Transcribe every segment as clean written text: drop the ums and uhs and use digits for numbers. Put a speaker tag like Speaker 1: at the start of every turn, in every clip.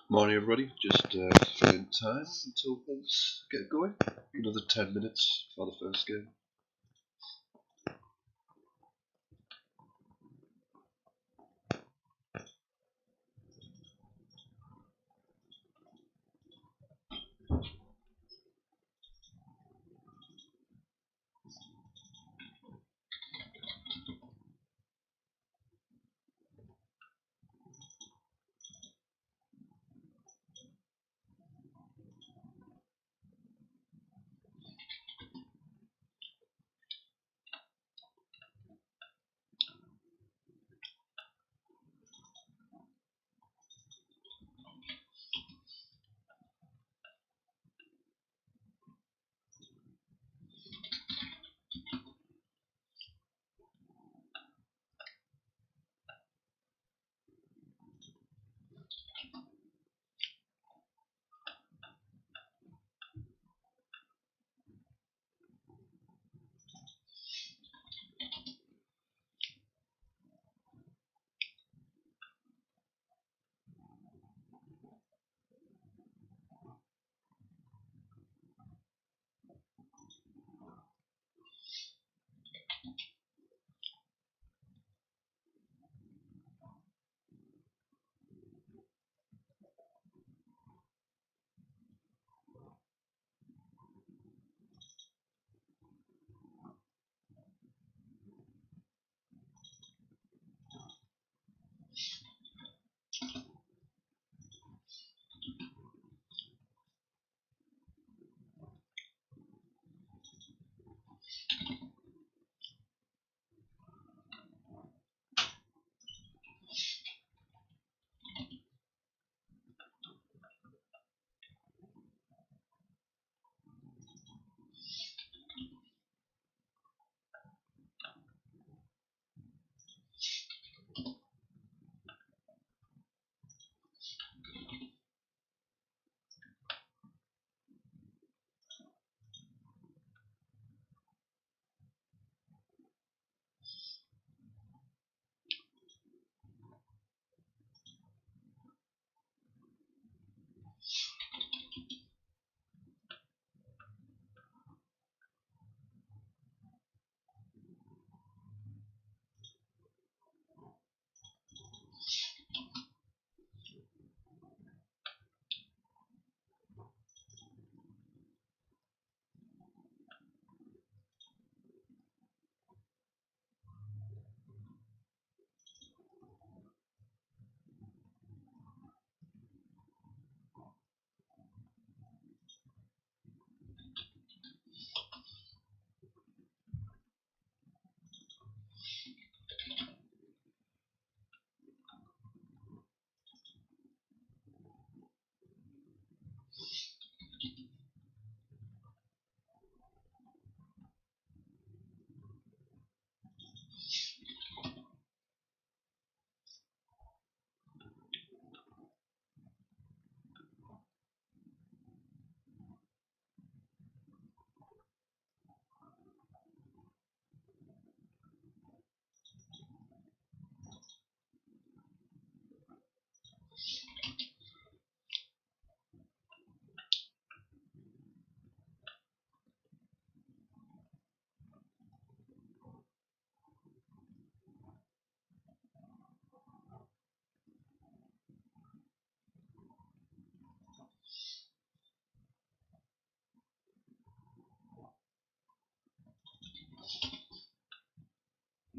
Speaker 1: Morning everybody, just filling time until things get going. Another 10 minutes for the first game.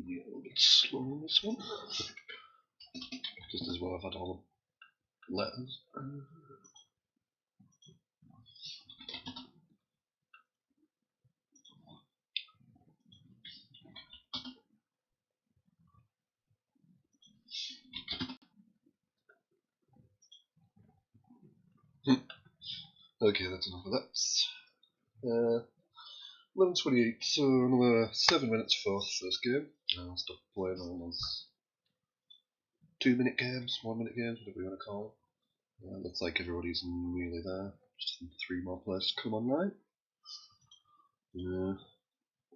Speaker 1: Yeah, a little bit slow on this one. Just as well I've had all the letters. Okay, that's enough of that. 11:28, so another 7 minutes for first game. I'll stop playing all those 2-minute games, 1-minute games, whatever you want to call them. Looks like everybody's nearly there. Just 3 more players to come on now.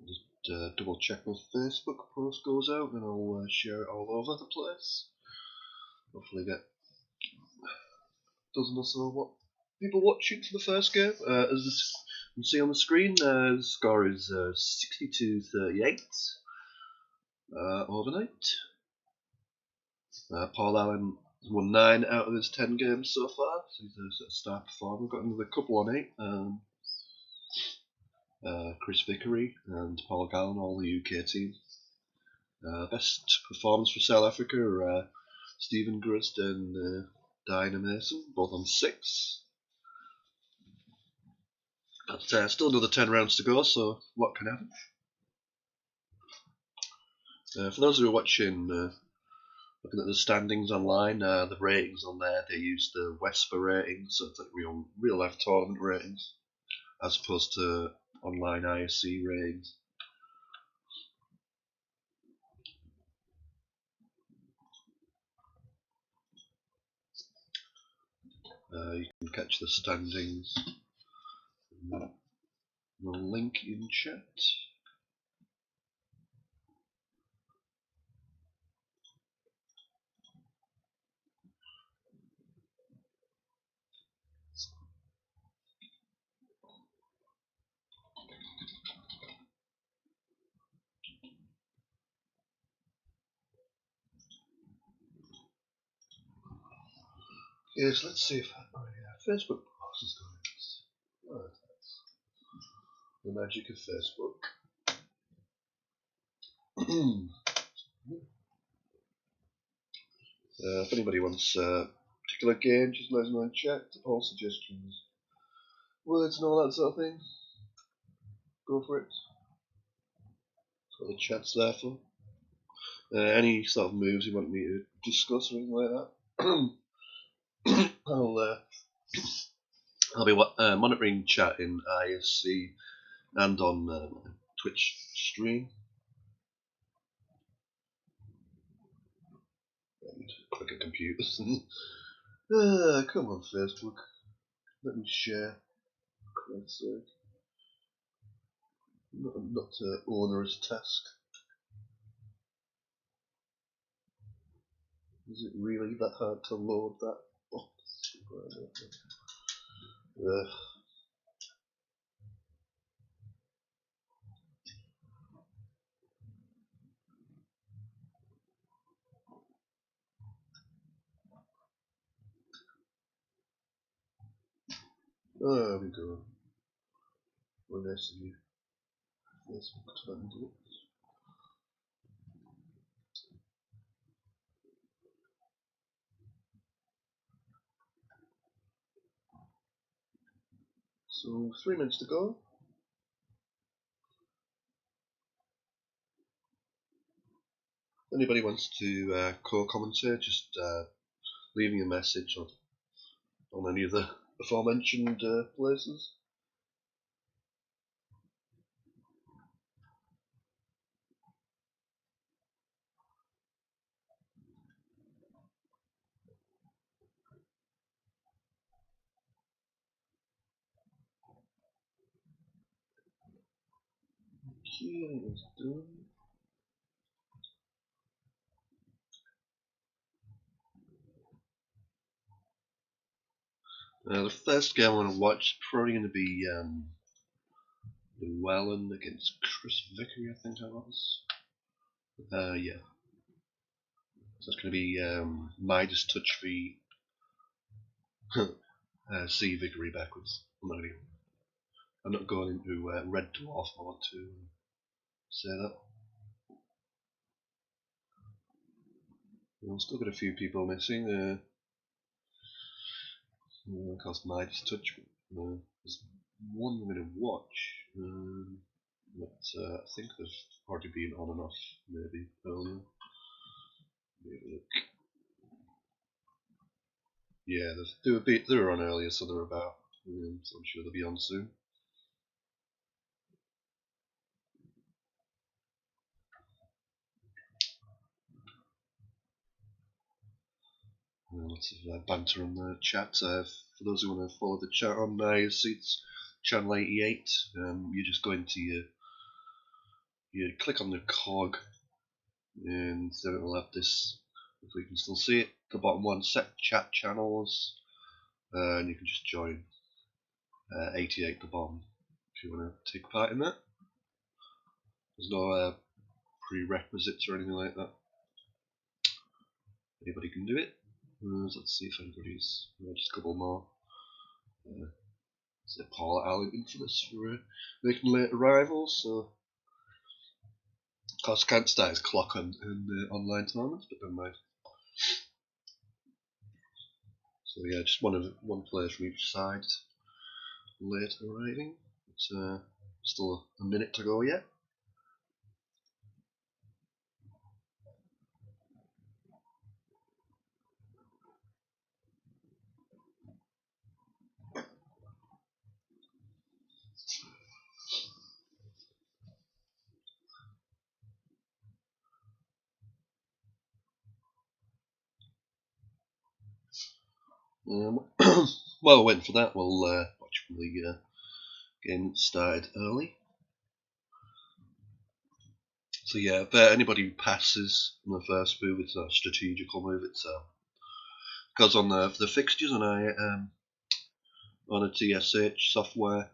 Speaker 1: Just double check my Facebook post goes out, and I'll share it all over the place. Hopefully get dozen or so people watching for the first game. As you can see on the screen, the score is 62-38 overnight. Paul Allen has won 9 out of his 10 games so far, so he's a star performer. Got another couple on 8. Chris Vickery and Paul Gallen, all the UK team. Best performance for South Africa are Stephen Grust and Dinah Mason, both on 6. But still another 10 rounds to go, so what can happen? For those who are watching, looking at the standings online, the ratings on there, they use the Wesper ratings, so it's like real life tournament ratings, as opposed to online ISC ratings. You can catch the standings. The link in chat. Yes, let's see if Facebook post is going. Oh, the magic of Facebook. If anybody wants a particular game, just let us know in chat. All suggestions, words, and all that sort of thing. Go for it. That's what the chat's there for. Any sort of moves you want me to discuss or anything like that, I'll be monitoring chat in ISC and on Twitch stream. And click a computer. Come on, Facebook. Let me share. Christ's sake. Not an onerous task. Is it really that hard to load that box? There we go. What else have you? Facebook turned it. So 3 minutes to go. If anybody wants to co-commentate, just leave me a message on any of the aforementioned places. Okay, that's done. The first game I want to watch is probably going to be Llewellyn against Chris Vickery, I think that was. Yeah. So it's going to be Midas Touch v C Vickery backwards. I'm not going into Red Dwarf mode to say that. I've still got a few people missing. Of course, Midas Touch. There's one I'm going to watch, but I think they've already been on and off maybe earlier. Look. Yeah, they were on earlier, so they're about. So I'm sure they'll be on soon. Lots of banter on the chat. For those who want to follow the chat on ISC, it's channel 88. You just go into you click on the cog, and then it will have this. If we can still see it, the bottom one, set chat channels. and you can just join 88 the bomb if you want to take part in that. There's no prerequisites or anything like that. Anybody can do it. Let's see if anybody's just a couple more. Is it Paul Allen infamous for making late arrivals? So of course can't start his clock on in the online tournaments, but never mind. So yeah, just one player from each side late arriving. It's still a minute to go yet. While we're waiting for that, we'll watch from the game started early. So yeah, if anybody who passes on the first move, it's a strategical move. It's goes on the fixtures on a TSH software.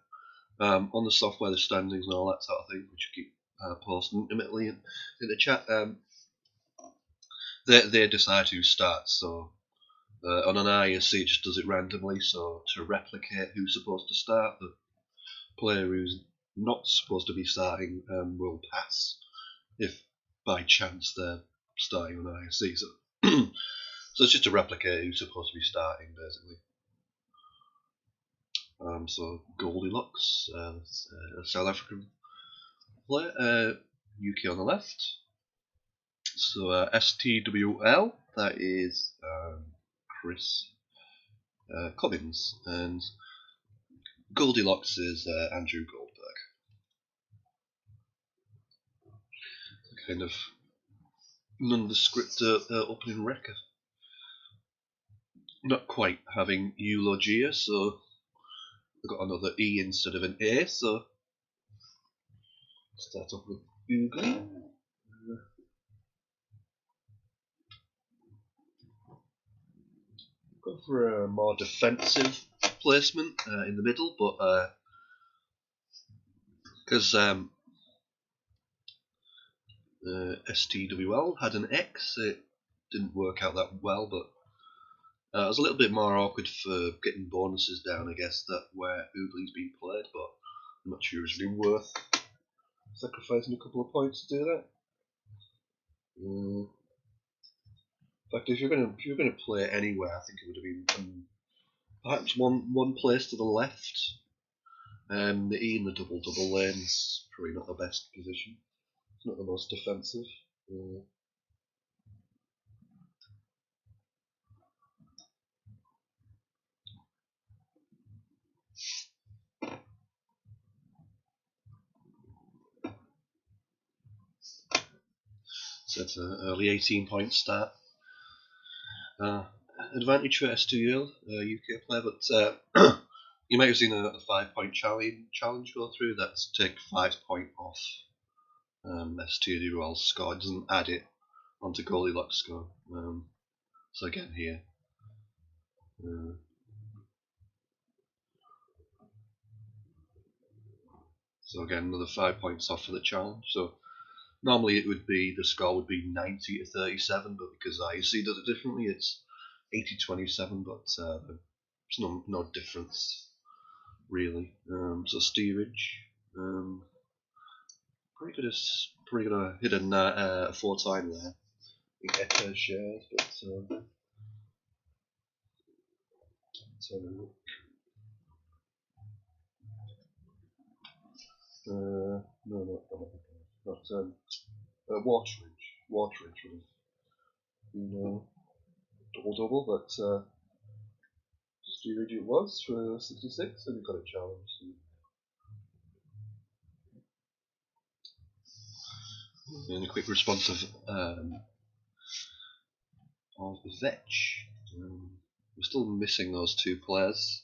Speaker 1: On the software, the standings and all that sort of thing, which you keep posting intimately in the chat. They decide who starts. So on an ISC, it just does it randomly. So to replicate who's supposed to start, the player who's not supposed to be starting will pass if by chance they're starting on ISC. So, so it's just to replicate who's supposed to be starting, basically. So Goldilocks, a South African player, UK on the left. So STWL, that is Chris Cobbins, and Goldilocks is Andrew Goldberg. Kind of nondescript opening record. Not quite having eulogia, so I've got another E instead of an A, so start off with Oogly. Go for a more defensive placement in the middle, but because STWL had an X, it didn't work out that well, but it was a little bit more awkward for getting bonuses down, I guess, that where Oogly's been played, but I'm not sure it's been worth sacrificing a couple of points to do that. In fact, if you're gonna play anywhere, I think it would have been perhaps one place to the left. The E in the double lane's probably not the best position. It's not the most defensive. So it's an early 18-point start. Advantage for S2UL, UK player, but you might have seen a 5-point challenge go through. That's take 5 points off S2UL's score. It doesn't add it onto Goldilocks' score. So again here. So again, another 5 points off for the challenge. So normally it would be, the score would be 90 to 37, but because ISC does it differently, it's 80-27, but there's no difference really. So steerage, probably gonna hit a 4-time there. I think Echo shares, but let's have a look. No, not Wateridge would have been double, but steerage it was for 66, and we got a challenge. And a quick response of Vetch. We're still missing those two players,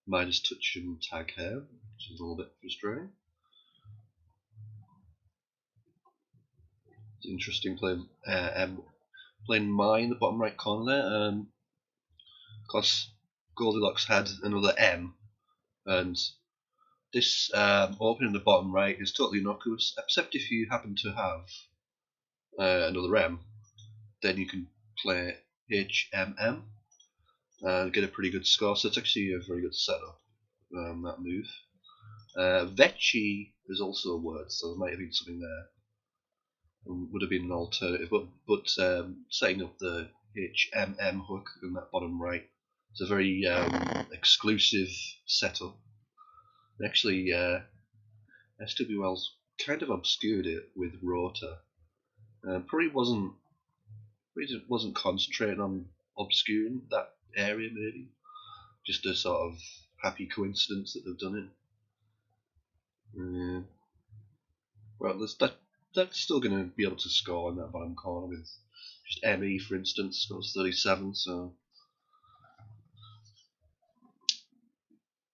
Speaker 1: minus touch and tag hair, which is a little bit frustrating. It's interesting playing playing Mai in the bottom right corner there. Of course, Goldilocks had another M, and this opening in the bottom right is totally innocuous, except if you happen to have another M, then you can play HMM and get a pretty good score. So it's actually a very good setup, that move. Vecchi is also a word, so there might have been something there. Would have been an alternative, but setting up the HMM hook in that bottom right is a very exclusive setup. And actually, SWL's kind of obscured it with Rotor. Probably wasn't concentrating on obscuring that area, maybe. Just a sort of happy coincidence that they've done it. Well, that's still going to be able to score in that bottom corner with just ME, for instance, scores 37. So,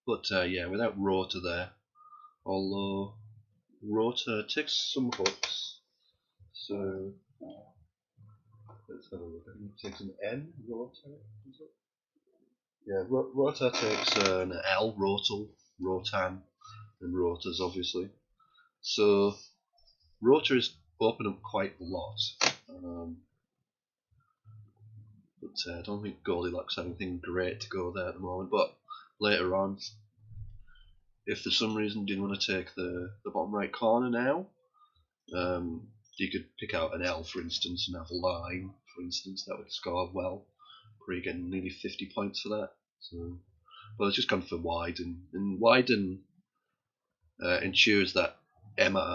Speaker 1: but yeah, without Rotor there, although Rotor takes some hooks, so let's have a look. I think it takes an N, Rotor, is it? Yeah, Rotor takes an L, Rotal, Rotan, and Rotors, obviously. So, Rotor is open up quite a lot. But I don't think Goldilocks have anything great to go there at the moment. But later on, if for some reason you didn't want to take the bottom right corner now, you could pick out an L, for instance, and have a line, for instance, that would score well. Probably getting nearly 50 points for that. So, but it's just gone for Widen, and Widen ensures that MU,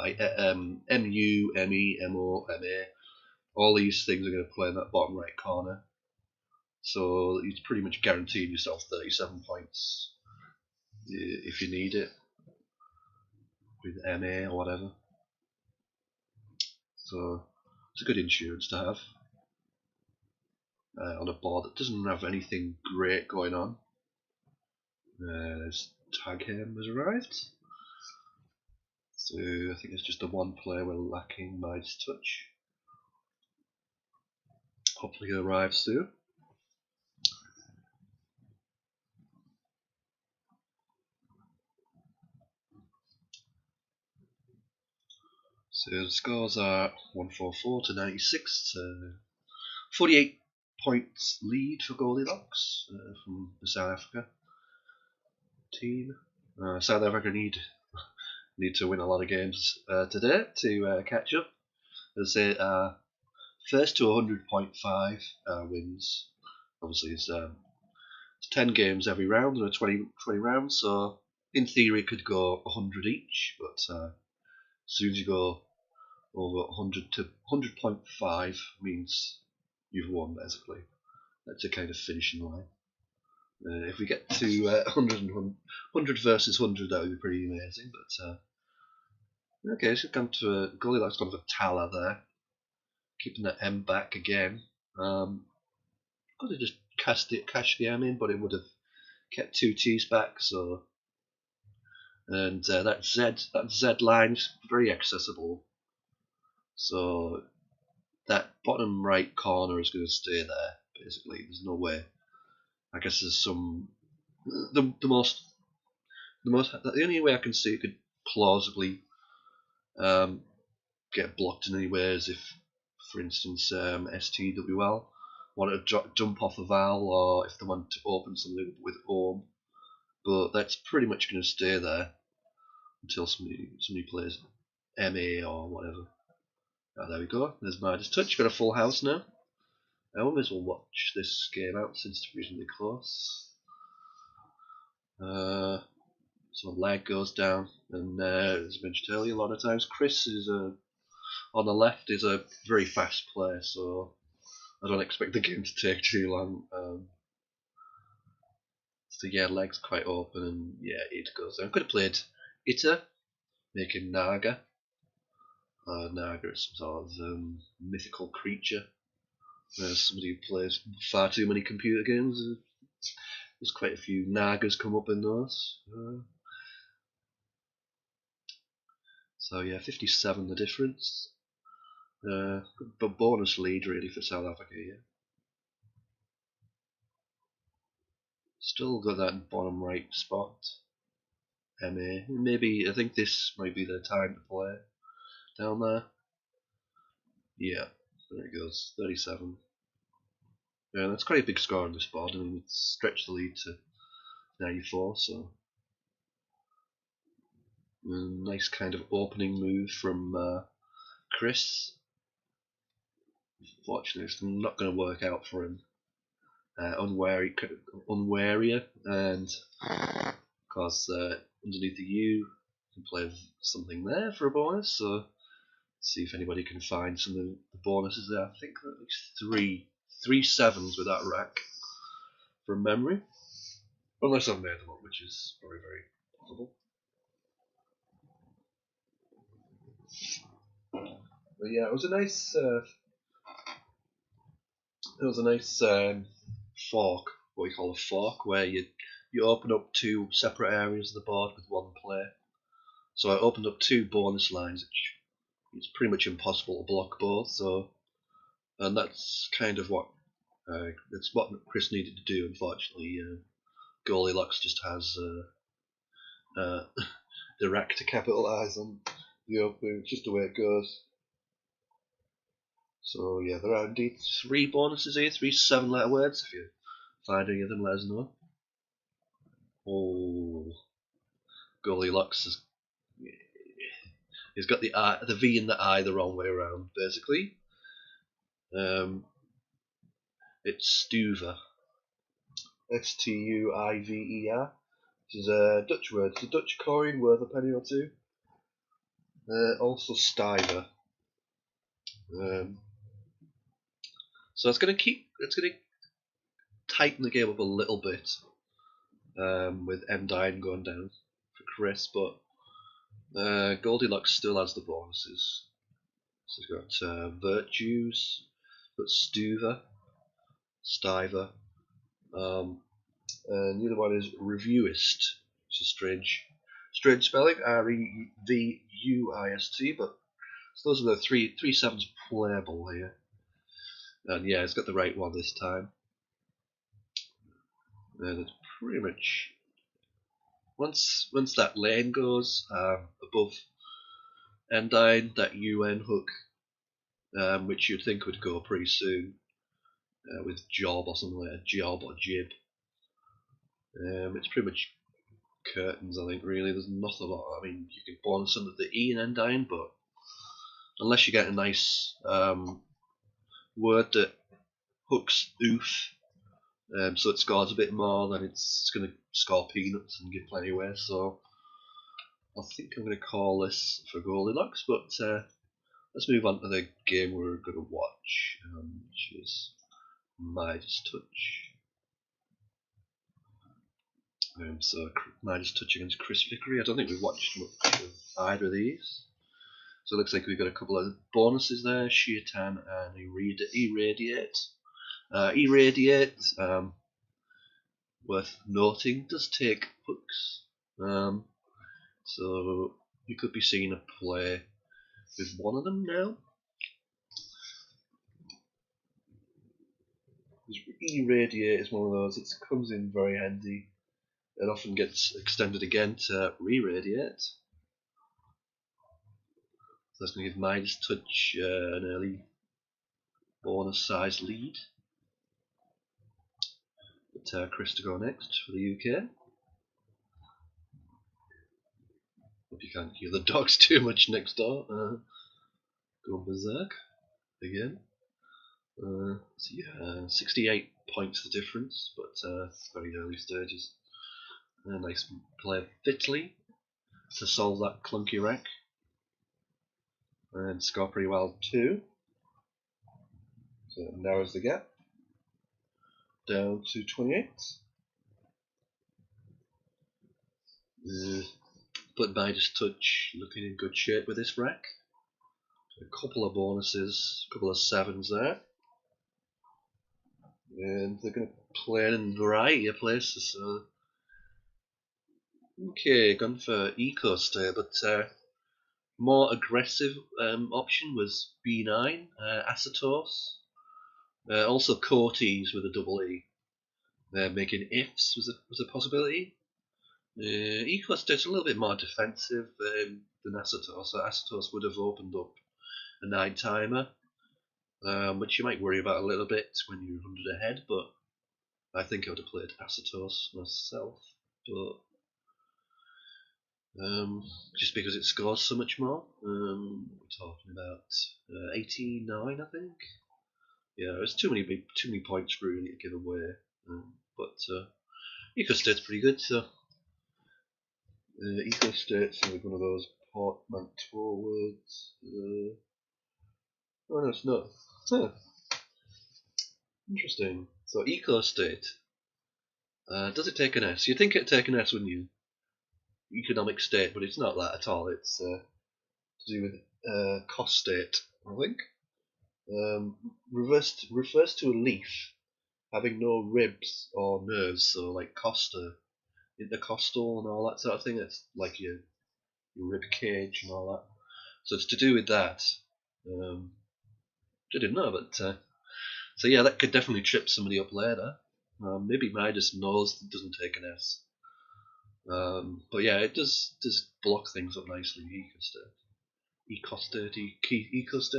Speaker 1: ME, MO, MA, all these things are going to play in that bottom right corner. So it's pretty much guaranteed yourself 37 points if you need it with MA or whatever. So it's a good insurance to have on a board that doesn't have anything great going on. Tagham has arrived. So I think it's just the one player we're lacking, Midas Touch. Hopefully he arrives soon. So the scores are 144 to 96. 48 points lead for Goldilocks from the South Africa team. South Africa need to win a lot of games today to catch up. As they first to 100.5 wins. Obviously, it's 10 games every round, or 20 rounds, so in theory it could go 100 each, but as soon as you go over 100 to 100.5 means you've won, basically. That's a kind of finishing line. If we get to 100 versus 100, that would be pretty amazing. But okay, so gone to Goldilocks gone for Tala there, keeping that M back again. Could have just cashed the M in, but it would have kept 2 T's back. So, and that Z line is very accessible. So that bottom right corner is going to stay there. Basically, there's no way. I guess there's some the only way I can see it could plausibly get blocked in any way is if, for instance, STWL wanted to jump off a Val, or if they want to open something with Ohm. But that's pretty much going to stay there until somebody plays MA or whatever. There we go. There's Midas Touch. Got a full house now. I may as well watch this game out since it's reasonably close. So lag goes down, and as I mentioned earlier, a lot of times Chris is on the left is a very fast player, so I don't expect the game to take too long. So yeah, leg's quite open, and yeah, it goes down. Could have played Ita, making Naga. Naga is some sort of mythical creature. Somebody who plays far too many computer games. There's quite a few Nagas come up in those. So yeah, 57 the difference. But bonus lead really for South Africa here. Still got that bottom right spot. MA. Maybe I think this might be the time to play down there. Yeah, there it goes. 37. Yeah, that's quite a big score on this board. I mean, it's stretched the lead to 94, so a nice kind of opening move from Chris. Fortunately, it's not going to work out for him. Unwarier, and of course underneath the U, you can play something there for a bonus. So see if anybody can find some of the bonuses there. I think there are at least three sevens with that rack from memory, unless I've made them up, which is very, very possible. But yeah, it was a nice fork, what we call a fork, where you open up two separate areas of the board with one play. So I opened up two bonus lines, which it's pretty much impossible to block both. So, and that's kind of what Chris needed to do. Unfortunately, Goldilocks just has the rack to capitalise on the opening. It's just the way it goes. So yeah, there are indeed 3 bonuses here, 3 7-letter words. If you find any of them, let us know. Oh, Goldilocks has he's got the V and the I the wrong way around, basically. It's Stuiver. Stuiver. This is a Dutch word. It's a Dutch coin worth a penny or two. Also Stiver. So it's going to tighten the game up a little bit with Endine going down for Chris, but Goldilocks still has the bonuses. So he's got Virtues, got Stuiver, Stiver, and the other one is Reviewist, which is strange spelling, R-E-V-U-I-S-T, but so those are the three sevens playable here. And yeah, it's got the right one this time. And it's pretty much once that lane goes above Endine, that UN hook, which you'd think would go pretty soon with Job or something like a Job or Jib. It's pretty much curtains, I think. Really, there's nothing about. I mean, you can bonus under the E in Endine, but unless you get a nice word that hooks oof, so it scores a bit more, then it's going to score peanuts and give plenty away. So I think I'm going to call this for Goldilocks, but let's move on to the game we're going to watch, which is Midas Touch. So Midas Touch against Chris Vickery. I don't think we've watched much of either of these. So it looks like we've got a couple of bonuses there, Showdown and Irradiate. Irradiate, worth noting, does take hooks. So you could be seeing a play with one of them now. Irradiate is one of those, it comes in very handy. It often gets extended again to re-radiate. So that's going to give Midas Touch an early bonus size lead. But Chris to go next for the UK. Hope you can't hear the dogs too much next door. Going berserk again. So yeah, 68 points the difference, but very early stages. Nice play Fitley to solve that clunky rack and score pretty well too. So it narrows the gap down to 28. But Midas Touch looking in good shape with this rack. A couple of bonuses, a couple of sevens there. And they're going to play in a variety of places. So okay, gone for Eco Stay, but more aggressive option was B9, Acetose. Also Cortes with a double E. making ifs was a possibility. Ecostate's a little bit more defensive than Acetos, so Acetos would have opened up a 9 timer, which you might worry about a little bit when you're 100 ahead, but I think I would have played Acetos myself, but just because it scores so much more. We're talking about 89, I think. Yeah, it's too many points really to give away. But Ecostate's pretty good, so Ecostate's like one of those portmanteau words. Oh no, it's not. Huh. Interesting. So Ecostate. Does it take an S? You'd think it'd take an S, wouldn't you? Economic state, but it's not that at all. It's to do with cost state, I think. Refers to a leaf having no ribs or nerves, so like costa, intercostal and all that sort of thing. It's like your rib cage and all that. So it's to do with that. I didn't know, but so yeah, that could definitely trip somebody up later. Maybe Midas knows it doesn't take an S. But yeah, it does block things up nicely. Ecostate,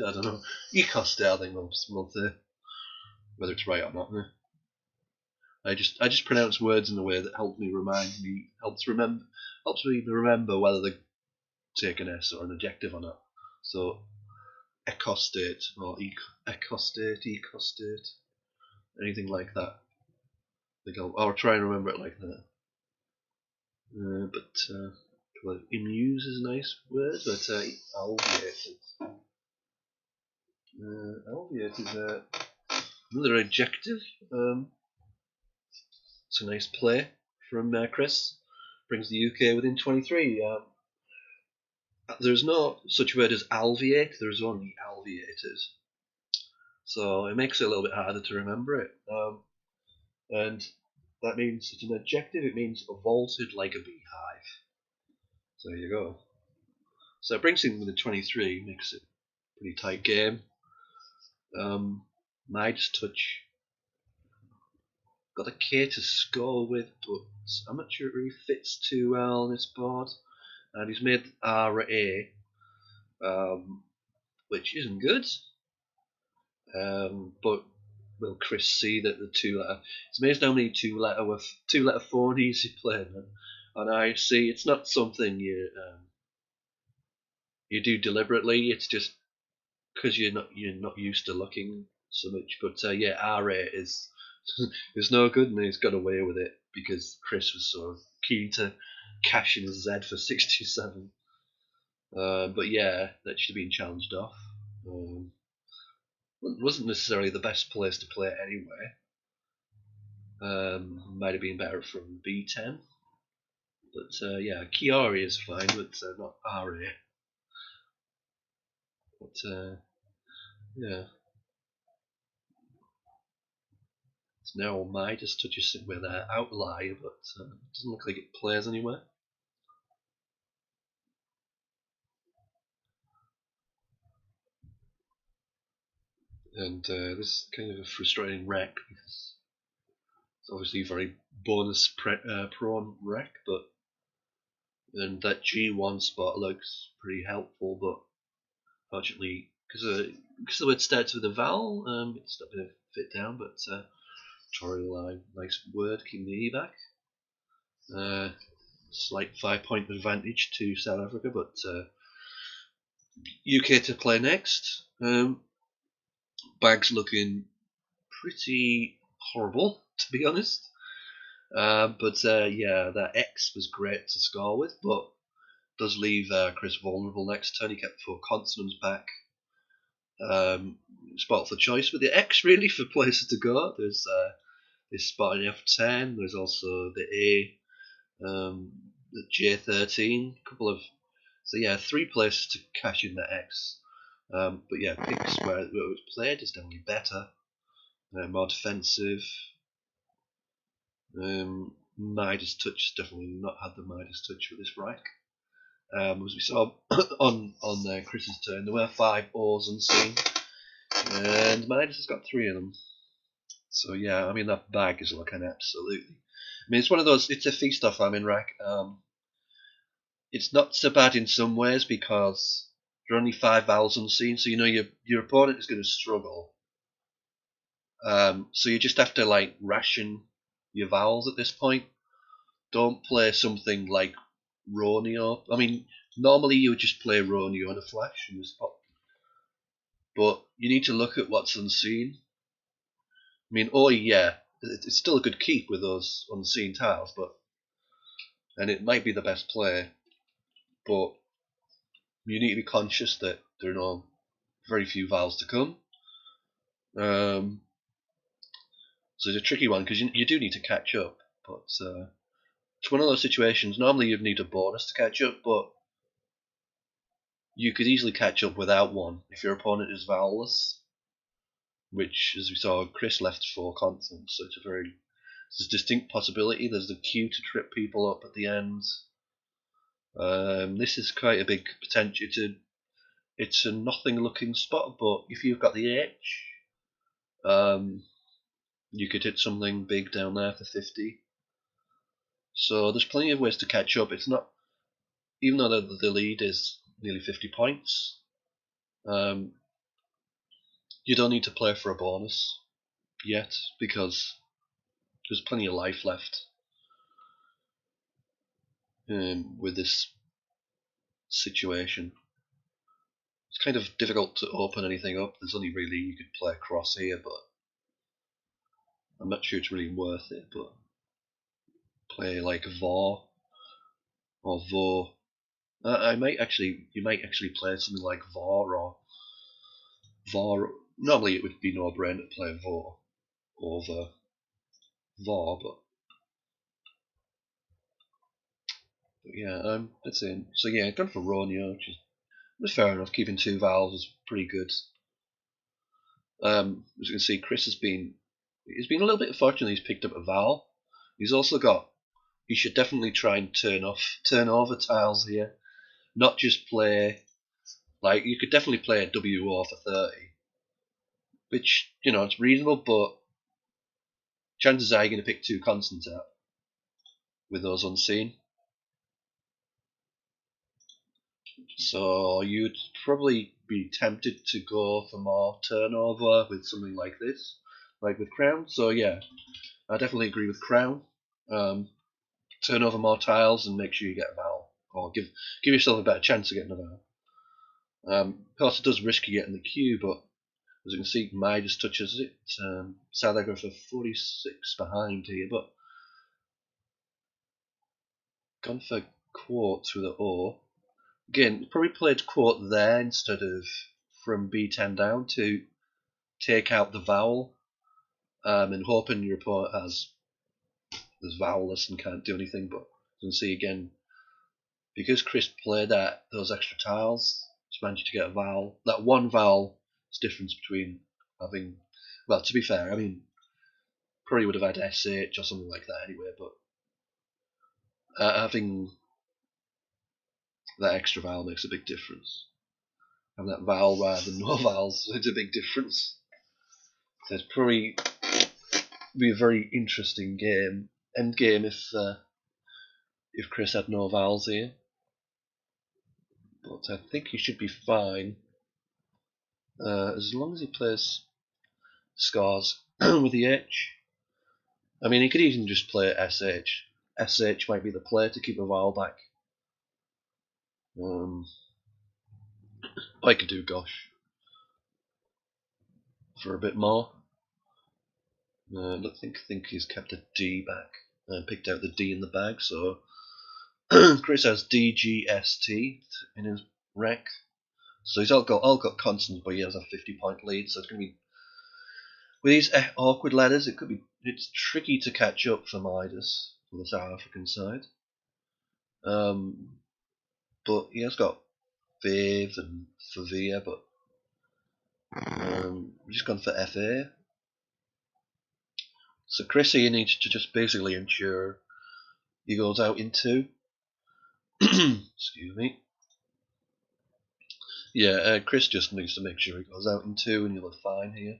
Speaker 1: I don't know. Ecostate, I think we'll say, whether it's right or not. I just pronounce words in a way that helps me remember whether they take an S or an adjective or not. So ecostate or ecostate, anything like that. I think I'll try and remember it like that. But amuse is a nice word, but alveate is another adjective. It's a nice play from Chris. Brings the UK within 23. There's no such word as alveate, there's only alveated. So it makes it a little bit harder to remember it. And that means it's an adjective, it means vaulted like a beehive. So there you go. So it brings him within 23, makes it a pretty tight game. Midas touch. Got a K to score with, but I'm not sure it really fits too well on this board. And he's made RA, which isn't good. But will Chris see that the two-letter? It's amazing how many two-letter phonies he played on ISC. It's not something you do deliberately. It's just because you're not used to looking so much. But yeah, RA is no good, and he's got away with it because Chris was so keen to cash in his Z for 67. But yeah, that should have been challenged off. Wasn't necessarily the best place to play it anyway. Might have been better from B10. But yeah, Chiari is fine, but not RA. But yeah. It's now Midas touches it with outlier, but it doesn't look like it plays anywhere. And this is kind of a frustrating wreck because it's obviously a very bonus prone wreck, but and that G1 spot looks pretty helpful, but fortunately, because the word starts with a vowel, it's not going to fit down. But Tory line, nice word, keeping the E back. Slight 5-point advantage to South Africa, but UK to play next. Bag's looking pretty horrible, to be honest. But yeah, that X was great to score with, but does leave Chris vulnerable next turn. He kept 4 consonants back. Spot for choice with the X really for places to go. There's this spot in F10. There's also the A, the J13. So yeah, 3 places to cash in the X. But yeah, picks where it was played is definitely better, more defensive. Midas touch definitely not had the Midas touch with this rack. As we saw on Chris's turn, there were 5 O's unseen, and Midas has got 3 of them. So yeah, I mean that bag is looking absolutely. I mean it's one of those. It's a feast off famine rack. It's not so bad in some ways because there are only 5 vowels unseen, so you know your opponent is going to struggle. So you just have to like ration your vowels at this point. Don't play something like Ronio. I mean, normally you would just play Ronio on a flash in the spot, but you need to look at what's unseen. I mean, oh yeah, it's still a good keep with those unseen tiles, and it might be the best play, but you need to be conscious that there are very few vowels to come. So it's a tricky one because you do need to catch up, but it's one of those situations. Normally you'd need a bonus to catch up, but you could easily catch up without one if your opponent is vowelless, which, as we saw, Chris left 4 consonants, so it's a distinct possibility. There's the Q to trip people up at the end. This is quite a big potential. It's a nothing-looking spot, but if you've got the H, you could hit something big down there for 50. So there's plenty of ways to catch up. It's not, even though the lead is nearly 50 points, you don't need to play for a bonus yet because there's plenty of life left with this situation. It's kind of difficult to open anything up. There's only really, you could play across here, but I'm not sure it's really worth it. But play like Vor or Vo. You might actually play something like Vor or Vor. Normally it would be no-brainer to play Vor over Vor, but yeah, that's it. So yeah, gone for Ronio, which was fair enough. Keeping 2 vowels is pretty good. As you can see, Chris he's been a little bit fortunate. He's picked up a vowel. He's also got. You should definitely try and turn over tiles here, not just play. Like you could definitely play a WO for 30, which it's reasonable, but chances are you're going to pick 2 constants out with those unseen. So you'd probably be tempted to go for more turnover with something like this, like with Crown. So yeah, I definitely agree with Crown. Turn over more tiles and make sure you get a vowel, or give yourself a better chance of getting a vowel. Of course, it does risk you getting the Q, but as you can see, Midas touches it. South Africa 46 behind here, but gone for quotes with an O. Again, probably played quote there instead of from B10 down to take out the vowel, and hoping your opponent is vowelless and can't do anything. But you can see again, because Chris played those extra tiles, he's managed to get a vowel. That one vowel is the difference between having. Well, to be fair, I mean, probably would have had SH or something like that anyway, but having that extra vowel makes a big difference. Having that vowel rather than no vowels makes a big difference. So it's probably be a very interesting end game if Chris had no vowels here. But I think he should be fine as long as he plays scars with the H. I mean, he could even just play SH. SH might be the play to keep a vowel back. I could do Gosh for a bit more. I don't think he's kept a D back and picked out the D in the bag. So Chris has DGST in his rec. So he's all got constants, but he has a 50-point lead. So it's going to be with these awkward letters. It's tricky to catch up for Midas on the South African side. But he has got Viv and Favia, but we've just gone for FA. So Chris here needs to just basically ensure he goes out in 2. Excuse me. Yeah, Chris just needs to make sure he goes out in 2 and he'll look fine here.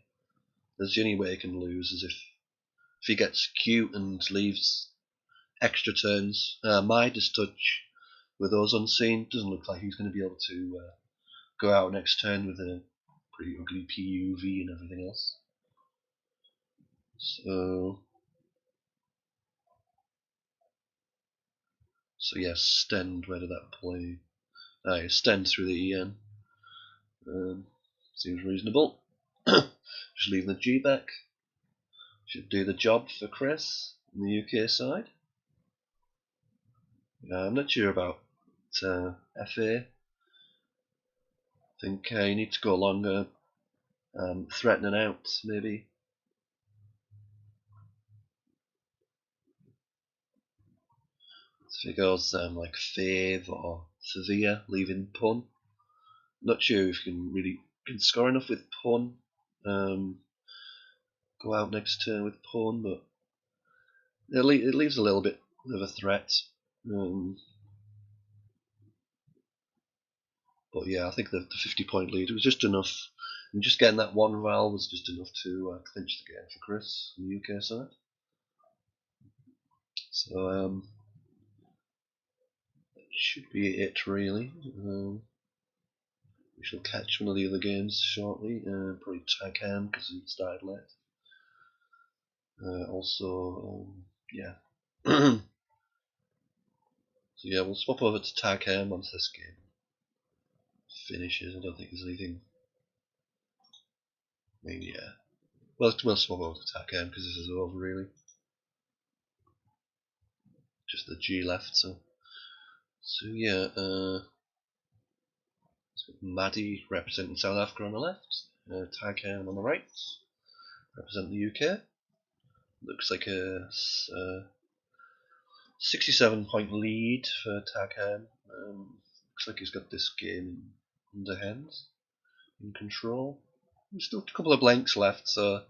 Speaker 1: There's the only way he can lose is if he gets cute and leaves extra turns. Midas touch with those unseen doesn't look like he's going to be able to go out next turn with a pretty ugly PUV and everything else. So yes, Stend, where did that play? Yeah, Stend through the EN. Seems reasonable. Just leaving the G back. Should do the job for Chris on the UK side. I'm not sure about FA. I think you need to go longer, threatening out maybe. So if it goes like Fave or Sevilla, leaving Pun. Not sure if you can score enough with Pun. Go out next turn with Pun, but it leaves a little bit of a threat. But yeah, I think the 50-point lead was just enough. And just getting that one val was just enough to clinch the game for Chris on the UK side. So that should be it really. We shall catch one of the other games shortly. Probably Tag Ham because it started late. Yeah. So yeah, we'll swap over to Tag Ham once this game finishes. I don't think there's anything. I mean, yeah. Well, we'll swap over to Tag Ham because this is over really. Just the G left, so yeah. So Maddie representing South Africa on the left, Tag Ham on the right, representing the UK. Looks like a 67-point lead for Tag Ham. Looks like he's got this game in the hands, in control. There's still a couple of blanks left, so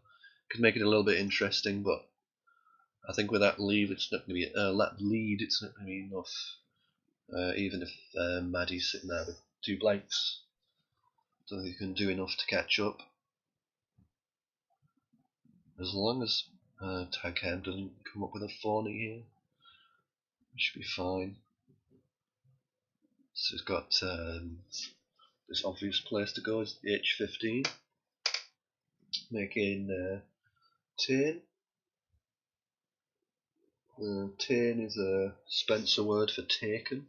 Speaker 1: could make it a little bit interesting. But I think with that lead, it's not going to be it's not going to be enough. Even if Maddie's sitting there with 2 blanks, I don't think he can do enough to catch up. As long as Tag Ham doesn't come up with a phony here, it should be fine. So he's got this obvious place to go is H15, making 10. 10 is a Spencer word for taken.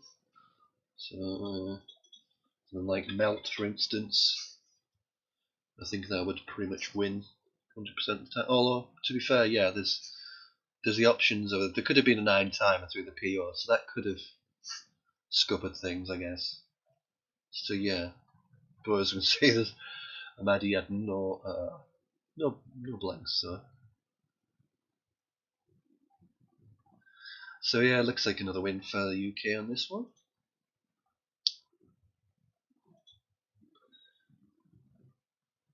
Speaker 1: So like melt, for instance, I think that would pretty much win 100% of the time. Although, to be fair, yeah, there's the options of there could have been a 9 timer through the PO, so that could have scuppered things, I guess. So yeah, but I was going to say that Maddie had no blanks, so yeah, looks like another win for the UK on this one.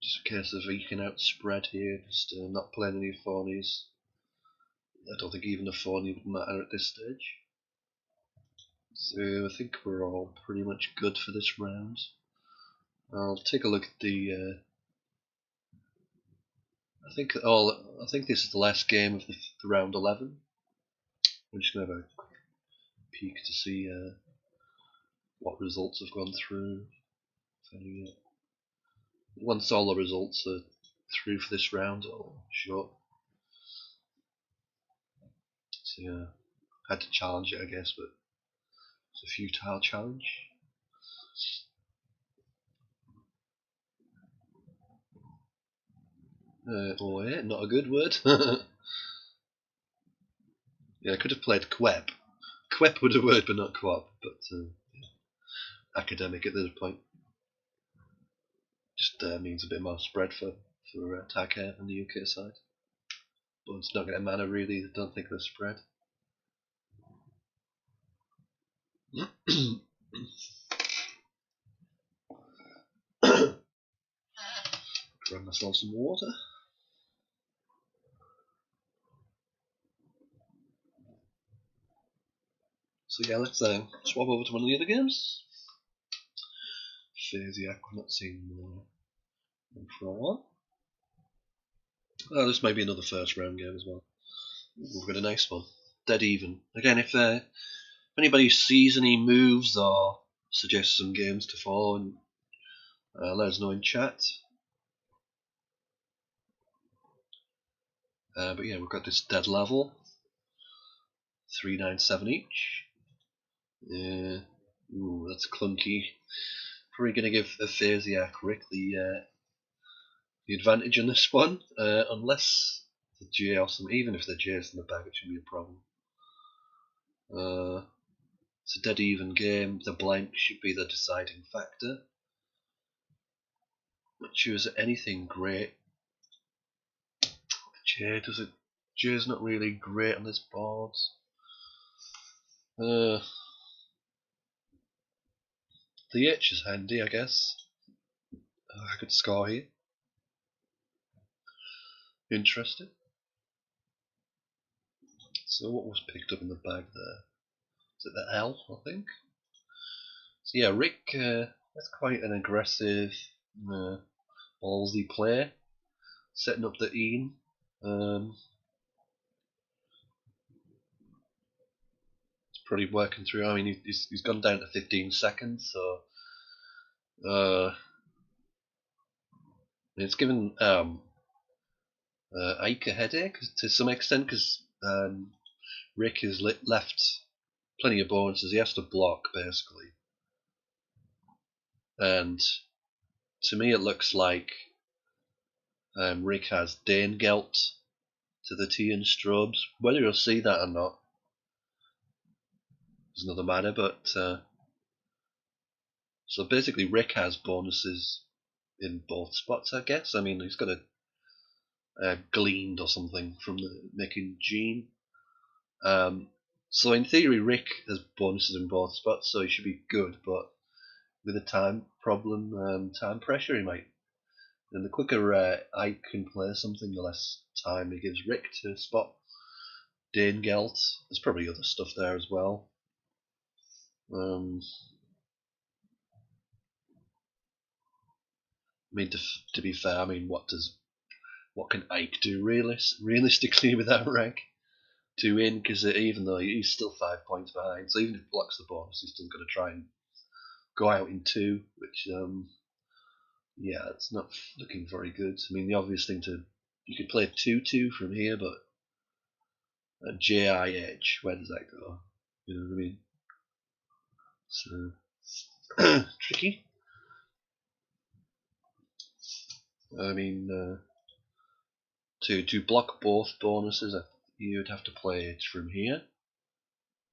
Speaker 1: Just a case of eking out spread here, just not playing any phonies. I don't think even a phony would matter at this stage. So I think we're all pretty much good for this round. I'll take a look at the. I think this is the last game of the round 11. I'm just gonna have a peek to see what results have gone through. Once all the results are through for this round, I'll show up. So yeah, had to challenge it, I guess, but it's a futile challenge. Yeah, not a good word. Yeah, I could have played Quep. Quep would have worked, but not Quap. But yeah. Academic at this point. Just means a bit more spread for Tag Hair on the UK side. But it's not going to matter really, I don't think they're spread. Grab myself some water. So yeah, let's swap over to one of the other games. Phasiac, we've not seen for a while. Oh, this may be another first round game as well. We've got a nice one. Dead even. Again, if anybody sees any moves or suggests some games to follow, and let us know in chat. But yeah, we've got this dead level. 397 each. Ooh, that's clunky. Probably going to give Aphasiac Rick the advantage in this one, unless the J or something. Even if the J is in the bag, it shouldn't be a problem. It's a dead even game. The blank should be the deciding factor. Not choose anything great. J's not really great on this board. The H is handy, I guess. I could score here. Interesting. So what was picked up in the bag there? Is it the L, I think? So yeah, Rick, that's quite an aggressive, ballsy play. Setting up the Ian. It's probably working through. I mean, he's gone down to 15 seconds, so it's given Ike a headache to some extent, because Rick has left plenty of bonuses. He has to block basically, and to me it looks like Rick has Danegelt to the T and Strobes. Whether you'll see that or not is another matter, but so basically Rick has bonuses in both spots, I guess. I mean, he's got a gleaned or something from the making Gene. So in theory, Rick has bonuses in both spots, so he should be good. But with a time problem, time pressure, he might. And the quicker I can play something, the less time he gives Rick to spot Danegelt. There's probably other stuff there as well. I mean, to be fair, I mean, what can Ike do realistically with that rank? To win, because even though he's still 5 points behind, so even if he blocks the bonus, he's still going to try and go out in 2, which yeah, it's not looking very good. I mean, the obvious thing you could play 2-2 from here, but a JI edge, where does that go? You know what I mean? So tricky. I mean, to block both bonuses, you'd have to play it from here,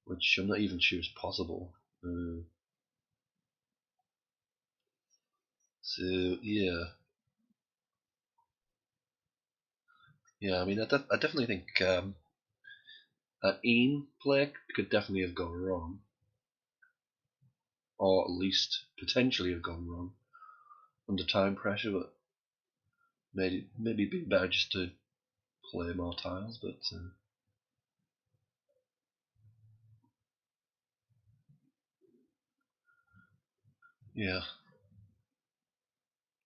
Speaker 1: which I'm not even sure is possible. So yeah, I mean, I definitely think an Ian play could definitely have gone wrong, or at least potentially have gone wrong under time pressure, but maybe it'd be better just to play more tiles. But yeah,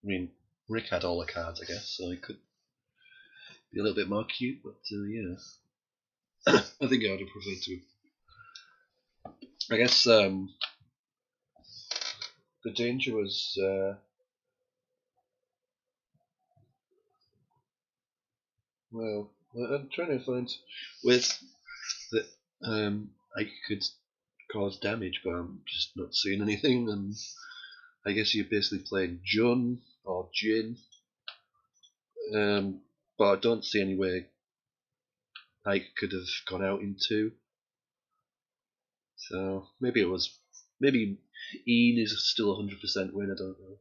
Speaker 1: I mean, Rick had all the cards, I guess, so he could be a little bit more cute. But yeah, I think I would have preferred to. I guess the danger was. Well, I'm trying to find with that I could cause damage, but I'm just not seeing anything. And I guess you're basically playing Jun or Jin, but I don't see any way I could have gone out in 2. So maybe Ian is still 100% win. I don't know.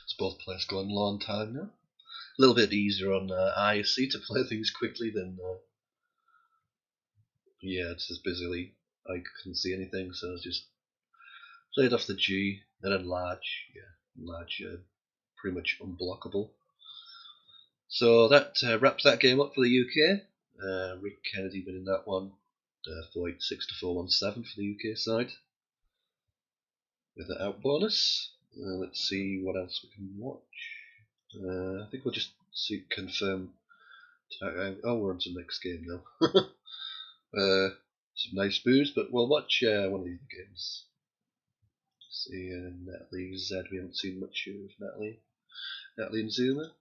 Speaker 1: It's both players gone a long time now. A little bit easier on ISC to play things quickly than yeah, it's just basically I couldn't see anything, so I was just played off the G and then large, pretty much unblockable. So that wraps that game up for the UK. Rick Kennedy winning that one, 486 to 417 for the UK side. With the out bonus. Let's see what else we can watch. I think we'll just confirm. Oh, we're on to the next game now. Some nice booze, but we'll watch one of these games. See Natalie Z. We haven't seen much of Natalie. Natalie and Zuma.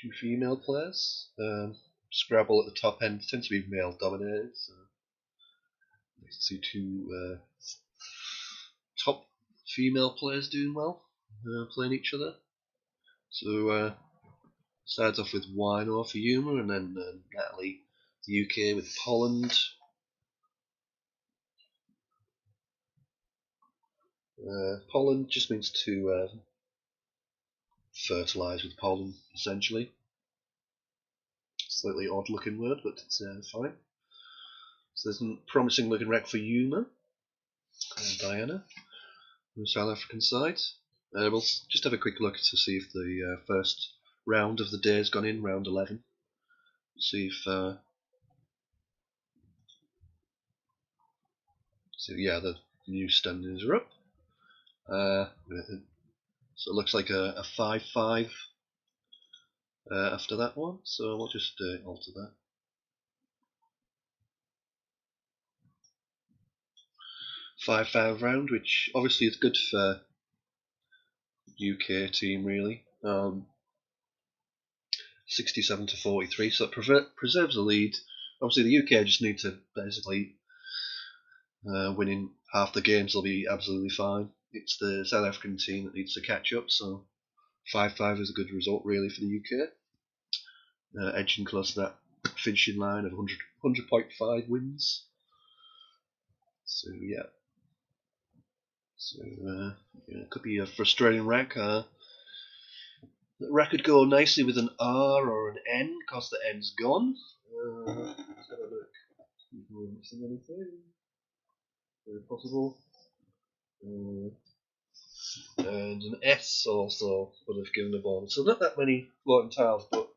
Speaker 1: Two female players. Scrabble at the top end tends to be male dominated. So nice to see two top female players doing well, playing each other. So starts off with Wino for Yuma, and then Natalie, the UK with Poland. Pollen just means to fertilise with pollen, essentially. Slightly odd looking word, but it's fine. So there's a promising looking wreck for Yuma and Diana on the South African side. We'll just have a quick look to see if the first round of the day has gone in, round 11. See if so yeah, the new standings are up. So it looks like a 5-5 after that one, so we'll just alter that. 5-5 round, which obviously is good for UK team really. 67 to 43, so it preserves the lead. Obviously the UK just need to basically winning half the games, they'll be absolutely fine. It's the South African team that needs to catch up, so 5-5 is a good result really for the UK. Edging close to that finishing line of 100.5 wins. So yeah. So yeah, it could be a frustrating rack. The rack could go nicely with an R or an N, because the N's gone. Let's have a look. If we're missing anything. Very possible. And an S also would have given a bonus. So not that many floating tiles, but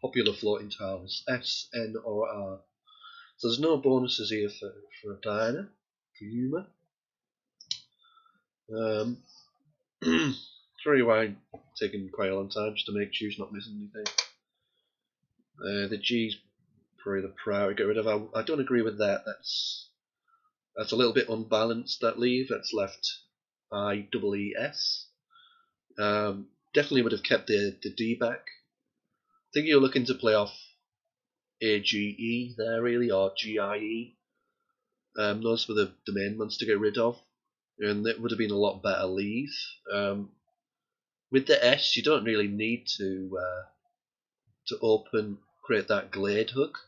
Speaker 1: popular floating tiles. S, N, or R. So there's no bonuses here for Diana, for Yuma. Sorry why I'm taking quite a long time just to make sure she's not missing anything. The G's probably the priority to get rid of. I don't agree with that. That's a little bit unbalanced, that leave. That's left IEES. Definitely would have kept the D back. I think you're looking to play off AGE there really, or GIE. Those were the main ones to get rid of, and it would have been a lot better leave. With the S, you don't really need to create that glade hook.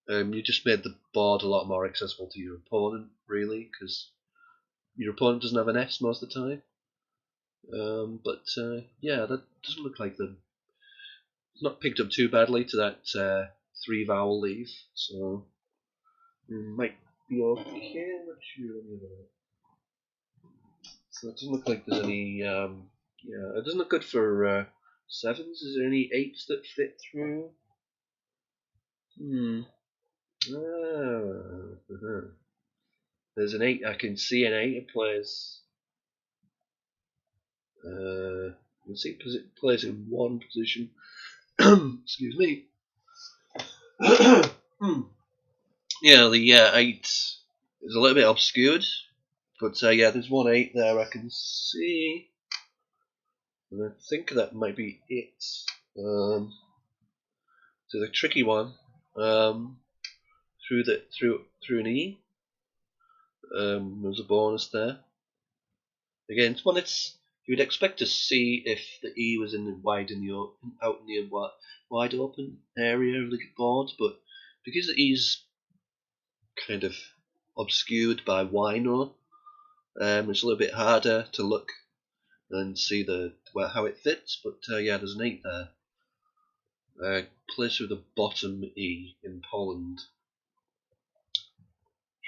Speaker 1: You just made the board a lot more accessible to your opponent, really, because your opponent doesn't have an S most of the time. But yeah, that doesn't look like it's not picked up too badly to that 3 vowel leave, so it might be okay. Not sure. So it doesn't look like there's any. Yeah, it doesn't look good for 7s. Is there any 8s that fit through? There's an 8. I can see an 8. It plays. You can see it plays in one position. Excuse me. Yeah, the 8 is a little bit obscured, but yeah, there's one 8 there I can see, and I think that might be it. So the tricky one, through an E. There's a bonus there. Again, it's one you would expect to see if the E was out in the wide open area of the board, but because the E's kind of obscured by Wino, it's a little bit harder to look and see how it fits. But yeah, there's an 8 there. Plays through the bottom E in Poland.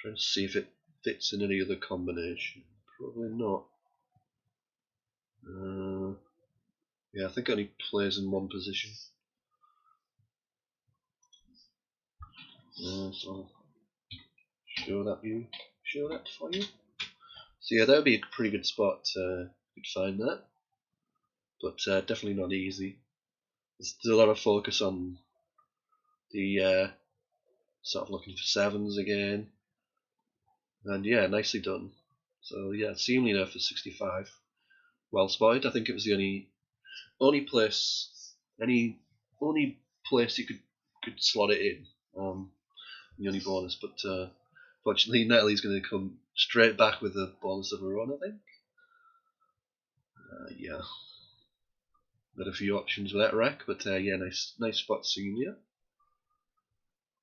Speaker 1: Trying to see if it fits in any other combination. Probably not. Yeah, I think it only plays in one position. So I'll show that for you. So yeah, that would be a pretty good spot. You could find that, but definitely not easy. There's a lot of focus on the sort of looking for sevens again, and yeah, nicely done. So yeah, seemingly enough for 65. Well spotted. I think it was the only place you could slot it in. The only bonus, but fortunately Natalie's going to come straight back with a bonus of her own. I think. Yeah, got a few options with that rack, but yeah, nice spot senior.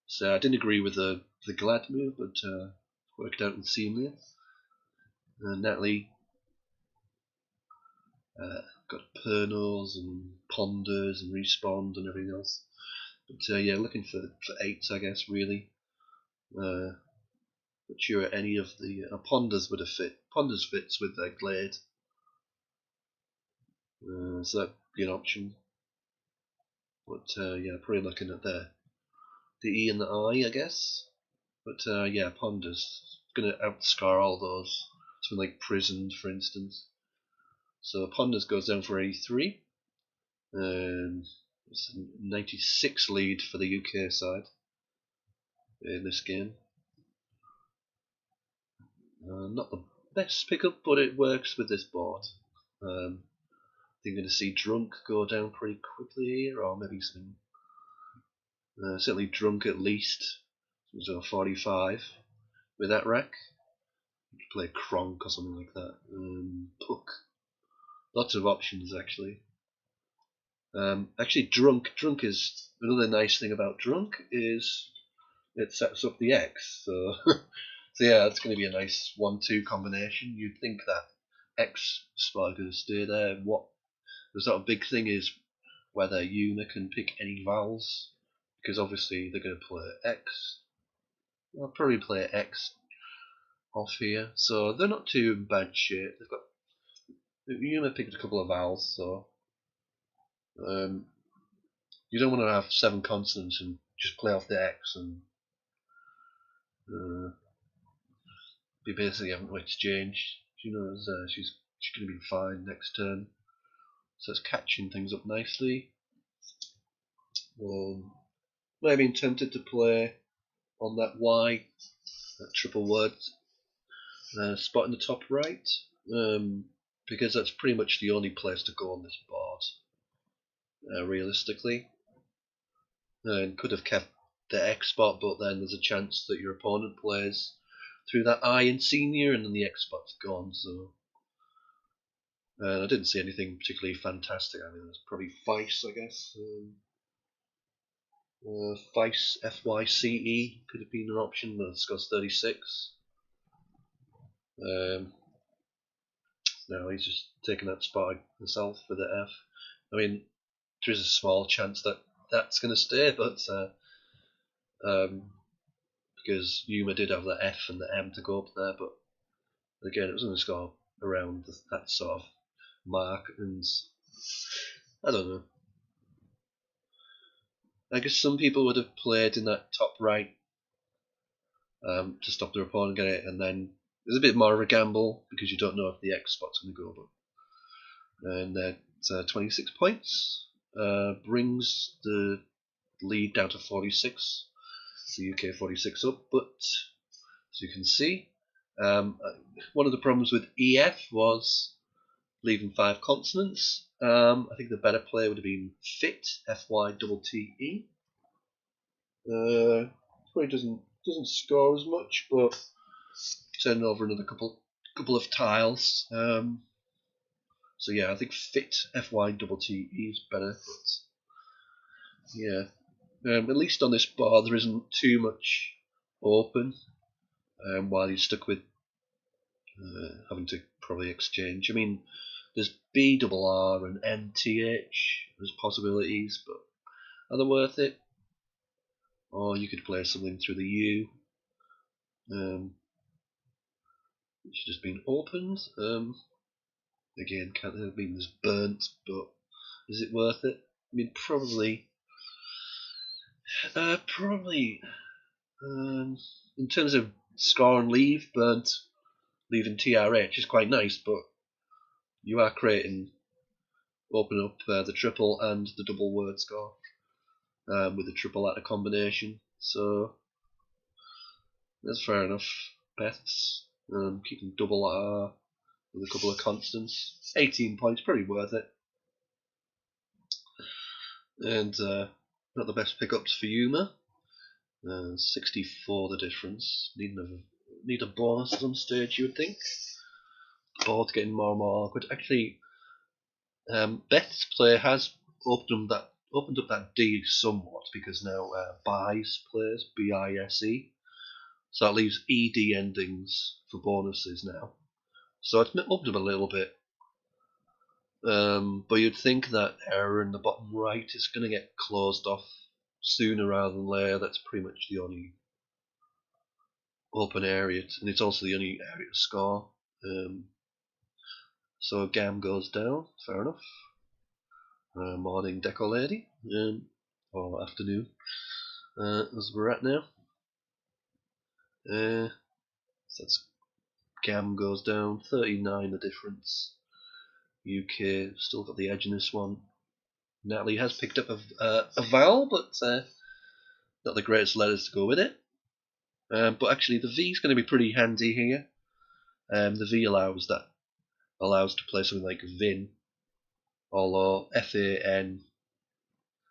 Speaker 1: So I didn't agree with the glad move, but worked out in senior. Natalie got Pernos and Ponders and Respawned and everything else. But yeah, looking for 8s, I guess, really. Not sure any of the Ponders would have fit. Ponders fits with their Glade. So that'd be an option. But yeah, probably looking at the E and the I guess. But yeah, Ponders going to outscar all those. Something like Prisoned, for instance. So Ponders goes down for 83. It's a 96 lead for the UK side in this game. Not the best pickup, but it works with this board. I think you're going to see Drunk go down pretty quickly here, or maybe something. Certainly Drunk at least. So 45 with that rack. You could play Kronk or something like that. Puck. Lots of options actually. Actually, Drunk is another nice thing about Drunk is it sets up the X. So, so yeah, it's going to be a nice 1-2 combination. You'd think that X spot is going to stay there. What the sort of big thing is whether Yuma can pick any vowels, because obviously they're going to play X. They'll probably play X off here, so they're not too in bad shape. They've got Yuma picked a couple of vowels, so you don't want to have 7 consonants and just play off the X and be basically having to exchange. She knows she's going to be fine next turn, so it's catching things up nicely. Might have been tempted to play on that Y, that triple word spot in the top right, because that's pretty much the only place to go on this board, realistically. And could have kept the X spot, but then there's a chance that your opponent plays through that I in senior, and then the X spot's gone. So I didn't see anything particularly fantastic. I mean, there's probably Vice, I guess. Vice FYCE could have been an option, but it's got 36. No, he's just taking that spot himself for the F. I mean, there is a small chance that that's going to stay, but because Yuma did have the F and the M to go up there, but again, it was going to go around that sort of mark, and I don't know. I guess some people would have played in that top right to stop their opponent getting it, and then there's a bit more of a gamble because you don't know if the X spot's going to go. But and that's 26 points, brings the lead down to 46. So UK 46 up, but as you can see, one of the problems with EF was leaving 5 consonants. I think the better play would have been Fit, FYTTE. Probably doesn't score as much, but turning over another couple of tiles. So yeah, I think Fit, FYTTE is better, but yeah. At least on this bar there isn't too much open, while you're stuck with having to probably exchange. I mean, there's BRR and MTH as possibilities, but are they worth it? Or you could play something through the U, which has just been opened. Again, can't have been as burnt, but Is it worth it? I mean, probably. In terms of score and leave, Burnt leaving TRH is quite nice, but you are open up the triple and the double word score with the triple letter combination. So that's fair enough. Beths, keeping double letter with a couple of constants. 18 points, pretty worth it. And not the best pickups for Yuma. 64 the difference. Need a bonus at some stage, you would think. Board's getting more and more awkward. Actually, Beth's play has opened up that D somewhat, because now Bise plays, BISE. So that leaves ED endings for bonuses now. So it's opened up a little bit. But you'd think that error in the bottom right is going to get closed off sooner rather than later. That's pretty much the only open area, and it's also the only area to score. So Gam goes down, fair enough. Morning Deco Lady, or afternoon, as we're at now. So that's Gam goes down, 39 the difference. UK still got the edge in this one. Natalie has picked up a vowel, but not the greatest letters to go with it. But actually, the V is going to be pretty handy here. The V allows to play something like Vin, or FAN.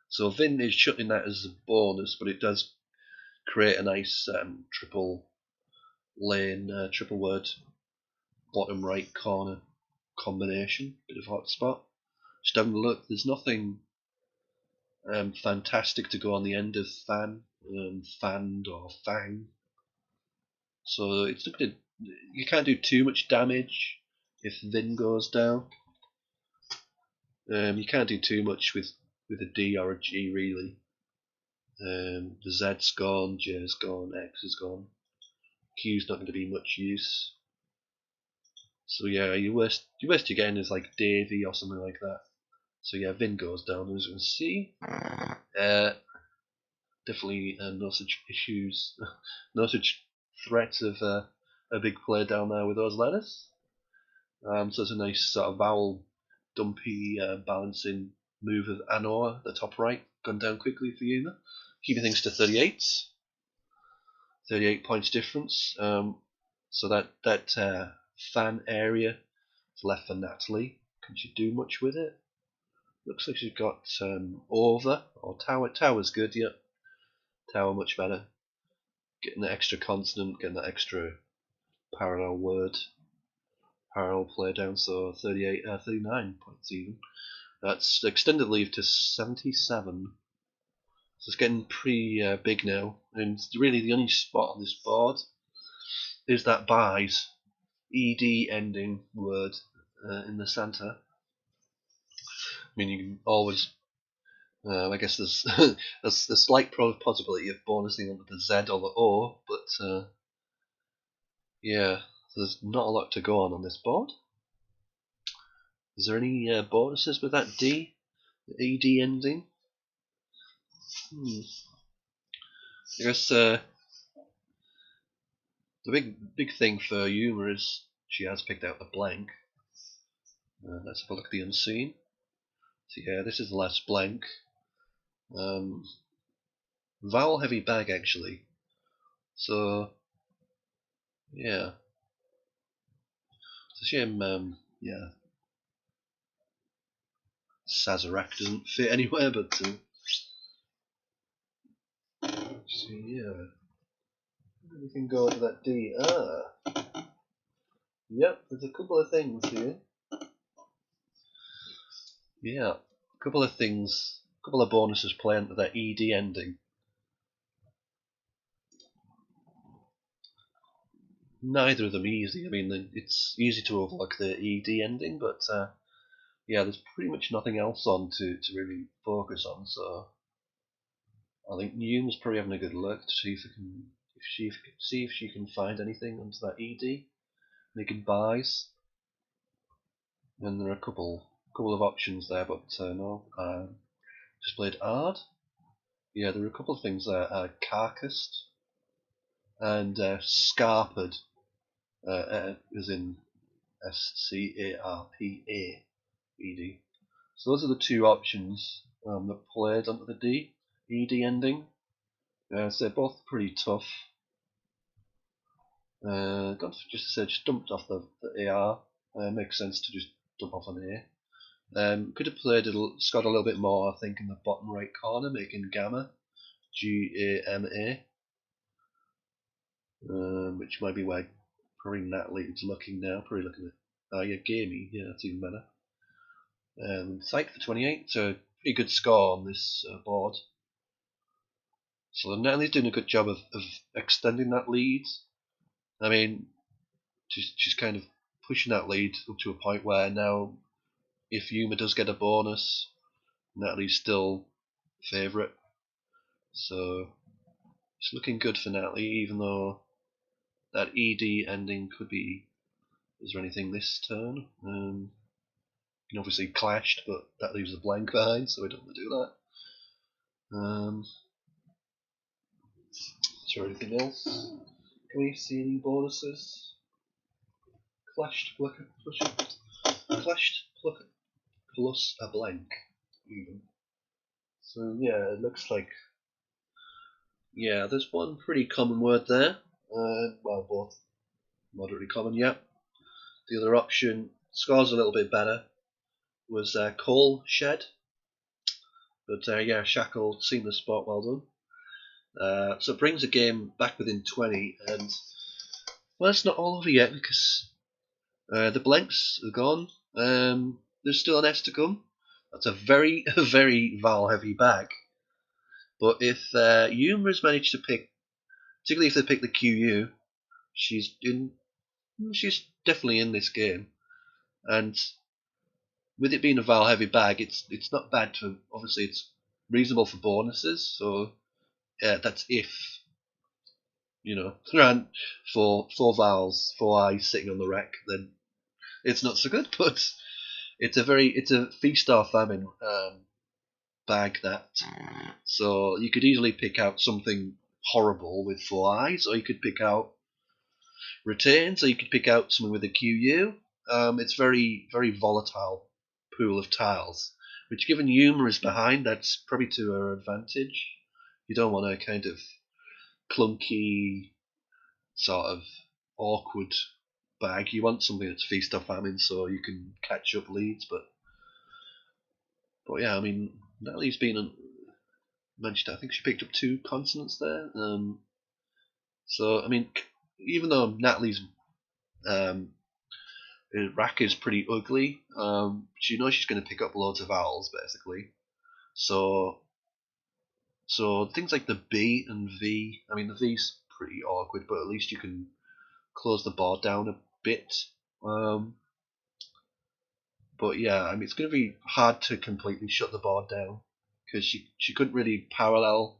Speaker 1: So Vin is shutting that as a bonus, but it does create a nice triple lane, triple word, bottom right corner combination. Bit of hotspot. Just having a look, there's nothing fantastic to go on the end of fan, fanned or fang. So it's not gonna, you can't do too much damage if Vin goes down. You can't do too much with a D or a G really. The Z's gone, J's gone, X is gone. Q's not going to be much use. So yeah, your worst again is like Davy or something like that. So yeah, Vin goes down as you can see. Definitely no such issues, no such threats of a big play down there with those letters. So it's a nice sort of vowel dumpy balancing move of Anoa, the top right, gone down quickly for Yuma, keeping things to 38. 38 points difference. So that fan area is left for Natalie. Can she do much with it? Looks like she's got over or tower. Tower's good, yep. Tower much better. Getting that extra consonant, getting that extra parallel word, parallel play down. So 39 points even. That's extended leave to 77. So it's getting pretty big now, and really the only spot on this board is that Bise ED ending word in the centre. I mean, you can always, I guess there's there's a slight possibility of bonusing under the Z or the O, but yeah, there's not a lot to go on this board. Is there any bonuses with that D, the ED ending? I guess the big thing for Yuma is she has picked out the blank. Let's have a look at the unseen. So yeah, this is the last blank. Vowel heavy bag actually. So yeah, it's a shame. Yeah, Sazerac doesn't fit anywhere, but so yeah, we can go to that D. Yep, there's a couple of things here. Yeah, a couple of things, a couple of bonuses play into that ED ending. Neither of them easy. I mean, it's easy to overlook the ED ending, but yeah, there's pretty much nothing else on to really focus on. So I think Newman's probably having a good look to see if she can find anything under that ED. Making buys, and there are a couple couple of options there, but no. Just played Ard. Yeah, there were a couple of things there. Carcassed and Scarped, as in Scarped. So those are the two options that played onto the ED ending. So they're both pretty tough. Just dumped off the AR. Makes sense to just dump off an A. Could have played scored a little bit more, I think, in the bottom right corner, making Gamma, Gama, which might be why probably Natalie is looking now. Probably looking at yeah, Gamey. Yeah, that's even better. Psych for 28, so pretty good score on this board. So Natalie's doing a good job of extending that lead. I mean, she's kind of pushing that lead up to a point where now, if Yuma does get a bonus, Natalie's still favourite. So it's looking good for Natalie, even though that ED ending could be. Is there anything this turn? You can obviously clashed, but that leaves a blank behind, so we don't want to do that. Is there anything else? Can we see any bonuses? Clashed plus a blank, even. So yeah, it looks like there's one pretty common word there. Well, both moderately common. Yep. The other option scores a little bit better was coal shed, but yeah, Shackle seen the spot. Well done. So it brings the game back within 20, and well, it's not all over yet because the blanks are gone. There's still an S to come. That's a very, very Val heavy bag. But if Yuma's managed to pick, particularly if they pick the QU, she's definitely in this game. And with it being a Val heavy bag, it's not bad for, obviously it's reasonable for bonuses. So that's if, for 4 Vals, 4 eyes sitting on the rack, then it's not so good. But it's a feast or famine bag, that. So you could easily pick out something horrible with 4 eyes, or you could pick out retains, or you could pick out something with a QU. It's very, very volatile pool of tiles, which, given Yuma is behind, that's probably to her advantage. You don't want a kind of clunky, sort of awkward bag. You want something that's feast or famine, so you can catch up leads. But yeah, I mean, Natalie's been managed. I think she picked up 2 consonants there. So I mean, even though Natalie's rack is pretty ugly, she knows she's going to pick up loads of vowels basically. So things like the B and V. I mean, the V's pretty awkward, but at least you can close the board down a bit. But yeah, I mean, it's going to be hard to completely shut the board down because she couldn't really parallel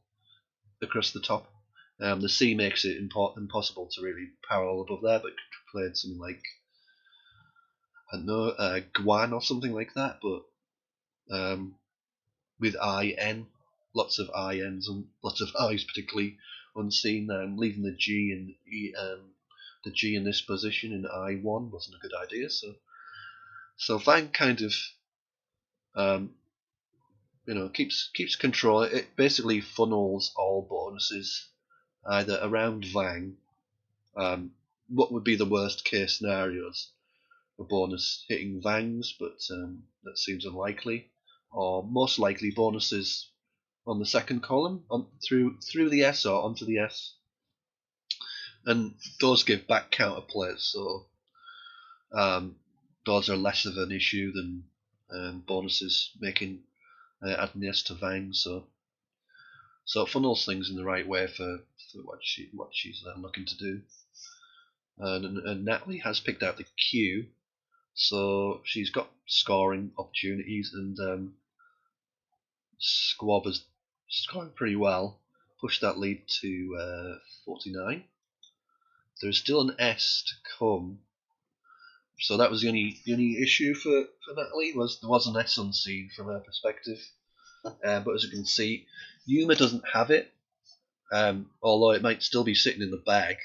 Speaker 1: across the top. The C makes it impossible to really parallel above there, but played something like, I don't know, Guan or something like that, but with IN, lots of INs and lots of I's particularly unseen, leaving the G and the G in this position in I1 wasn't a good idea. So Vang kind of keeps control. It basically funnels all bonuses either around Vang. What would be the worst case scenarios? A bonus hitting Vangs, but that seems unlikely. Or most likely bonuses on the second column, through the S or onto the S, and those give back counterplays. So those are less of an issue than bonuses making adding the S to Vang. So it funnels things in the right way for what she's looking to do. And Natalie has picked out the Q, so she's got scoring opportunities, and Squab is scoring pretty well. Pushed that lead to 49. There's still an S to come. So that was the only issue for Natalie, was there was an S unseen from her perspective. But as you can see, Yuma doesn't have it. Although it might still be sitting in the bag,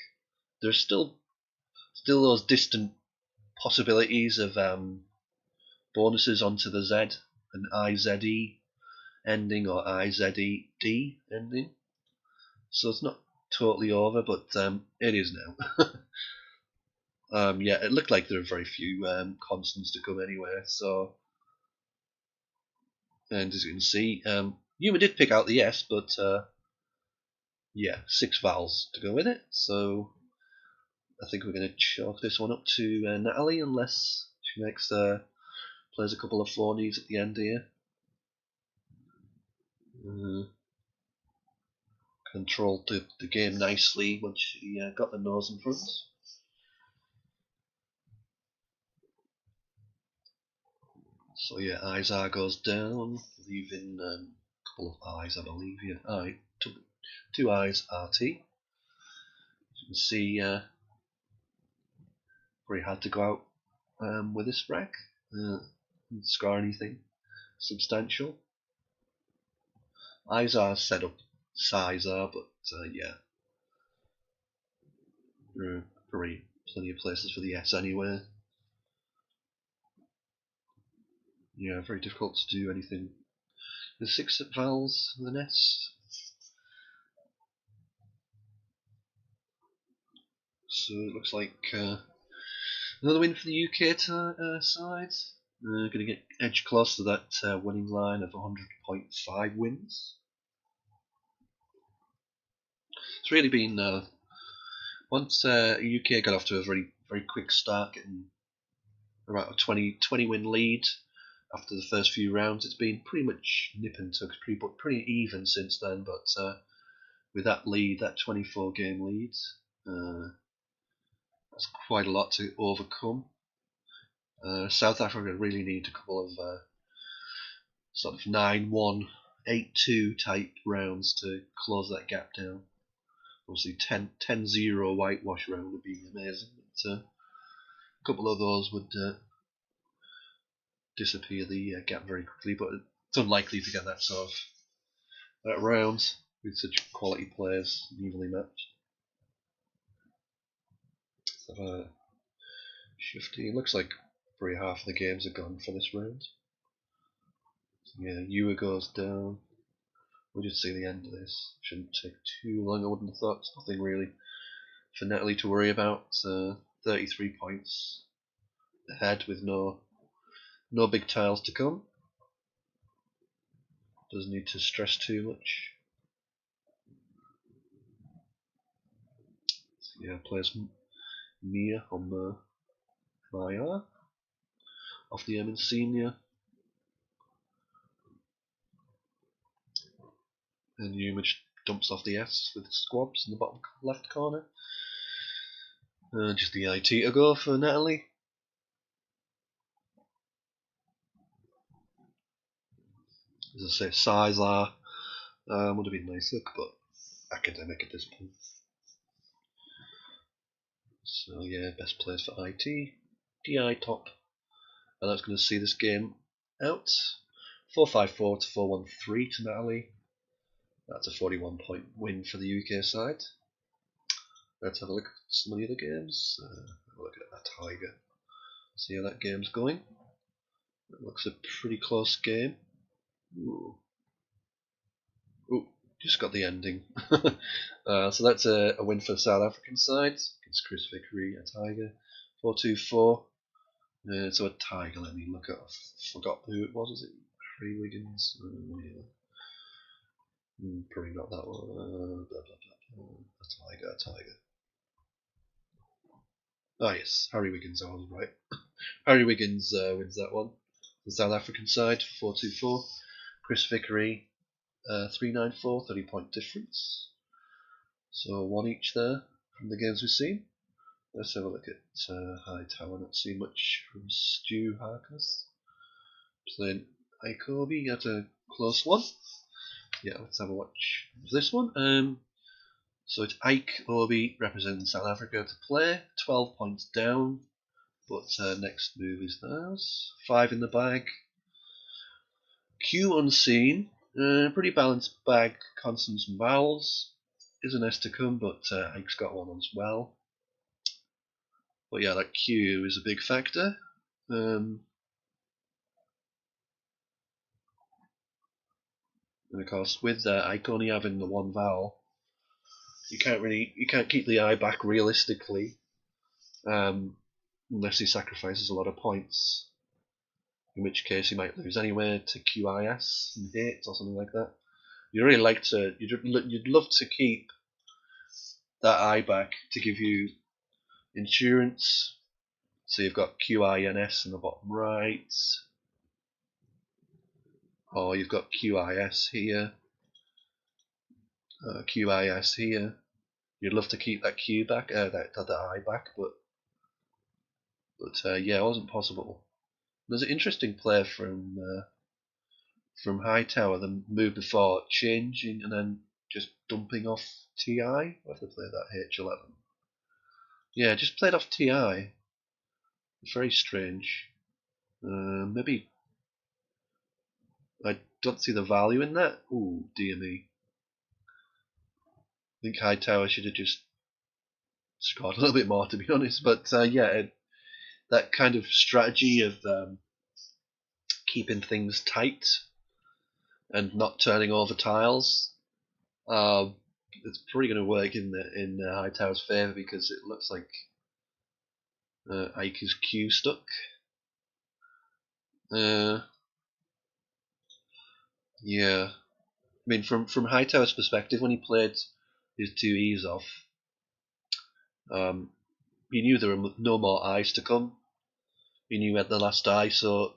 Speaker 1: there's still those distant possibilities of bonuses onto the Z, an IZE ending or IZED ending. So it's not totally over, but it is now. Yeah, it looked like there were very few constants to come anywhere. So, and as you can see, Yuma did pick out the S, but yeah, 6 vowels to go with it. So I think we're going to chalk this one up to Natalie, unless she makes plays a couple of phonies at the end here. Controlled the game nicely once she got the nose in front. So yeah, Izar goes down, leaving a couple of eyes, I believe. Yeah, two eyes RT. As you can see, very hard to go out with this rack. Score anything substantial. Izar set up Sizar, but yeah, there are plenty of places for the S anyway. Yeah, very difficult to do anything. The 6 vowels with an S. So it looks like another win for the UK side. Going to get edge close to that winning line of 100.5 wins. It's really been once UK got off to a very quick start, getting about a 20 win lead after the first few rounds. It's been pretty much nip and tuck, pretty even since then. But with that lead, that 24 game lead, that's quite a lot to overcome. South Africa really need a couple of sort of 9-1, 8-2 type rounds to close that gap down. Obviously 10-0 whitewash round would be amazing, but a couple of those would disappear the gap very quickly, but it's unlikely to get that sort of that round with such quality players evenly matched. So, Shifty, it looks like probably half of the games are gone for this round. So, yeah, Ewa goes down. We'll just see the end of this. Shouldn't take too long, I wouldn't have thought. It's nothing really for Natalie to worry about. 33 points ahead with no big tiles to come. Doesn't need to stress too much. So yeah, plays Mia on Maya off the M Senior. And Yuma dumps off the S with squabs in the bottom left corner. Just the IT to go for Natalie. As I say, Sizar would have been nicer, but academic at this point. So yeah, best players for IT. DI top. And that's going to see this game out. 4-5-4 to 4-1-3 to Natalie. That's a 41 point win for the UK side. Let's have a look at some of the other games. Have a look at that Tiger. See how that game's going. It looks a pretty close game. Ooh, just got the ending. So that's a win for the South African side against Chris Vickery, a Tiger. 4-2-4. So a Tiger, let me look at. I forgot who it was. Was it Harry Wiggins? Yeah. Probably not that one. Blah, blah, blah. A Tiger. Oh yes, Harry Wiggins, I was right. Harry Wiggins wins that one. The South African side, 4-2-4. Chris Vickery, 3-9-4, 30 point difference. So 1 each there from the games we've seen. Let's have a look at High Tower. Not seen much from Stu Harkness. Playing Ikobi at a close one. Yeah, let's have a watch of this one. So it's Ike Obi representing South Africa to play. 12 points down, But next move is theirs. 5 in the bag. Q unseen. Pretty balanced bag, consonants and vowels. Is an S to come, but Ike's got one as well. But yeah, that Q is a big factor. And of course, with Ike only having the one vowel, you can't keep the I back realistically, unless he sacrifices a lot of points. In which case, he might lose anyway to QIS and hate or something like that. You'd love to keep that I back to give you insurance. So you've got QINS in the bottom right, or you've got QIS here, QIS here. You'd love to keep that Q back, that I back, but yeah, it wasn't possible. There's an interesting play from Hightower, the move before changing and then just dumping off TI. Why did they play that H11? Yeah, just played off TI. Very strange. Maybe I don't see the value in that. Ooh, dear me. I think Hightower should have just scored a little bit more, to be honest. But yeah, that kind of strategy of keeping things tight and not turning over tiles, it's probably going to work in Hightower's favour, because it looks like Ike is Q stuck. Yeah, I mean, from Hightower's perspective, when he played his 2 E's off, he knew there were no more I's to come. He knew he had the last I, so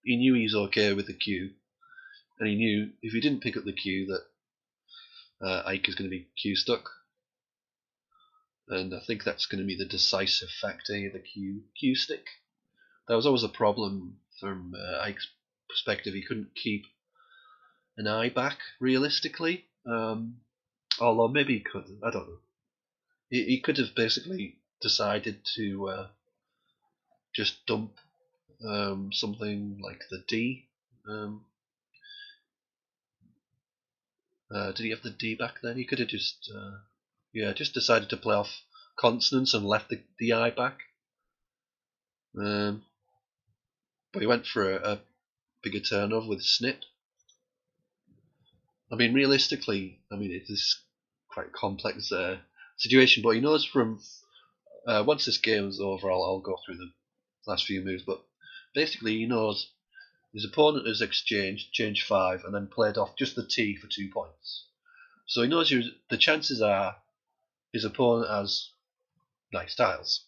Speaker 1: he knew he's okay with the Q, and he knew if he didn't pick up the Q that Ike is going to be Q stuck, and I think that's going to be the decisive factor, the Q stick. That was always a problem from Ike's perspective. He couldn't keep an I back realistically, although maybe he could. I don't know. He could have basically decided to just dump something like the D. Did he have the D back then? He could have just just decided to play off consonants and left the I back. But he went for a bigger turnover with snip. I mean, realistically, it is quite a complex situation, but he knows from once this game is over, I'll go through the last few moves, but basically he knows his opponent has changed 5, and then played off just the T for 2 points. So he knows the chances are his opponent has nice tiles.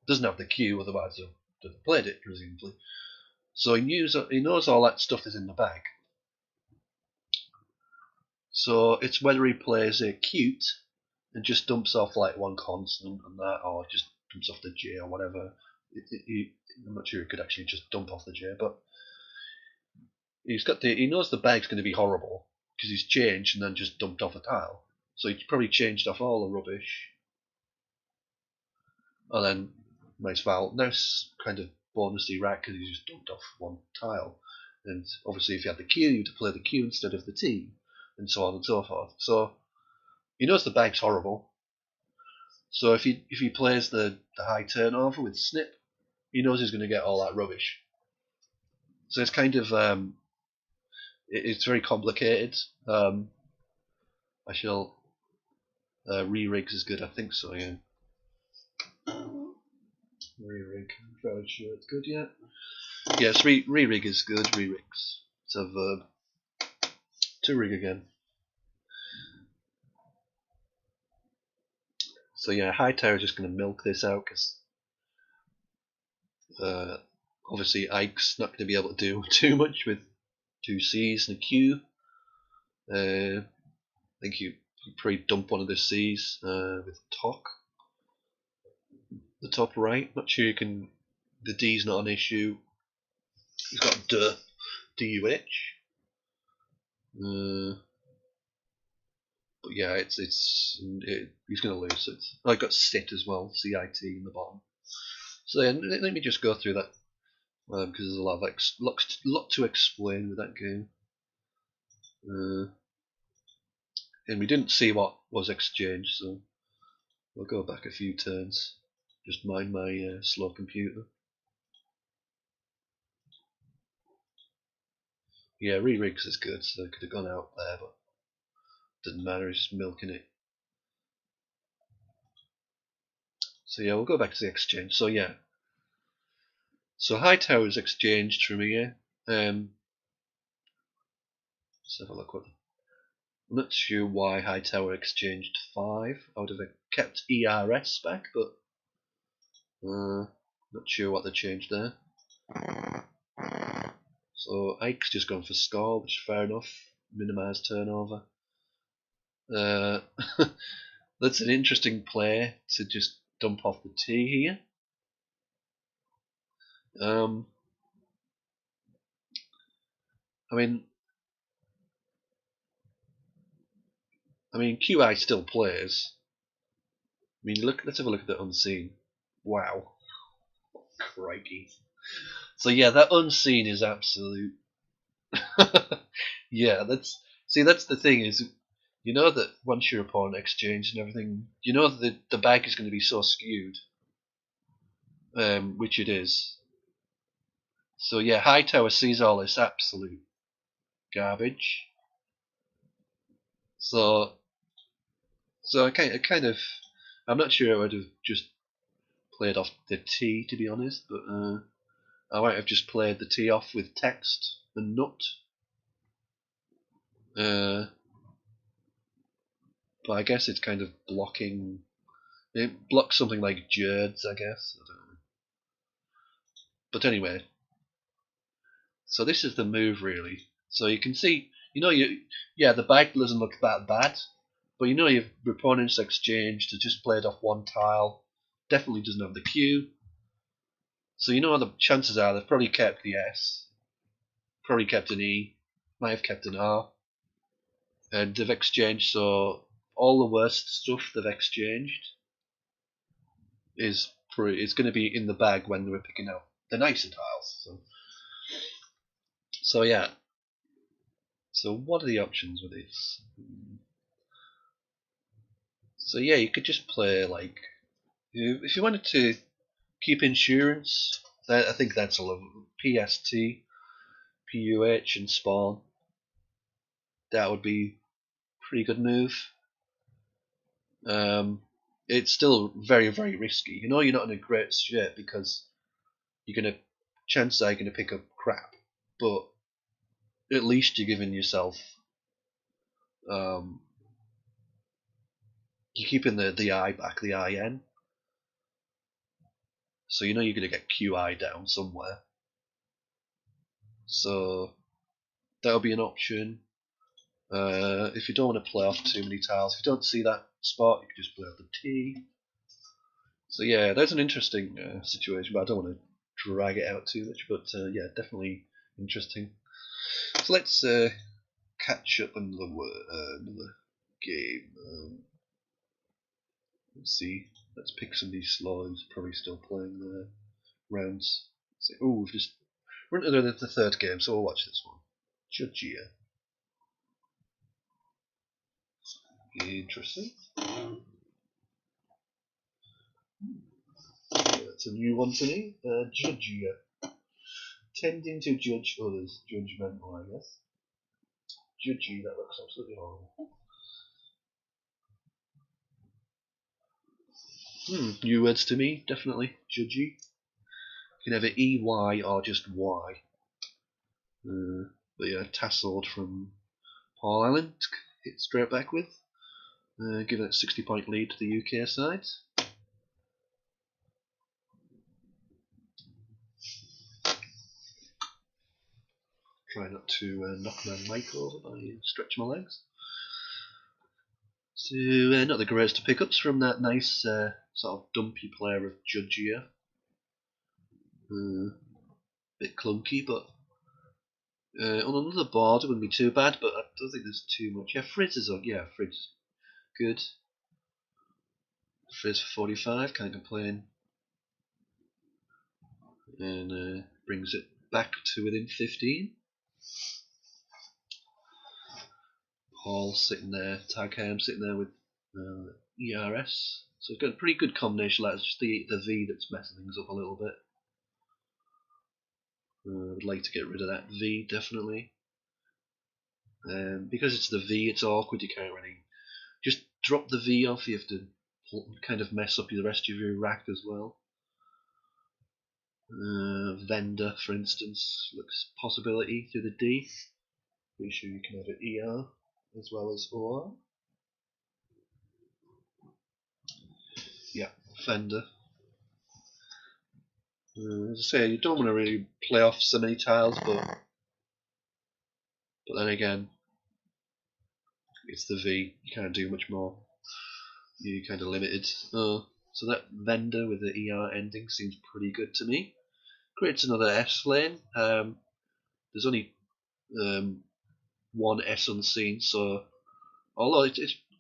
Speaker 1: Doesn't have the Q, otherwise he'd have played it, presumably. So he knows all that stuff is in the bag. So it's whether he plays a cute and just dumps off like one consonant and that, or just dumps off the J or whatever. I'm not sure he could actually just dump off the J, but he knows the bag's going to be horrible because he's changed and then just dumped off a tile. So he's probably changed off all the rubbish, and then nice vowel. Nice kind of bonusy rack because he's just dumped off one tile. And obviously, if you had the Q, you'd play the Q instead of the T, and so on and so forth. So he knows the bag's horrible. So if he plays the high turnover with snip, he knows he's going to get all that rubbish. So it's kind of it's very complicated. I shall re-rigs is good. I think so. Yeah. Re-rig. I'm fairly sure it's good. Yeah. Yes. Re-rig is good. Re-rigs. It's a verb. To rig again. So yeah, Hightower is just going to milk this out because obviously Ike's not going to be able to do too much with 2 C's and a Q. I think you probably dump one of the C's with talk. The top right, not sure you can. The D's not an issue. He's got D-U-H. But yeah, he's going to lose. I got sit as well, CIT in the bottom. So yeah, let me just go through that because there's a lot to explain with that game. And we didn't see what was exchanged, so we'll go back a few turns. Just mind my slow computer. Yeah, re-rigs is good, so they could have gone out there, but doesn't matter, it's just milking it. So yeah, we'll go back to the exchange. So yeah, so Hightower's exchanged from here. Let's have a look. I'm not sure why Hightower exchanged 5. I would have kept ERS back, but not sure what they changed there. So Ike's just gone for score, which is fair enough. Minimise turnover. That's an interesting play to just dump off the tee here. I mean, QI still plays. I mean, let's have a look at the unseen. Wow, crikey! So yeah, that unseen is absolute. Yeah, that's the thing is, you know that once your opponent exchanges and everything, you know that the bag is going to be so skewed, which it is. So yeah, Hightower sees all this absolute garbage. So I kind of, I'm not sure I would have just played off the tee to be honest, but I might have just played the tee off with text and nut. But I guess it's kind of blocking. It blocks something like Jerds, I guess. I don't know. But anyway, so this is the move really. So you can see, the bag doesn't look that bad, but your opponent's exchange to just played off one tile, definitely doesn't have the Q. So the chances are they've probably kept the S, probably kept an E, might have kept an R, and they've exchanged. So all the worst stuff they've exchanged is going to be in the bag when we're picking out the nicer tiles. So yeah. So what are the options with this? So yeah, you could just play like if you wanted to keep insurance. I think that's a level PST, PUH, and spawn. That would be a pretty good move. It's still very, very risky. You're not in a great shape because chances are you're gonna pick up crap, but at least you're giving yourself, you're keeping the I back, the IN. So you're gonna get QI down somewhere. So that'll be an option. If you don't want to play off too many tiles, if you don't see that spot, you can just play off the T. So yeah, that's an interesting situation, but I don't want to drag it out too much. But yeah, definitely interesting. So let's catch up another game. Let's see. Let's pick somebody slow who's probably still playing the rounds. Oh, we're into the third game, so we'll watch this one. Georgia. Interesting. That's a new one for me. Georgia. Tending to judge others. Judgmental, I guess. Judgy, that looks absolutely horrible. New words to me, definitely. Judgy. You can have it EY or just Y. But yeah, tasseled from Paul Allen to hit straight back with. Give it a 60-point lead to the UK side. Try not to knock my mic over by stretching my legs. So, not the greatest of pickups from that nice sort of dumpy player of Judgia. Bit clunky, but on another board it wouldn't be too bad, but I don't think there's too much. Yeah, Frizz is Frizz. Good. Frizz for 45, can't complain. and brings it back to within 15. Paul sitting there, Tag Ham sitting there with ERS. So it's got a pretty good combination. Like, it's just the V that's messing things up a little bit. I would like to get rid of that V, definitely. Because it's the V, it's awkward. You can't really just drop the V off. You have to kind of mess up the rest of your rack as well. Vendor, for instance, looks possibility through the D. Pretty sure you can have it ER as well as OR. Yeah, Fender. As I say, you don't want to really play off so many tiles, but then again, it's the V. You can't do much more. You're kind of limited. So that Vendor with the ER ending seems pretty good to me. Creates another S lane. There's only one S unseen, so although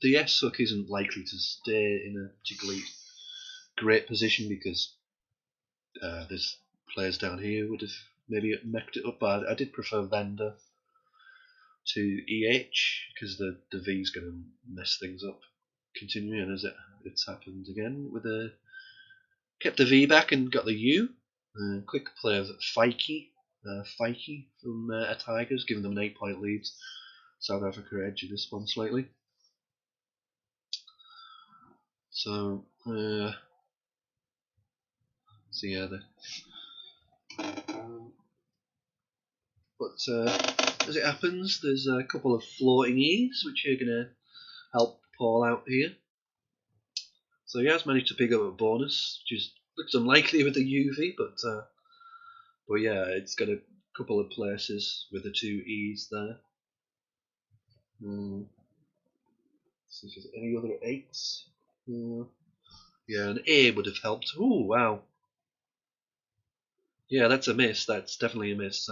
Speaker 1: the S hook isn't likely to stay in a particularly great position because there's players down here would have maybe mech'd it up, but I did prefer Vendor to EH because the V is going to mess things up continuing, as it's happened again with the kept the V back and got the U. Quick play of Fikey from Tigers, giving them an 8-point lead. South Africa edging this one slightly. So yeah, but as it happens, there's a couple of floating E's which are going to help Paul out here. So he has managed to pick up a bonus, which looks unlikely with the UV, but yeah, it's got a couple of places with the 2 E's there. See if there's any other 8s. Yeah, an A would have helped. Oh wow. Yeah, that's a miss. That's definitely a miss.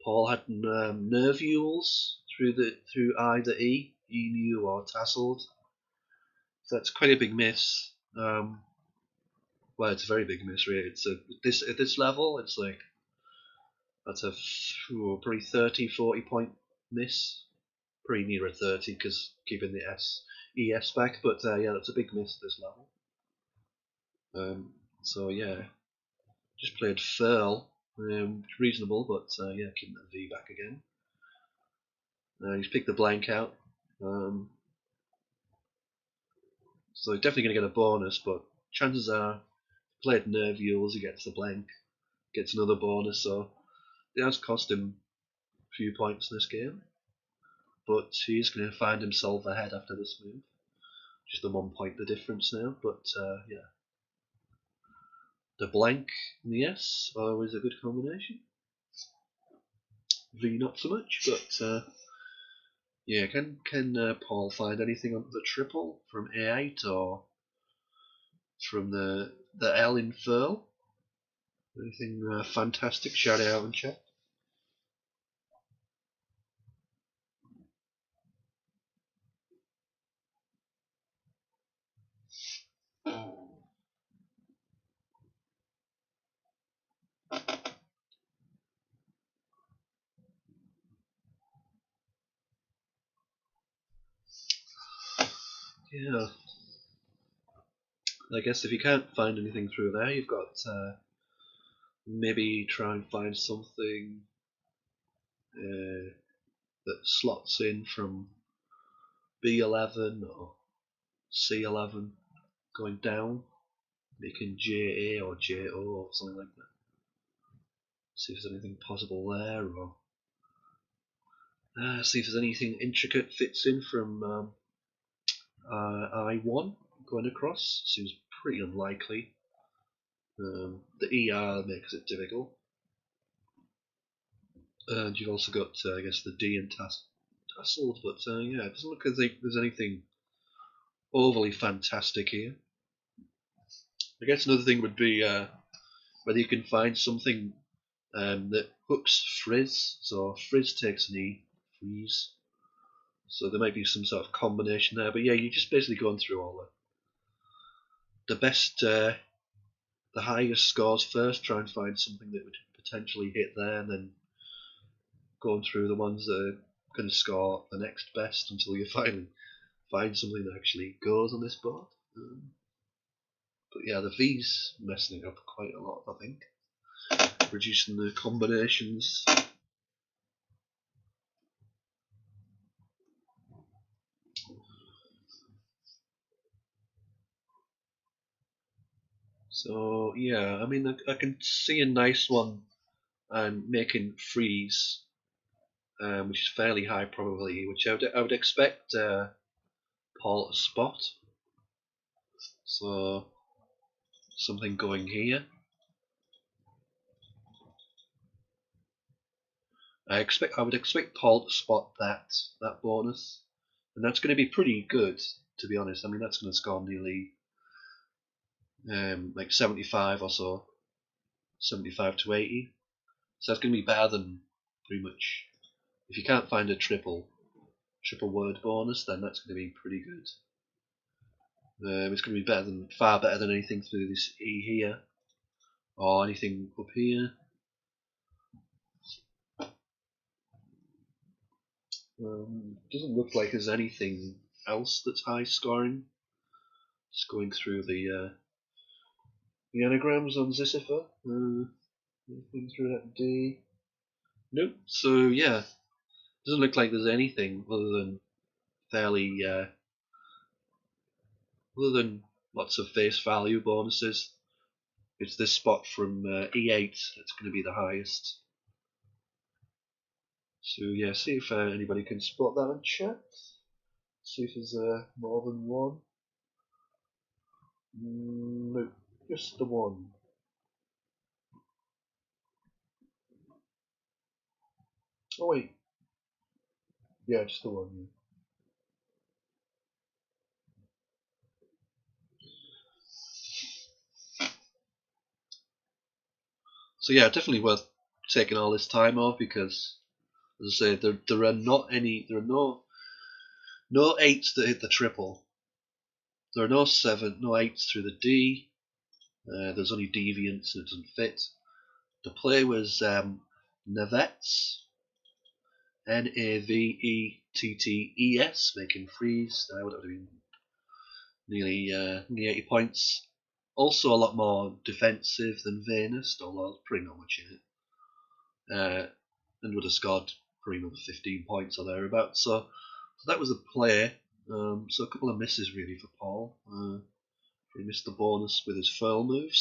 Speaker 1: Paul had nervules through either E, EMU or tasseled. So that's quite a big miss. Well, it's a very big miss, really. It's at this level, it's like that's a probably 30-40 point miss. Pretty near a 30 because keeping the ES back, but yeah, that's a big miss at this level. So yeah, just played Furl, reasonable, but yeah, keeping that V back again. He's picked the blank out, so definitely going to get a bonus, but chances are, played nervules, he gets the blank, gets another bonus, so it has cost him a few points in this game. But he's going to find himself ahead after this move. Just the 1 point the difference now, but yeah. The blank and the S are always a good combination. V not so much, but yeah, can Paul find anything on the triple from A8 or from the L in Furl? Anything fantastic? Shout it out in chat. Yeah. I guess if you can't find anything through there, you've got maybe try and find something that slots in from B11 or C11 going down, making JA or JO or something like that. See if there's anything possible there, or see if there's anything intricate fits in from I1 going across. Seems pretty unlikely. The ER makes it difficult. And you've also got, I guess, the D and tasseled, but yeah, it doesn't look as if there's anything overly fantastic here. I guess another thing would be whether you can find something that hooks Frizz. So Frizz takes an E, freeze. So there might be some sort of combination there, but yeah, you're just basically going through all the best the highest scores first, try and find something that would potentially hit there, and then going through the ones that are going to score the next best until you finally find something that actually goes on this board. But yeah, the V's messing it up quite a lot, I think. Reducing the combinations. So yeah, I mean, I can see a nice one and making freeze, which is fairly high probability, which I would expect Paul to spot. So something going here. I would expect Paul to spot that bonus, and that's going to be pretty good, to be honest. I mean, that's going to score nearly like 75 or so, 75 to 80. So that's going to be better than pretty much. If you can't find a triple word bonus, then that's going to be pretty good. It's going to be far better than anything through this E here, or anything up here. Doesn't look like there's anything else that's high scoring. Just going through the anagrams on Zisifer. Anything through that D? Nope. So yeah, doesn't look like there's anything other than fairly other than lots of face value bonuses. It's this spot from E8 that's going to be the highest. So yeah, see if anybody can spot that in chat. See if there's more than one. Nope, just the one. Oh wait, yeah, just the one. Yeah. So yeah, definitely worth taking all this time off because, as I say, there are no eights that hit the triple. There are no eights through the D. There's only deviants and it doesn't fit. The play was Navetts, Navettes, making freeze. That would have been nearly 80 points. Also a lot more defensive than Venus, although there's pretty not much in it. And would have scored probably another 15 points or thereabouts. So that was a play. So a couple of misses really for Paul. He missed the bonus with his furl move.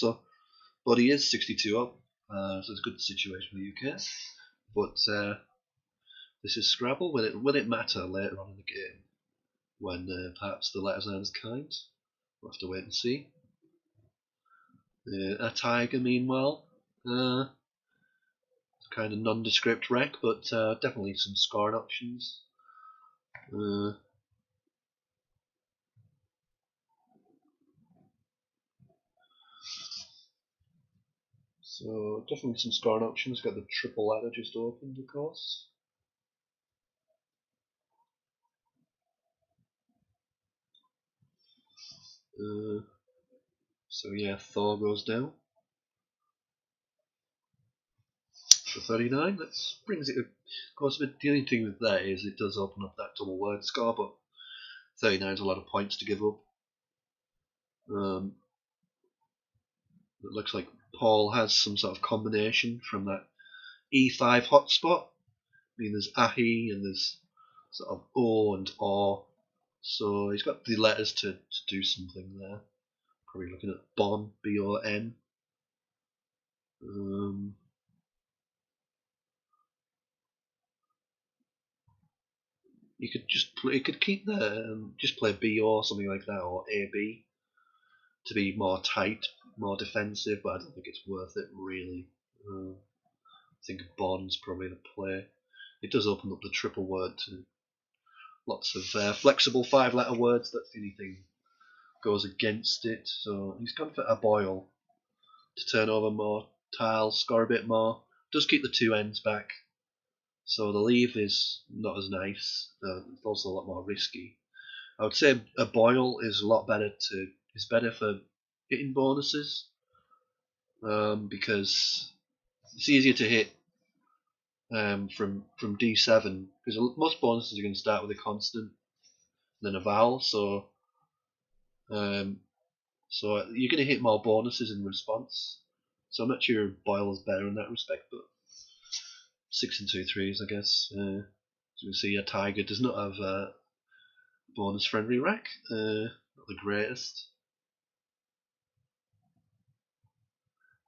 Speaker 1: But he is 62 up, so it's a good situation for the UK. But this is Scrabble. Will it matter later on in the game when perhaps the letters aren't as kind? We'll have to wait and see. A tiger, meanwhile, kind of nondescript wreck, but definitely some scoring options. So definitely some scoring options. Got the triple ladder just opened, of course. So yeah, Thor goes down for 39. That brings it. Of course, the only thing with that is it does open up that double word score, but 39 is a lot of points to give up. It looks like Paul has some sort of combination from that E5 hotspot. I mean, there's Ahi and there's sort of O and O. So he's got the letters to do something there. Probably looking at Bon, B-O-N. You could keep the just play B or something like that, or AB to be more tight, more defensive. But I don't think it's worth it really. I think Bond's probably the play. It does open up the triple word to lots of flexible 5-letter words. That's the only thing goes against it. So he's gone for a boil to turn over more tiles, score a bit more. Does keep the two ends back. So the leave is not as nice. It's also a lot more risky. I would say a boil is a lot better is better for hitting bonuses. because it's easier to hit from D7, because most bonuses are going to start with a constant and then a vowel, so you're going to hit more bonuses in response. So I'm not sure Boyle is better in that respect, but 6 and 2 threes, I guess. As you can see, a Tiger does not have a bonus friendly rack. Not the greatest.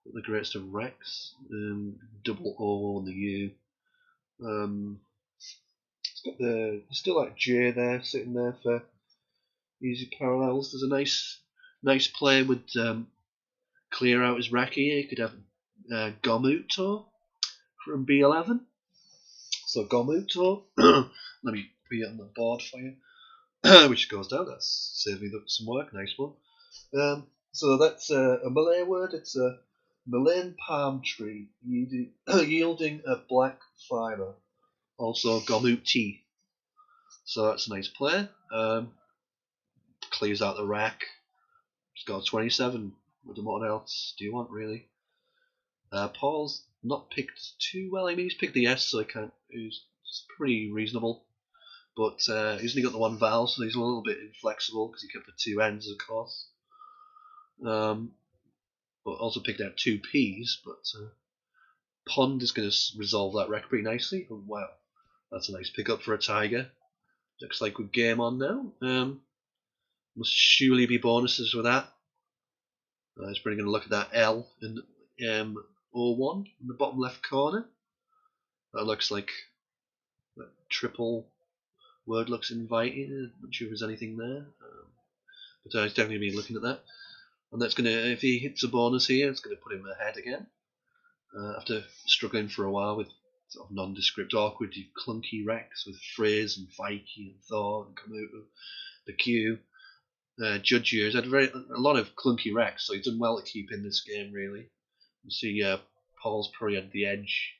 Speaker 1: Not the greatest of racks. Double O on the U. It's got the still like J there, sitting there for easy parallels. There's a nice play with clear out his rack here. You could have Gomuto from B11. So Gomuto, let me be on the board for you, which goes down. That's saved me some work. Nice one. So that's a Malay word. It's a Malayan palm tree yielding a black fibre. Also Gomuti. So that's a nice play. Clears out the rack. He's got 27. What else do you want, really? Paul's not picked too well. I mean, he's picked the S, so he's pretty reasonable. But he's only got the one vowel, so he's a little bit inflexible because he kept the two N's, of course. But also picked out two P's. But Pond is going to resolve that wreck pretty nicely. Oh, wow, that's a nice pickup for a Tiger. Looks like we're game on now. Must surely be bonuses with that. He's probably going to look at that L in O1 in the bottom left corner. That looks like that triple word looks inviting. I'm not sure if there's anything there. But he's definitely been looking at that. And that's going to, if he hits a bonus here, it's going to put him ahead again. After struggling for a while with sort of nondescript, awkward, clunky wrecks with Phrase and Fikey and Thor and Komodo, the Q. Judge years had a lot of clunky wrecks, so he's done well to keep in this game, really. You see, Paul's probably had the edge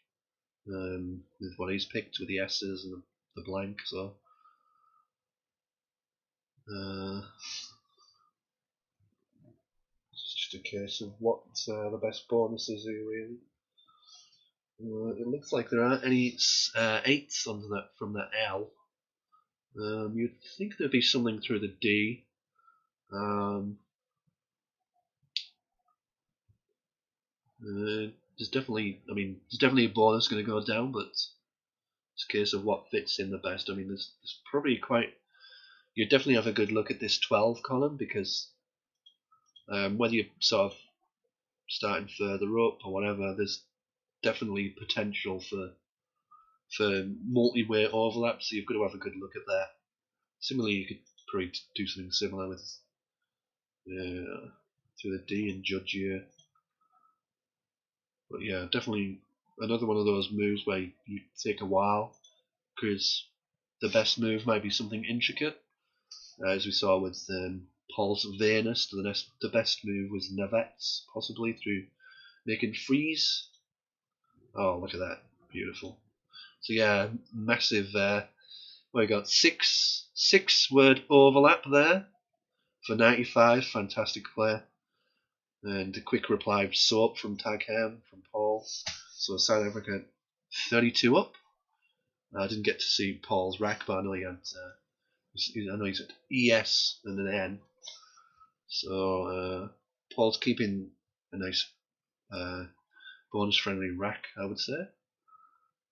Speaker 1: with what he's picked with the S's and the blank, so. It's just a case of what the best bonuses are, really. It looks like there aren't any 8s under that from that L. You'd think there'd be something through the D. There's definitely a bonus going to go down, but it's a case of what fits in the best. I mean, there's probably you definitely have a good look at this 12 column, because whether you're sort of starting further up or whatever, there's definitely potential for multi-way overlap, so you've got to have a good look at that. Similarly, you could probably do something similar with through the D and Judge here. But yeah, definitely another one of those moves where you take a while, because the best move might be something intricate, as we saw with Paul's Venus. The best move was Navets, possibly through making freeze. Oh, look at that, beautiful. So yeah, massive. We got six word overlap there for 95. Fantastic play. And a quick reply of Soap from Tagham from Paul. So South Africa 32 up. I didn't get to see Paul's rack, but I know he's at ES and an N. So Paul's keeping a nice bonus friendly rack, I would say.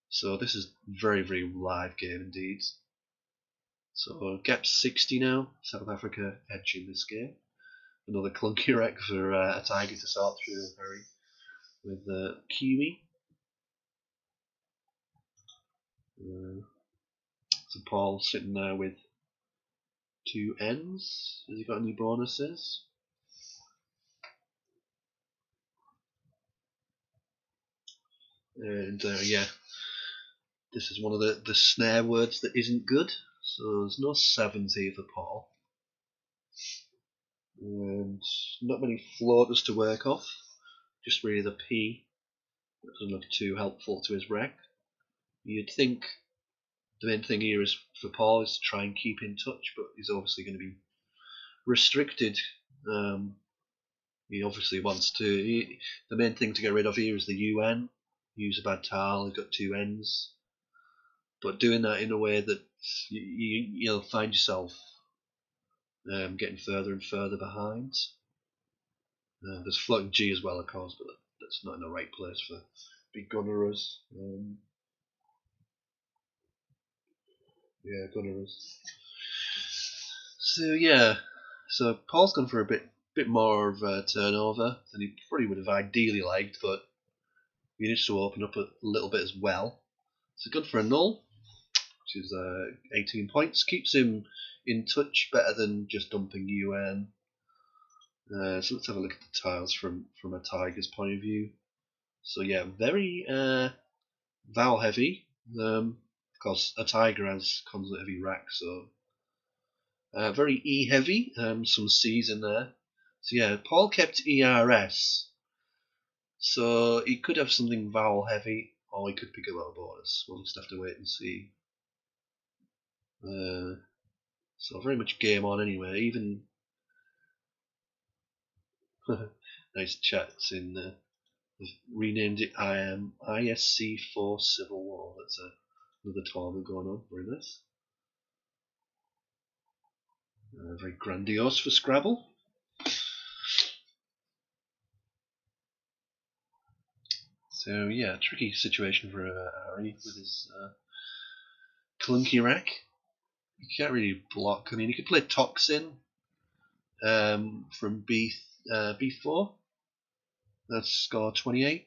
Speaker 1: So this is very, very live game indeed. So gap 60 now. South Africa edging this game. Another clunky wreck for a Tiger to sort through in a hurry with Kiwi. So Paul sitting there with two N's. Has he got any bonuses? And yeah, this is one of the snare words that isn't good. So there's no 7s here for Paul. And not many floaters to work off. Just really the P. That doesn't look too helpful to his wreck. You'd think the main thing here is for Paul is to try and keep in touch, but he's obviously going to be restricted He obviously wants to. The main thing to get rid of here is the UN. Use a bad tile. He's got 2 ends, but doing that in a way that you'll find yourself getting further and further behind. There's floating G as well, of course, but that's not in the right place for big gunnerers. Yeah, gunnerers. So yeah, so Paul's gone for a bit more of a turnover than he probably would have ideally liked, but he needs to open up a little bit as well. So good for a null, which is 18 points. Keeps him in touch better than just dumping UN. So let's have a look at the tiles from a Tiger's point of view. So yeah, very vowel heavy. Of course, a Tiger has consonant heavy rack, so very E heavy. Some C's in there. So yeah, Paul kept ERS. So he could have something vowel heavy, or he could pick up a bonus. We'll just have to wait and see. So very much game on anyway. Even nice chats in. They've renamed it ISC 4 Civil War. That's another tournament going on. Very nice. Very grandiose for Scrabble. So yeah, tricky situation for Harry with his clunky rack. You can't really block. I mean, you could play Toxin from B4. That's score 28.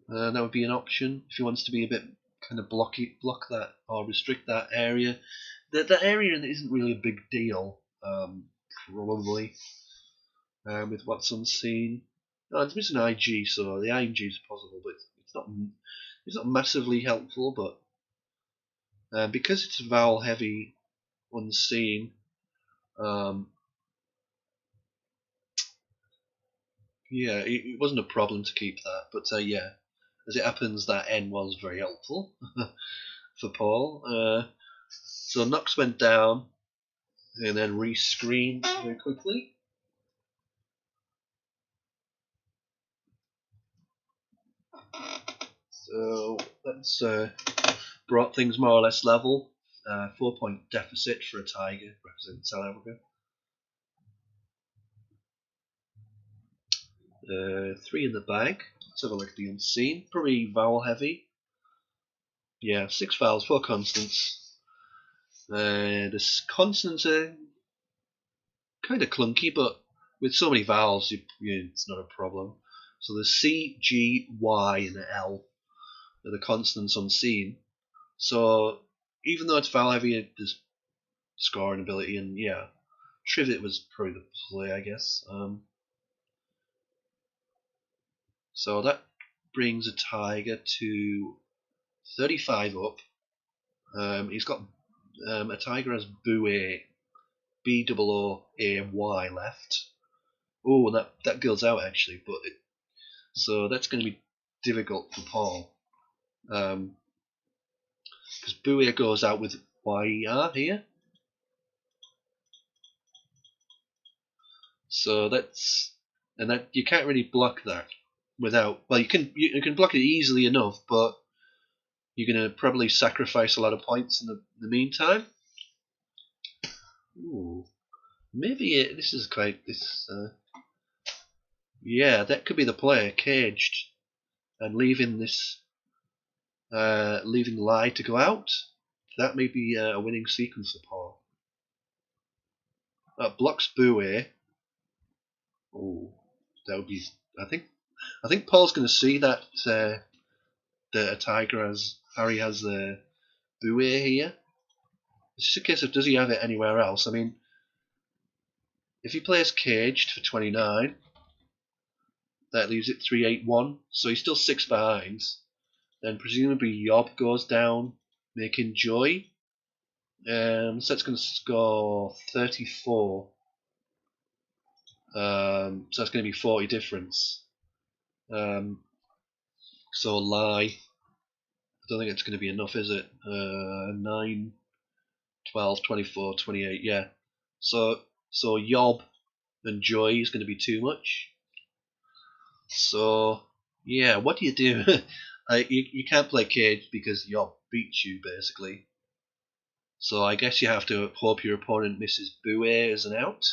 Speaker 1: That would be an option if he wants to be a bit kind of block that or restrict that area. That area isn't really a big deal, probably, with what's unseen. No, it's missing IG, so the ING is possible, but it's not massively helpful. But because it's vowel heavy, unseen, yeah, it wasn't a problem to keep that. But yeah, as it happens, that N was very helpful for Paul. So Knox went down and then re-screened very quickly. So that's brought things more or less level. 4-point deficit for a Tiger representing South Africa. 3 in the bag. Let's have a look at the unseen. Probably vowel heavy. Yeah, 6 vowels, 4 consonants. The consonants are kind of clunky, but with so many vowels, it's not a problem. So the C, G, Y, and the L are the consonants unseen. So even though it's vowel heavy, there's scoring ability, and yeah, Trivet was probably the play, I guess. So that brings a Tiger to 35 up. He's got a Tiger has Booay, BOOAY left. Oh, that goes out actually, but so that's going to be difficult for Paul. Because Booay goes out with YER here. So that you can't really block that without. Well, you can block it easily enough, but you're gonna probably sacrifice a lot of points in the meantime. Ooh, maybe this is quite this. Yeah, that could be the play, caged, and leaving this, leaving Lie to go out. That may be a winning sequence for Paul. Blocks Booay. Oh, that would be. I think Paul's going to see that a Tiger Harry has the Booay here. It's just a case of does he have it anywhere else? I mean, if he plays caged for 29, that leaves it 3-8-1, so he's still 6 behind. Then presumably Yob goes down, making Joy. So that's going to score 34. So that's going to be 40 difference. So Lie, I don't think it's going to be enough, is it? 9, 12, 24, 28, yeah. So Yob and joy is going to be too much. So yeah, what do you do? You can't play cage because Yob beats you basically. So I guess you have to hope your opponent misses Bue as an out.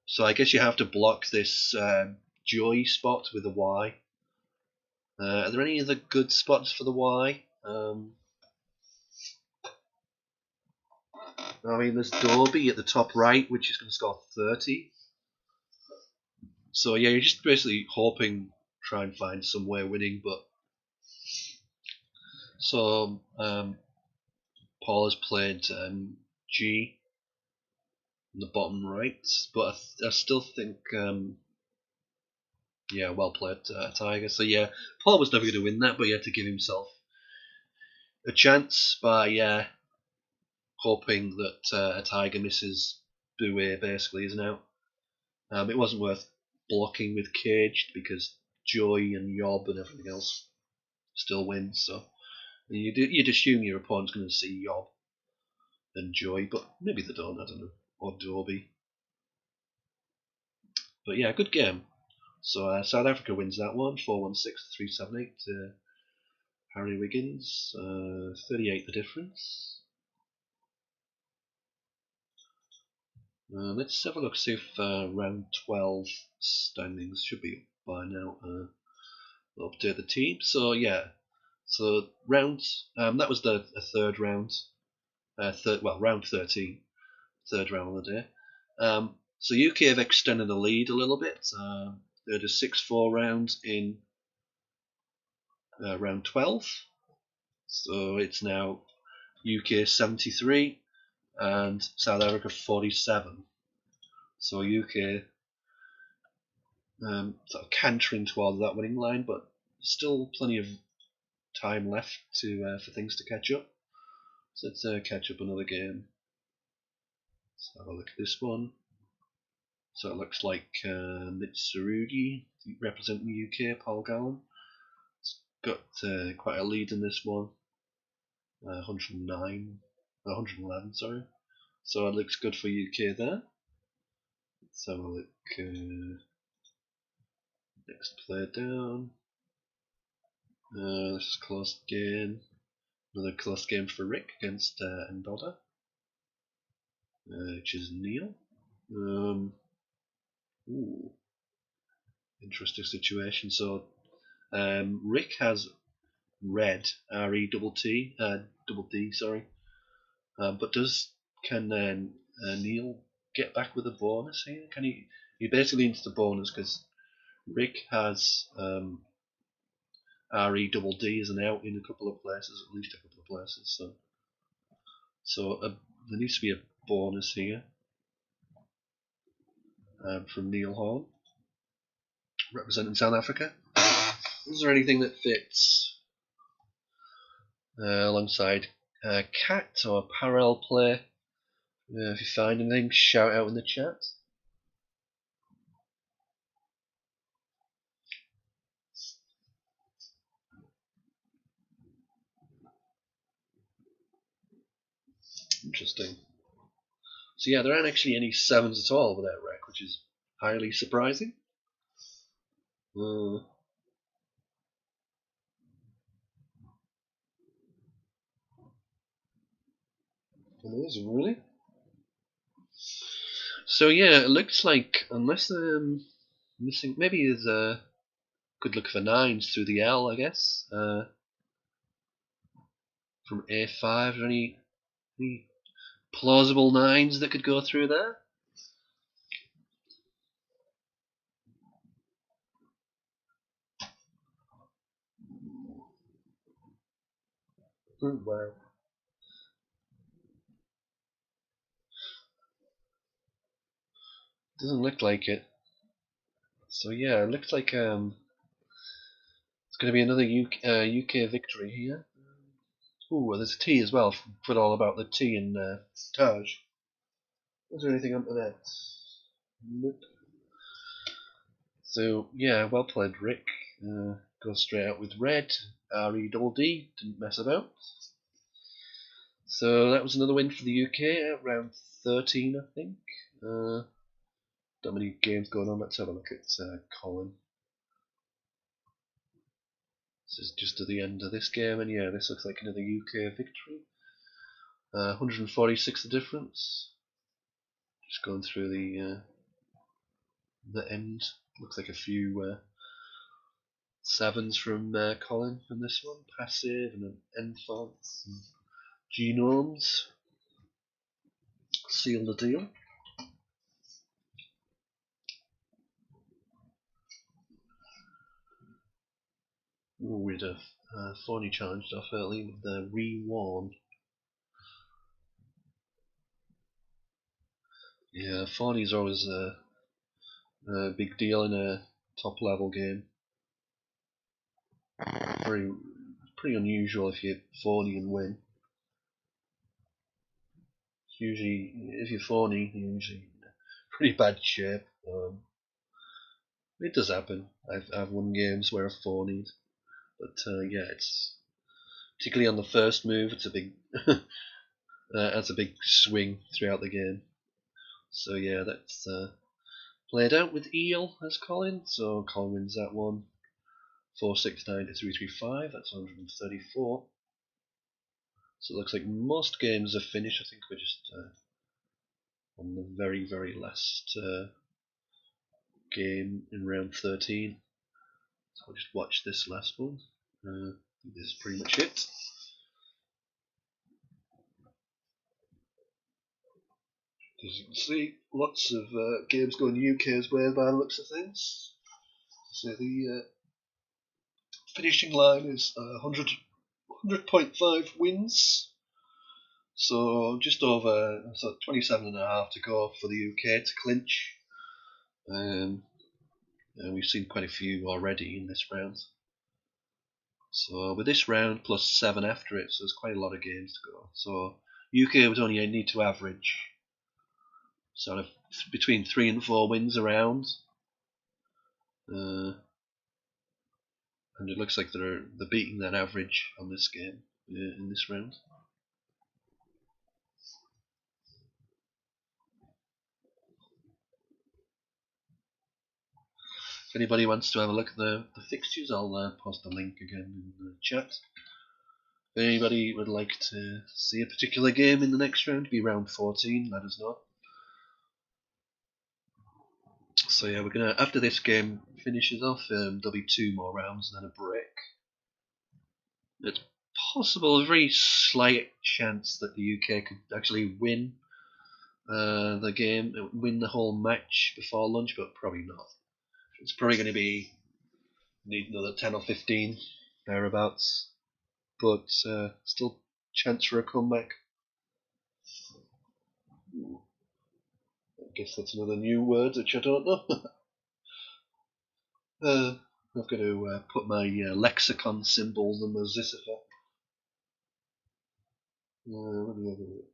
Speaker 1: So I guess you have to block this joy spot with a Y. Are there any other good spots for the Y? I mean, there's Dorby at the top right, which is going to score 30. So yeah, you're just basically hoping, try and find some way of winning. But so Paul has played G in the bottom right, but I still think yeah, well played, Tiger. So yeah, Paul was never going to win that, but he had to give himself a chance by hoping that a Tiger misses Bouet basically is out. It wasn't worth blocking with Caged because Joy and Yob and everything else still wins. So you'd assume your opponent's going to see Yob and Joy, but maybe they don't. I don't know, or Dorby. But yeah, good game. So South Africa wins that one, 4-1-6, 3-7-8 to Harry Wiggins, 38 the difference. Let's have a look, see if round 12 standings should be by now. We'll update the team. So yeah, so round that was the third round, round 13, third round of the day. So UK have extended the lead a little bit. They had a 6-4 round in round 12. So it's now UK 73 and South Africa 47. So UK sort of cantering towards that winning line, but still plenty of time left to for things to catch up. So let's catch up another game. Let's have a look at this one. So it looks like Mitsurugi representing the UK, Paul Gallen. It's got quite a lead in this one. 111, sorry. So it looks good for UK there. Let's have a look. Next player down. This is a close game. Another close game for Rick against Ndoda, which is Neil. Ooh, interesting situation. So Rick has red, R-E-T-T, double D, sorry. But can Neil get back with a bonus here? Can he? He basically needs the bonus because Rick has R-E-D-D as an out in a couple of places, at least a couple of places. So there needs to be a bonus here from Neil Horn, representing South Africa. Is there anything that fits alongside Cat or parallel play? If you find anything, shout out in the chat. Interesting. So yeah, there aren't actually any sevens at all without Rec, which is highly surprising. It is, really. So yeah, it looks like, unless I'm missing, maybe there's a good look for nines through the L, I guess. From A5, are there any plausible nines that could go through there? Wow. Doesn't look like it. So yeah, it looks like it's going to be another UK victory here. Ooh, there's a T as well. Forgot all about the T in Taj. Was there anything under that? Nope. So yeah, well played, Rick. Goes straight out with red. R-E-D-D, didn't mess about. So that was another win for the UK at round 13, I think. Not many games going on. Let's have a look at Colin. This is just at the end of this game, and yeah, this looks like another UK victory. 146 the difference. Just going through the end. Looks like a few sevens from Colin in this one. Passive and an Enfants and Genomes. Seal the deal. Ooh, we'd have Forney challenged off early with the Rewarn. Yeah, Forney's always a big deal in a top level game. Pretty unusual if you Forney and win. Usually, if you're Forney, you're usually in pretty bad shape. It does happen. I've won games where I've Forneyed, but yeah, it's particularly on the first move. It's a big that's a big swing throughout the game. So yeah, that's played out with Eel as Colin. So Colin wins that one. 469 to 335. That's 134. So it looks like most games are finished. I think we're just on the very, very last game in round 13. So I'll just watch this last one. This is pretty much it. As you can see, lots of games going UK's way by the looks of things. So the finishing line is 100.5 wins. So just over 27.5 to go for the UK to clinch. And we've seen quite a few already in this round. So with this round plus 7 after it, so there's quite a lot of games to go. So UK would only need to average sort of between 3 and 4 wins a round. And it looks like they're beating that average on this game in this round. If anybody wants to have a look at the fixtures, I'll post a link again in the chat. If anybody would like to see a particular game in the next round, be round 14, let us know. So yeah, we're gonna, after this game finishes off, there'll be 2 more rounds and then a break. It's possible, a very slight chance that the UK could actually win the game, win the whole match before lunch, but probably not. It's probably going to be need another 10 or 15 thereabouts, but still chance for a comeback. I guess that's another new word which I don't know. I've got to put my lexicon symbols in the Zissifer. Let me have a look.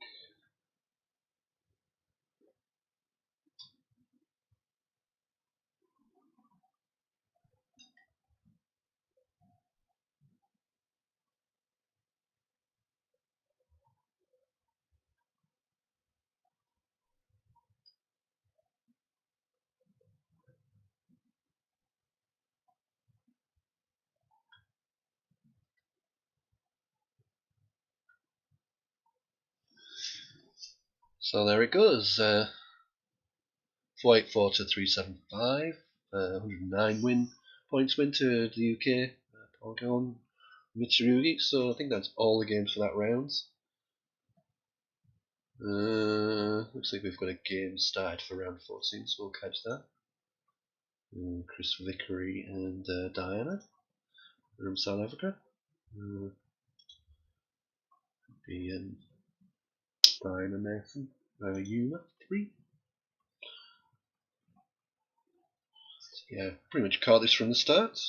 Speaker 1: So there it goes. 484 to 375. 109 points win to the UK. Polygon Mitsurugi. So I think that's all the games for that round. Looks like we've got a game started for round 14, so we'll catch that. Chris Vickery and Diana from South Africa. Diana Mason. Yuma 3. Yeah, pretty much caught this from the start.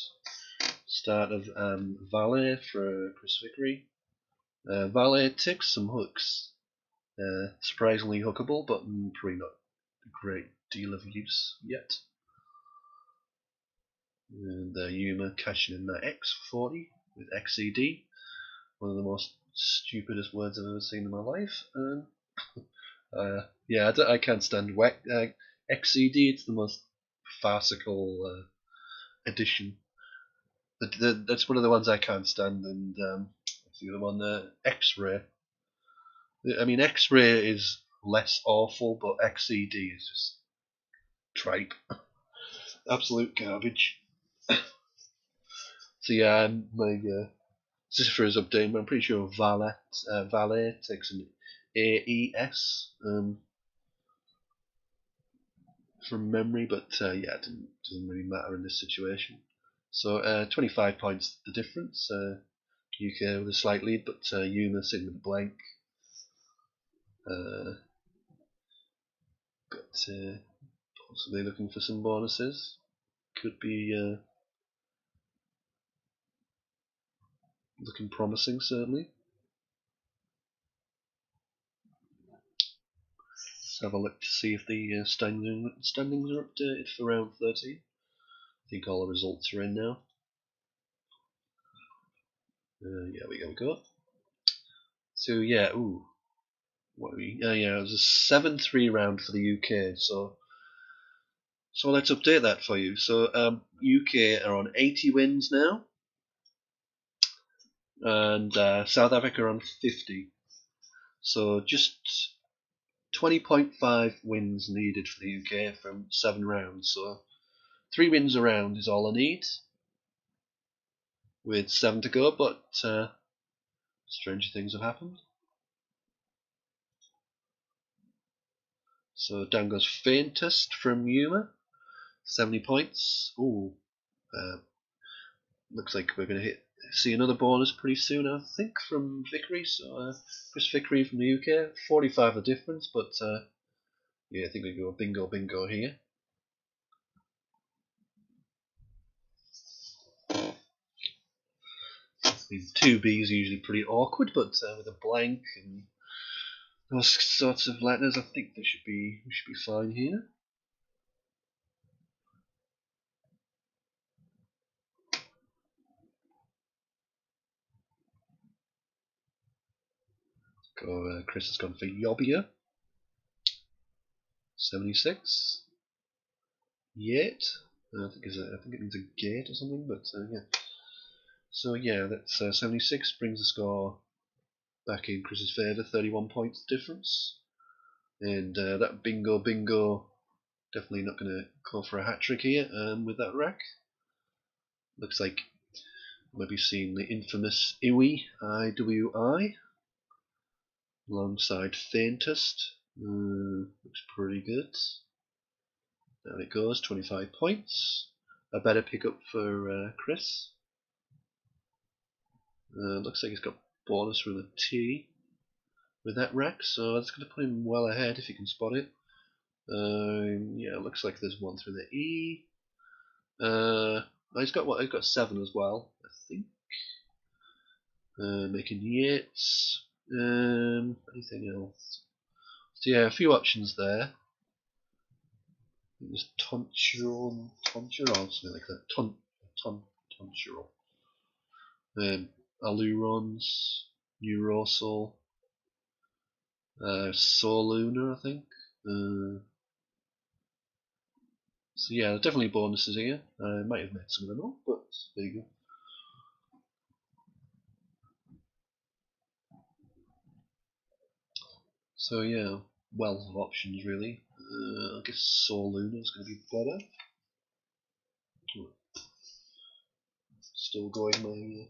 Speaker 1: Start of Valet for Chris Vickery. Valet takes some hooks. Surprisingly hookable, but probably not a great deal of use yet. And Yuma cashing in that X40 with XED. One of the most stupidest words I've ever seen in my life. Yeah, I can't stand XCD. It's the most farcical edition. That's one of the ones I can't stand. And what's the other one? X-Ray. I mean, X-Ray is less awful, but XCD is just tripe. Absolute garbage. So yeah, my sister is updating. I'm pretty sure Valet takes an AES from memory, but yeah, it doesn't really matter in this situation. So 25 points the difference. UK with a slight lead, but Yuma sitting with a blank. Got possibly looking for some bonuses. Could be looking promising, certainly. Let's have a look to see if the standings are updated for round 13. I think all the results are in now. Yeah, we go. So yeah, what are we? Yeah, it was a 7-3 round for the UK. So let's update that for you. So UK are on 80 wins now, and South Africa are on 50. So just 20.5 wins needed for the UK from 7 rounds. So 3 wins a round is all I need, with 7 to go. But stranger things have happened. So down goes Faintest from Yuma, 70 points. Looks like we're going to see another bonus pretty soon, I think, from Vickery. So Chris Vickery from the UK, 45 the difference, but yeah, I think we go bingo here. I mean, 2B is usually pretty awkward, but with a blank and those sorts of letters, I think we should be fine here. Chris has gone for Yobbia, 76. Yet, I think it means a gate or something, but yeah. So yeah, that's 76 brings the score back in Chris's favour, 31 points difference. And that bingo definitely not going to go for a hat trick here with that rack. Looks like maybe seeing the infamous IWI alongside Faintest. Looks pretty good. Down it goes, 25 points. A better pickup for Chris. Looks like he's got bonus with a T with that rack, so that's going to put him well ahead if you can spot it. Yeah, looks like there's one through the E. He's got 7 as well, I think. Making Yates. Anything else? So yeah, a few options there. There's Tonturon, something like that. Tonturon. Alurons, Neurosol, Soluna, I think. So yeah, definitely bonuses here. I might have made some of them up, but there you go. So yeah, wealth of options really. I guess Soluna is going to be better. Still going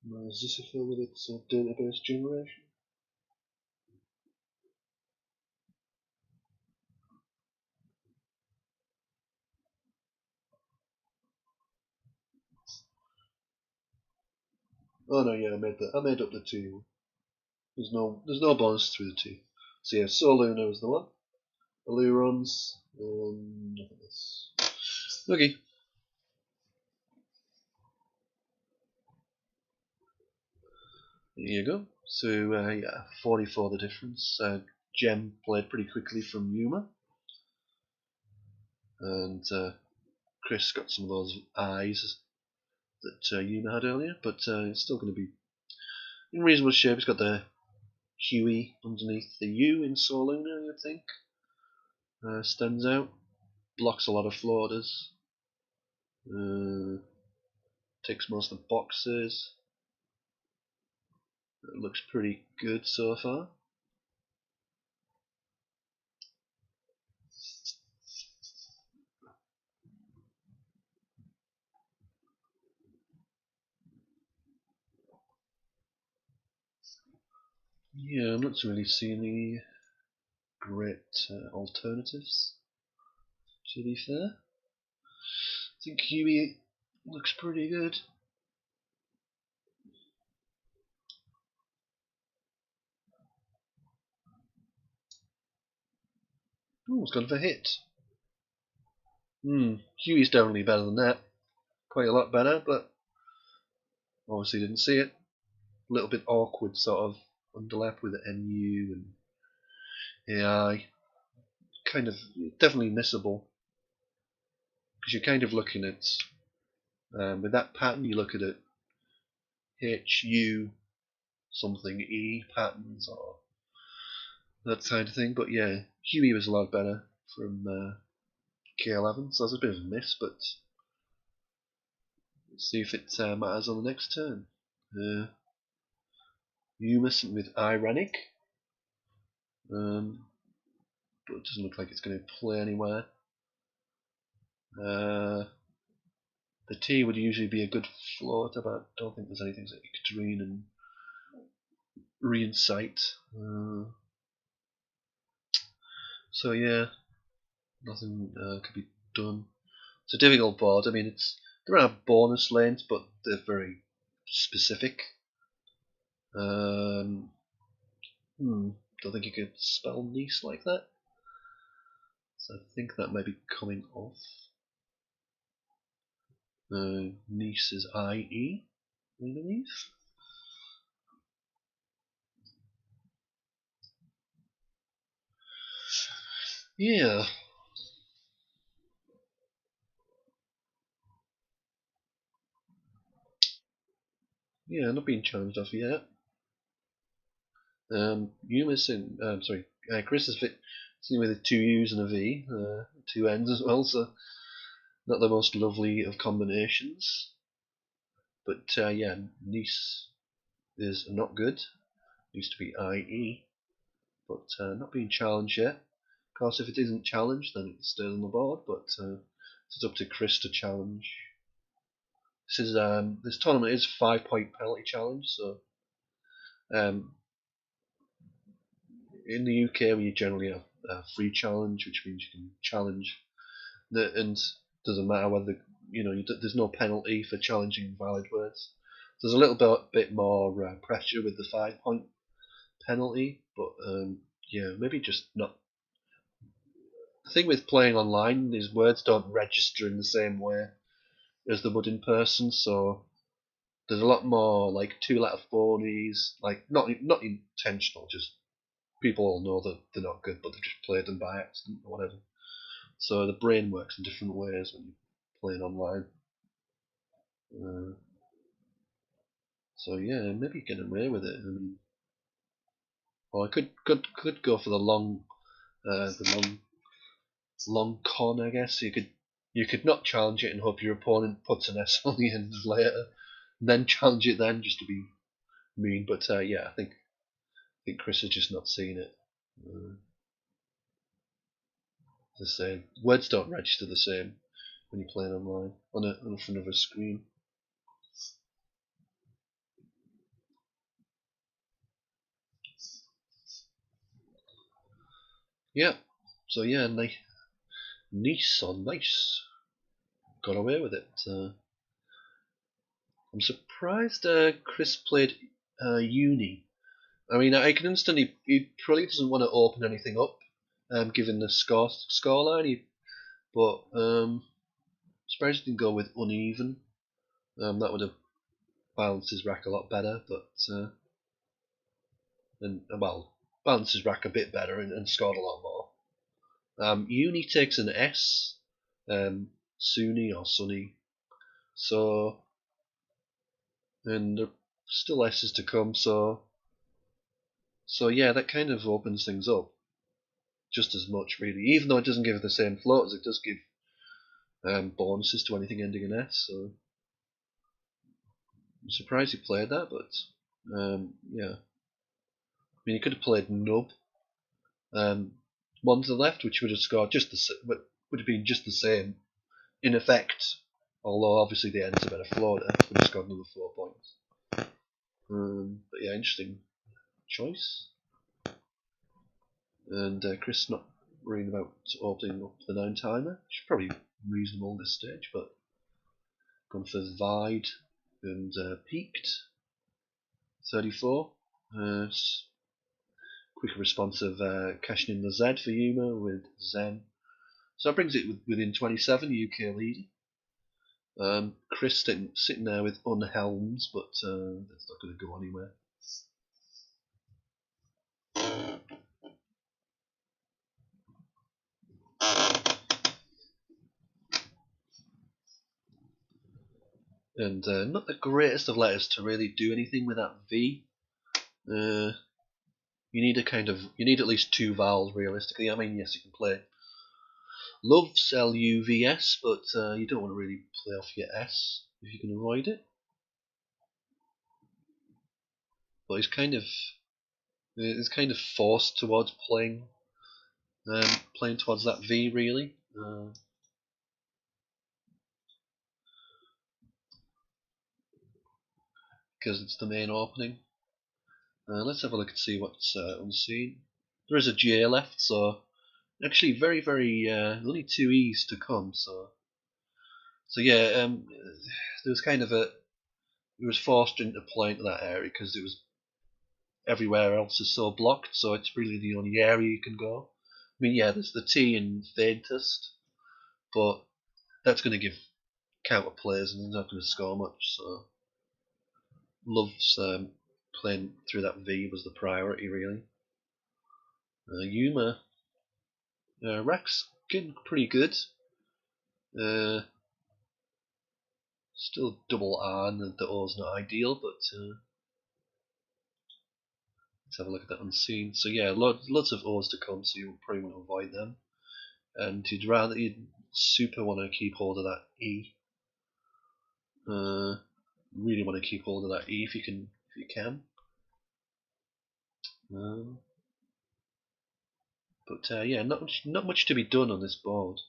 Speaker 1: my Zisifil with its database generation. Oh no, yeah, I made up the 2. There's no bonus through the 2. So yeah, Soluna is the one. Allurons, nothing else. Okay. There you go. So yeah, 44 the difference. Gem played pretty quickly from Yuma, and Chris got some of those eyes that Yuma had earlier, but it's still going to be in reasonable shape. It's got the Huey underneath the U in Soluna, I think. Stands out, blocks a lot of floaters, ticks most of the boxes. It looks pretty good so far. Yeah, I'm not really seeing any great alternatives, to be fair. I think Huey looks pretty good. Oh, it's gone for hit. Huey's definitely better than that. Quite a lot better, but obviously didn't see it. A little bit awkward sort of underlap with the NU and AI. Kind of definitely missable. Because you're kind of looking at, with that pattern, you look at it HU something E patterns or that kind of thing. But yeah, Huey was a lot better from K11, so that's a bit of a miss, but let's see if it matters on the next turn. Umis with Ironic, but it doesn't look like it's going to play anywhere. The T would usually be a good float, but I don't think there's anything like Ictarine and Reinsight. So yeah, nothing could be done. It's a difficult board. I mean, there are bonus lanes, but they're very specific. Don't think you could spell Nice like that. So I think that might be coming off. Nice is IE, I believe. Yeah. Yeah, not being challenged off yet. Yuma's in, sorry, Chris is sitting with 2 U's and a V, 2 N's as well, so not the most lovely of combinations. But yeah, Nice is not good. Used to be IE, but not being challenged yet. Of course, if it isn't challenged, then it's still on the board, but it's up to Chris to challenge. This tournament is 5-point penalty challenge, so in the UK we generally have a free challenge, which means you can challenge, and doesn't matter whether there's no penalty for challenging valid words. There's a little bit more pressure with the 5-point penalty, but yeah, maybe just not. The thing with playing online is words don't register in the same way as they would in person, so there's a lot more like 2-letter phonies, like not intentional, just people all know that they're not good, but they've just played them by accident or whatever. So the brain works in different ways when you're playing online. So yeah, maybe get away with it. I mean, or I could go for the long con. I guess you could not challenge it and hope your opponent puts an S on the end later, and then challenge it then just to be mean. But yeah, I think Chris has just not seen it. The same words don't register the same when you're playing online on front of a screen. Yeah. So yeah, Nice on Nice got away with it. I'm surprised Chris played Uni. I mean, I can understand he probably doesn't want to open anything up, given the scoreline. But surprised he didn't go with uneven. That would have balanced his rack a lot better. But balanced his rack a bit better and scored a lot more. Uni takes an S, Sunni or Sunny. So and there are still S's to come. So yeah, that kind of opens things up just as much, really. Even though it doesn't give the same float as it does give bonuses to anything ending in S. So I'm surprised he played that, but yeah. I mean, he could have played nub. One to the left, which would have scored just the would have been just the same in effect. Although obviously the end's a better floater, would have scored another 4 points. But yeah, interesting choice. And Chris not worrying about opening up the 9 timer, which is probably reasonable this stage, but gone for Vide and peaked 34. Quicker response of cashing in the Z for Yuma with Zen. So that brings it within 27, UK leading. Chris sitting there with unhelms, but that's not going to go anywhere. And not the greatest of letters to really do anything with that V. You need at least 2 vowels realistically. I mean, yes, you can play Loves L-U-V-S, but you don't want to really play off your S if you can avoid it. But it's kind of forced towards playing towards that V really. Because it's the main opening. Let's have a look and see what's unseen. There is a J left, so actually very only 2 E's to come. So yeah, there was kind of it was forced into playing to that area because it was everywhere else is so blocked. So it's really the only area you can go. I mean, yeah, there's the T in faintest, but that's going to give counter plays and they're not going to score much. So Love's playing through that V was the priority really. Yuma, Rack's getting pretty good. Still double R and the O's not ideal, but let's have a look at that unseen. So yeah, lots of O's to come, so you probably want to avoid them. And you'd super want to keep hold of that E. Really want to keep hold of that E if you can. But yeah, not much to be done on this board.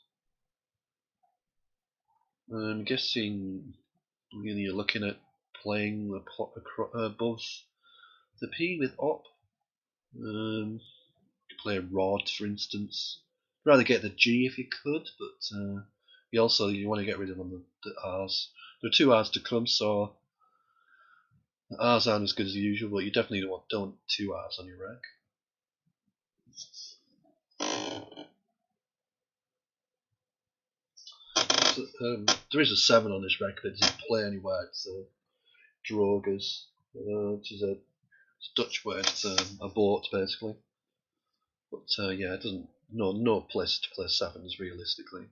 Speaker 1: I'm guessing really you're looking at playing the plot above the P with op. You could play a rod, for instance. I'd rather get the G if you could, but you want to get rid of the R's. There are 2 R's to come, so the R's aren't as good as usual, but you definitely don't want 2 R's on your rack. So, there is a 7 on this rack that doesn't play anywhere. It's Drogas, which is a Dutch word. It's a boat basically. But yeah, it doesn't. No place to play 7s realistically.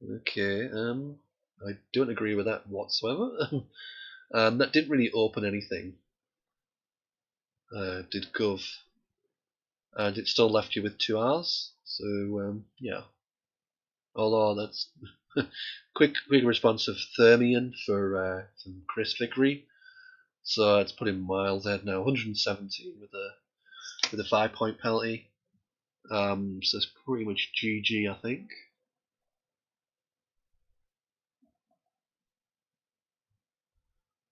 Speaker 1: Okay, I don't agree with that whatsoever. That didn't really open anything. Did Gov, and it still left you with 2 R's. So yeah. Although that's quick response of Thermion for from Chris Vickery. So it's put him miles ahead now, 117 with a 5-point penalty. So it's pretty much GG, I think.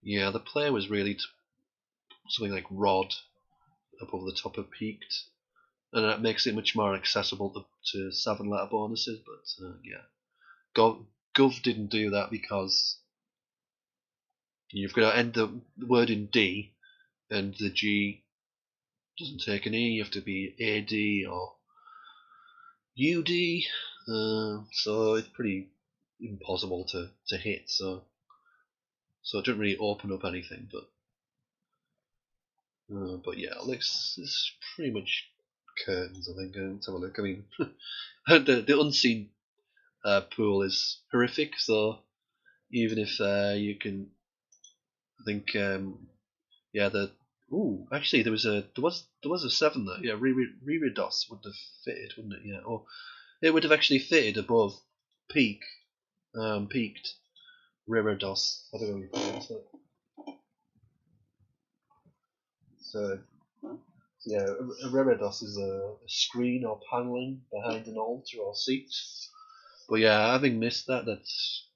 Speaker 1: Yeah, the play was really something like Rod above the top of peaked, and that makes it much more accessible to 7-letter bonuses. But yeah, Gov didn't do that because you've got to end the word in D, and the G doesn't take an E. You have to be AD or UD, so it's pretty impossible to hit. So it didn't really open up anything. But yeah, it's pretty much curtains. I think. Let's have a look. I mean, the unseen pool is horrific. So even if you can I think yeah, actually there was a 7 there. Yeah, Reredos would have fitted, wouldn't it? Yeah, or it would have actually fitted above peaked Reredos. I don't know how you pronounce it. So yeah, a Reredos is a screen or paneling behind an altar or seat. But yeah, having missed that, it's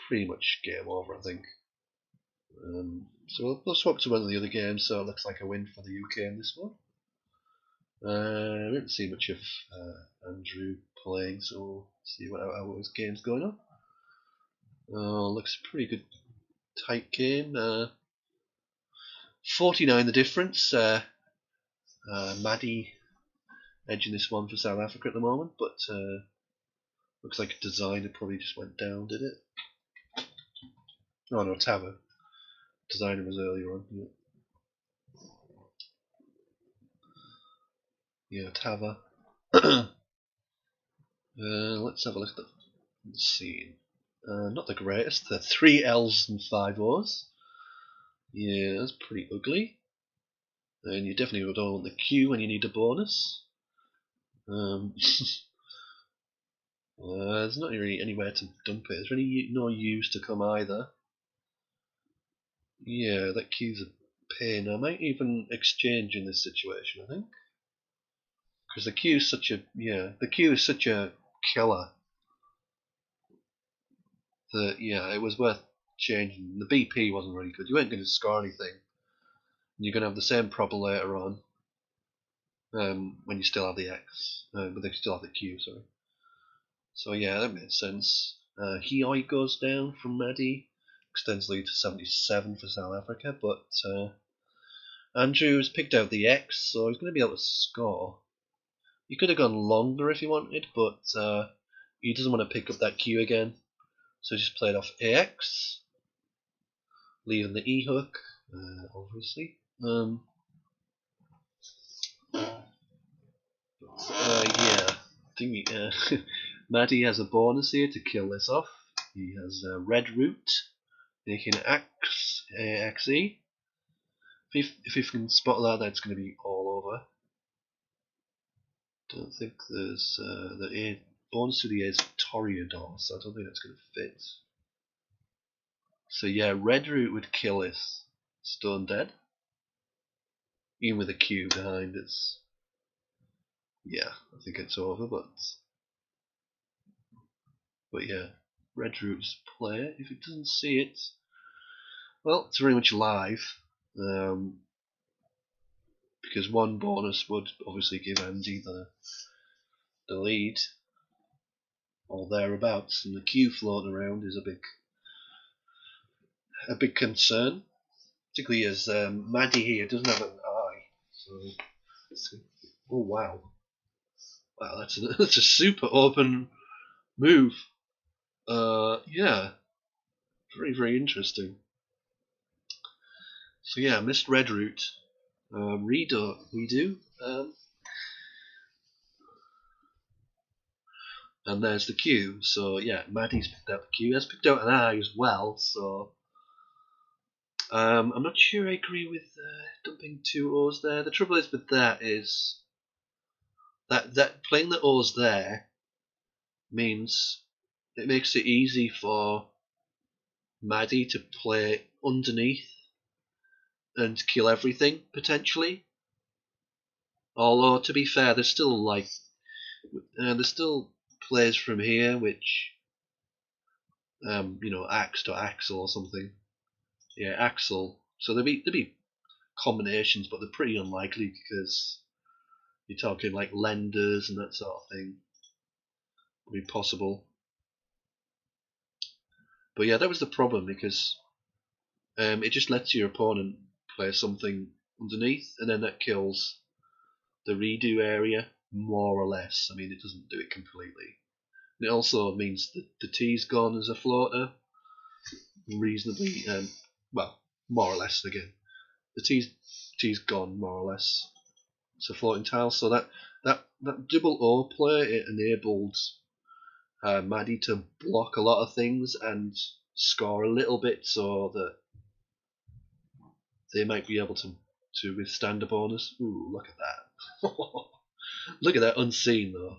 Speaker 1: pretty much game over, I think. So we'll swap to one of the other games. So it looks like a win for the UK in this one. We didn't see much of Andrew playing, so we'll see how his game's going on. Looks a pretty good tight game. 49 the difference. Maddie edging this one for South Africa at the moment, but looks like Designer probably just went down, did it? Oh no, Tava. Designer was earlier on. Yeah, Tava. Let's have a look at the scene. Not the greatest. The 3 L's and 5 O's. Yeah, that's pretty ugly. And you definitely don't want the Q when you need a bonus. There's not really anywhere to dump it. There's really no use to come either. Yeah, that Q's a pain. I might even exchange in this situation, I think. Because the Q is such a killer that it was worth changing. The BP wasn't really good. You weren't going to score anything. And you're going to have the same problem later on when you still have the X, but they still have the Q, sorry. So yeah, that made sense. Hioi goes down from Maddie, extends lead to 77 for South Africa, but Andrew's picked out the X, so he's going to be able to score. He could have gone longer if he wanted, but he doesn't want to pick up that Q again, so he just played off AX, leaving the E hook, obviously. Maddie has a bonus here to kill this off. He has a red root, making AXE. If you can spot that, that's going to be all over. Don't think there's the A bonus to the A is Toreador, so I don't think that's going to fit. So yeah, red root would kill this stone dead, even with a Q behind it. Yeah, I think it's over, but yeah, red root's play. If it doesn't see it, well, it's very much live. Because one bonus would obviously give Andy the lead, or thereabouts, and the Q floating around is a big concern, particularly as Maddie here doesn't have an eye. So, oh wow, that's a super open move. Yeah, very interesting. So yeah, missed red root. Redo. And there's the Q. So yeah, Maddie's picked out the Q. Has picked out an I as well. So I'm not sure I agree with dumping 2 O's there. The trouble is with that is that playing the O's there means it makes it easy for Maddie to play underneath and kill everything potentially. Although to be fair, there's still plays from here which Axe to Axel or something. Yeah, Axel. So there'd be combinations, but they're pretty unlikely because you're talking like lenders and that sort of thing. Would be possible. But yeah, that was the problem because it just lets your opponent play something underneath, and then that kills the redo area more or less. I mean, it doesn't do it completely. And it also means that the T's gone as a floater, reasonably, well, more or less again. The T's gone more or less. It's a floating tile, so that double O play, it enabled Maddie to block a lot of things and score a little bit, so that they might be able to withstand a bonus. Ooh, look at that! Look at that unseen though.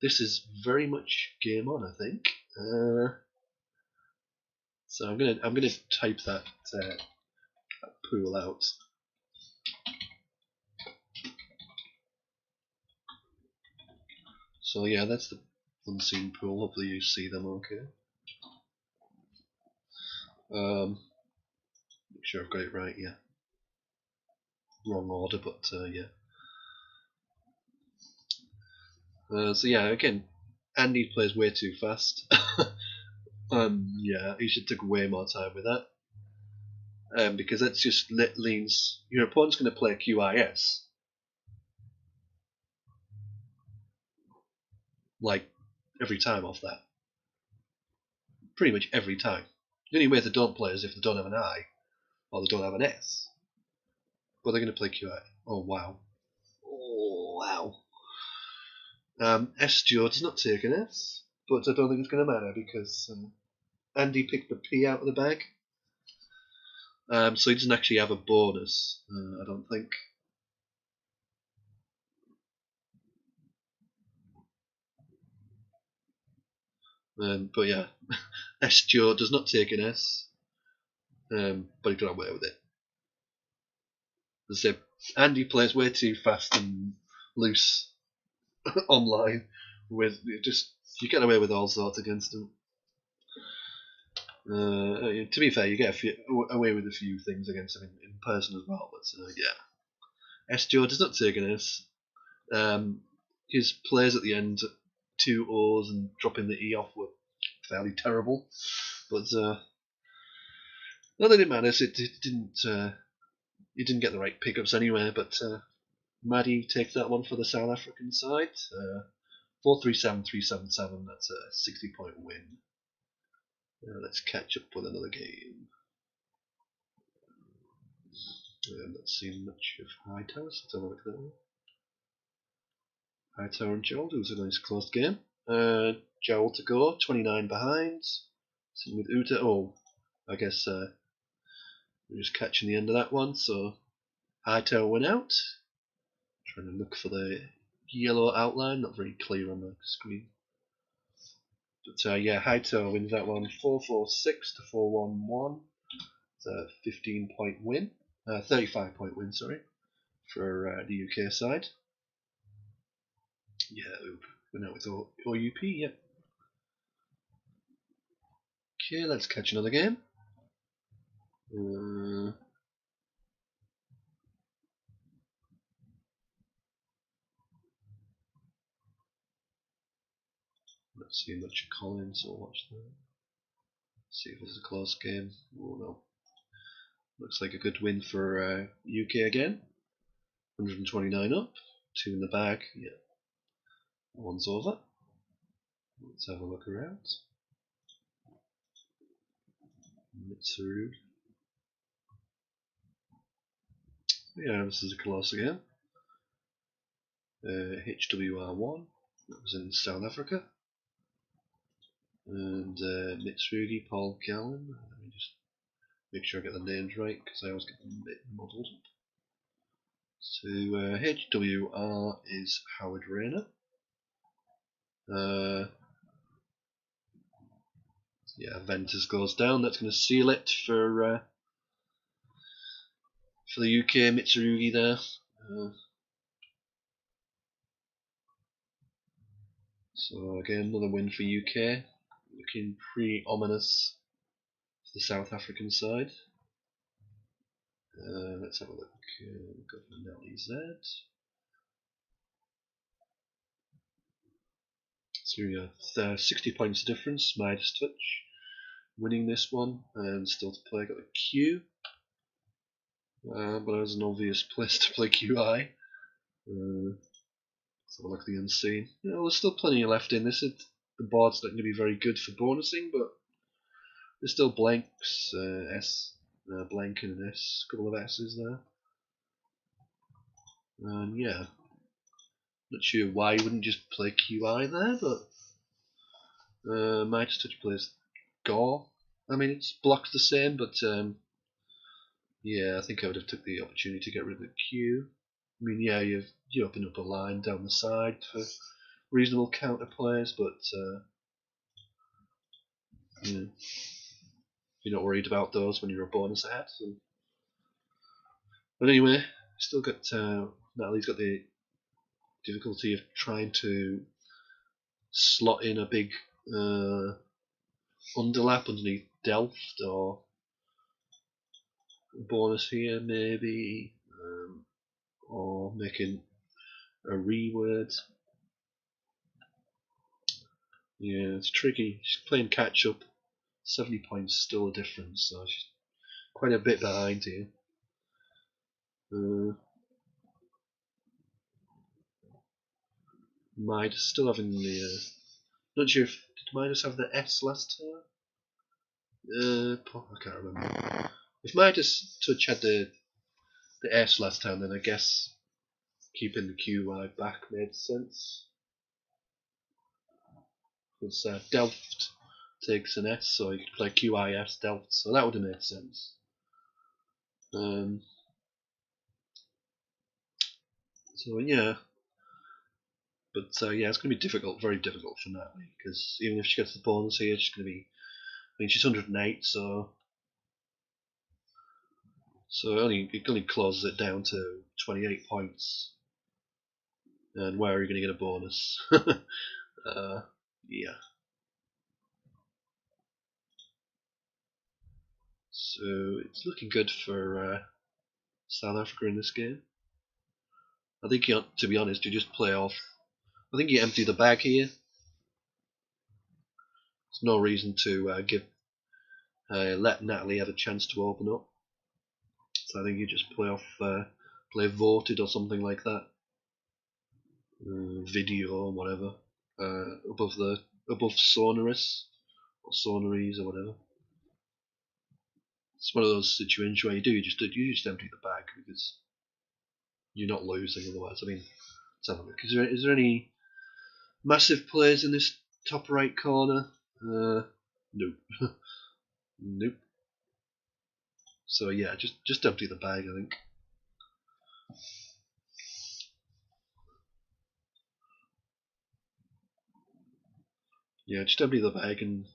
Speaker 1: This is very much game on, I think. So I'm gonna type that pool out. So yeah, that's the unseen pool. Hopefully you see them okay. Make sure I've got it right. Yeah, wrong order, but yeah. So yeah, again, Andy plays way too fast. Yeah, he should take way more time with that. Because that's just leans. Your opponent's going to play QIS, like every time off that. Pretty much every time. The only way they don't play is if they don't have an I, or they don't have an S. But they're going to play QI. Oh wow. Oh wow. SGO does not take an S, but I don't think it's going to matter because Andy picked the P out of the bag. So he doesn't actually have a bonus, I don't think. But yeah, SGO does not take an S, but he got away with it. As I said, Andy plays way too fast and loose online. With you get away with all sorts against him. To be fair, you get away with a few things against him in person as well. But yeah, SGO does not take an S. His plays at the end, 2 O's and dropping the E off were fairly terrible. But not that it matters. It didn't. He didn't get the right pickups anyway. But Maddie takes that one for the South African side. 4-3-7-3-7-7. That's a 60-point win. Let's catch up with another game. I'm not seeing much of Hightower, so let's have a look at that one. Hightower and Joel, it was a nice close game. Joel to go, 29 behind. Sitting with Uta. Oh, I guess we're just catching the end of that one, so Hightower went out. Trying to look for the yellow outline, not very clear on the screen. But yeah, Hightower wins that one 4-4-6 to 4-1-1. It's a 15-point win. 35-point win, sorry, for the UK side. Yeah, went out with OUP, yep. Okay, let's catch another game. Not seeing much Collins, so I'll watch that. See if it's a close game. Oh no. Looks like a good win for UK again. 129 up, 2 in the bag. Yeah, one's over. Let's have a look around. Mitsuru. Yeah, this is a close again. HWR1. That was in South Africa. And Mitsurugi Paul Gallen. Let me just make sure I get the names right because I always get them a bit muddled up. So HWR is Howard Rayner. Yeah, Ventus goes down. That's going to seal it for the UK Mitsurugi there. So again, another win for UK. Looking pretty ominous for the South African side. Let's have a look. We've got Nelly Z. So yeah, 60 points difference. Midas Touch winning this one, and still to play. Got the Q, but there's an obvious place to play QI. Let's have a look at the unseen. Yeah, well, there's still plenty left in this. The board's not going to be very good for bonusing, but there's still blanks, S, blank and an S, a couple of S's there. And yeah, not sure why you wouldn't just play QI there, but Midas Touch plays Gore. I mean, it's blocked the same, but Yeah, I think I would have took the opportunity to get rid of the queue. I mean, yeah, you open up a line down the side for reasonable counter players, but you know, you're not worried about those when you're a bonus ahead. So. But anyway, still got Natalie's got the difficulty of trying to slot in a big underlap underneath Delft or bonus here maybe, or making a reword. Yeah, it's tricky. She's playing catch up. 70 points still a difference, so she's quite a bit behind here. Midas still having the. Not sure if did Midas have the S last time. I can't remember. If Midas Touch had the S last time, then I guess keeping the QI back made sense. Because Delft takes an S, so you could play QIS Delft, so that would have made sense. So yeah, but yeah, it's going to be difficult, very difficult for Natalie, because even if she gets the bonus here, she's going to be. I mean, she's 108, so it only closes it down to 28 points. And where are you going to get a bonus? Yeah. So it's looking good for South Africa in this game. I think to be honest, you just play off. I think you empty the bag here. There's no reason to let Natalie have a chance to open up. So I think you just play off, play voted or something like that, video or whatever, above sonorous or sonories or whatever. It's one of those situations where you just empty the bag because you're not losing otherwise. I mean, let's have a look. Is there any massive players in this top right corner? Nope. Nope. So yeah, just empty the bag, I think. Yeah, just empty the bag and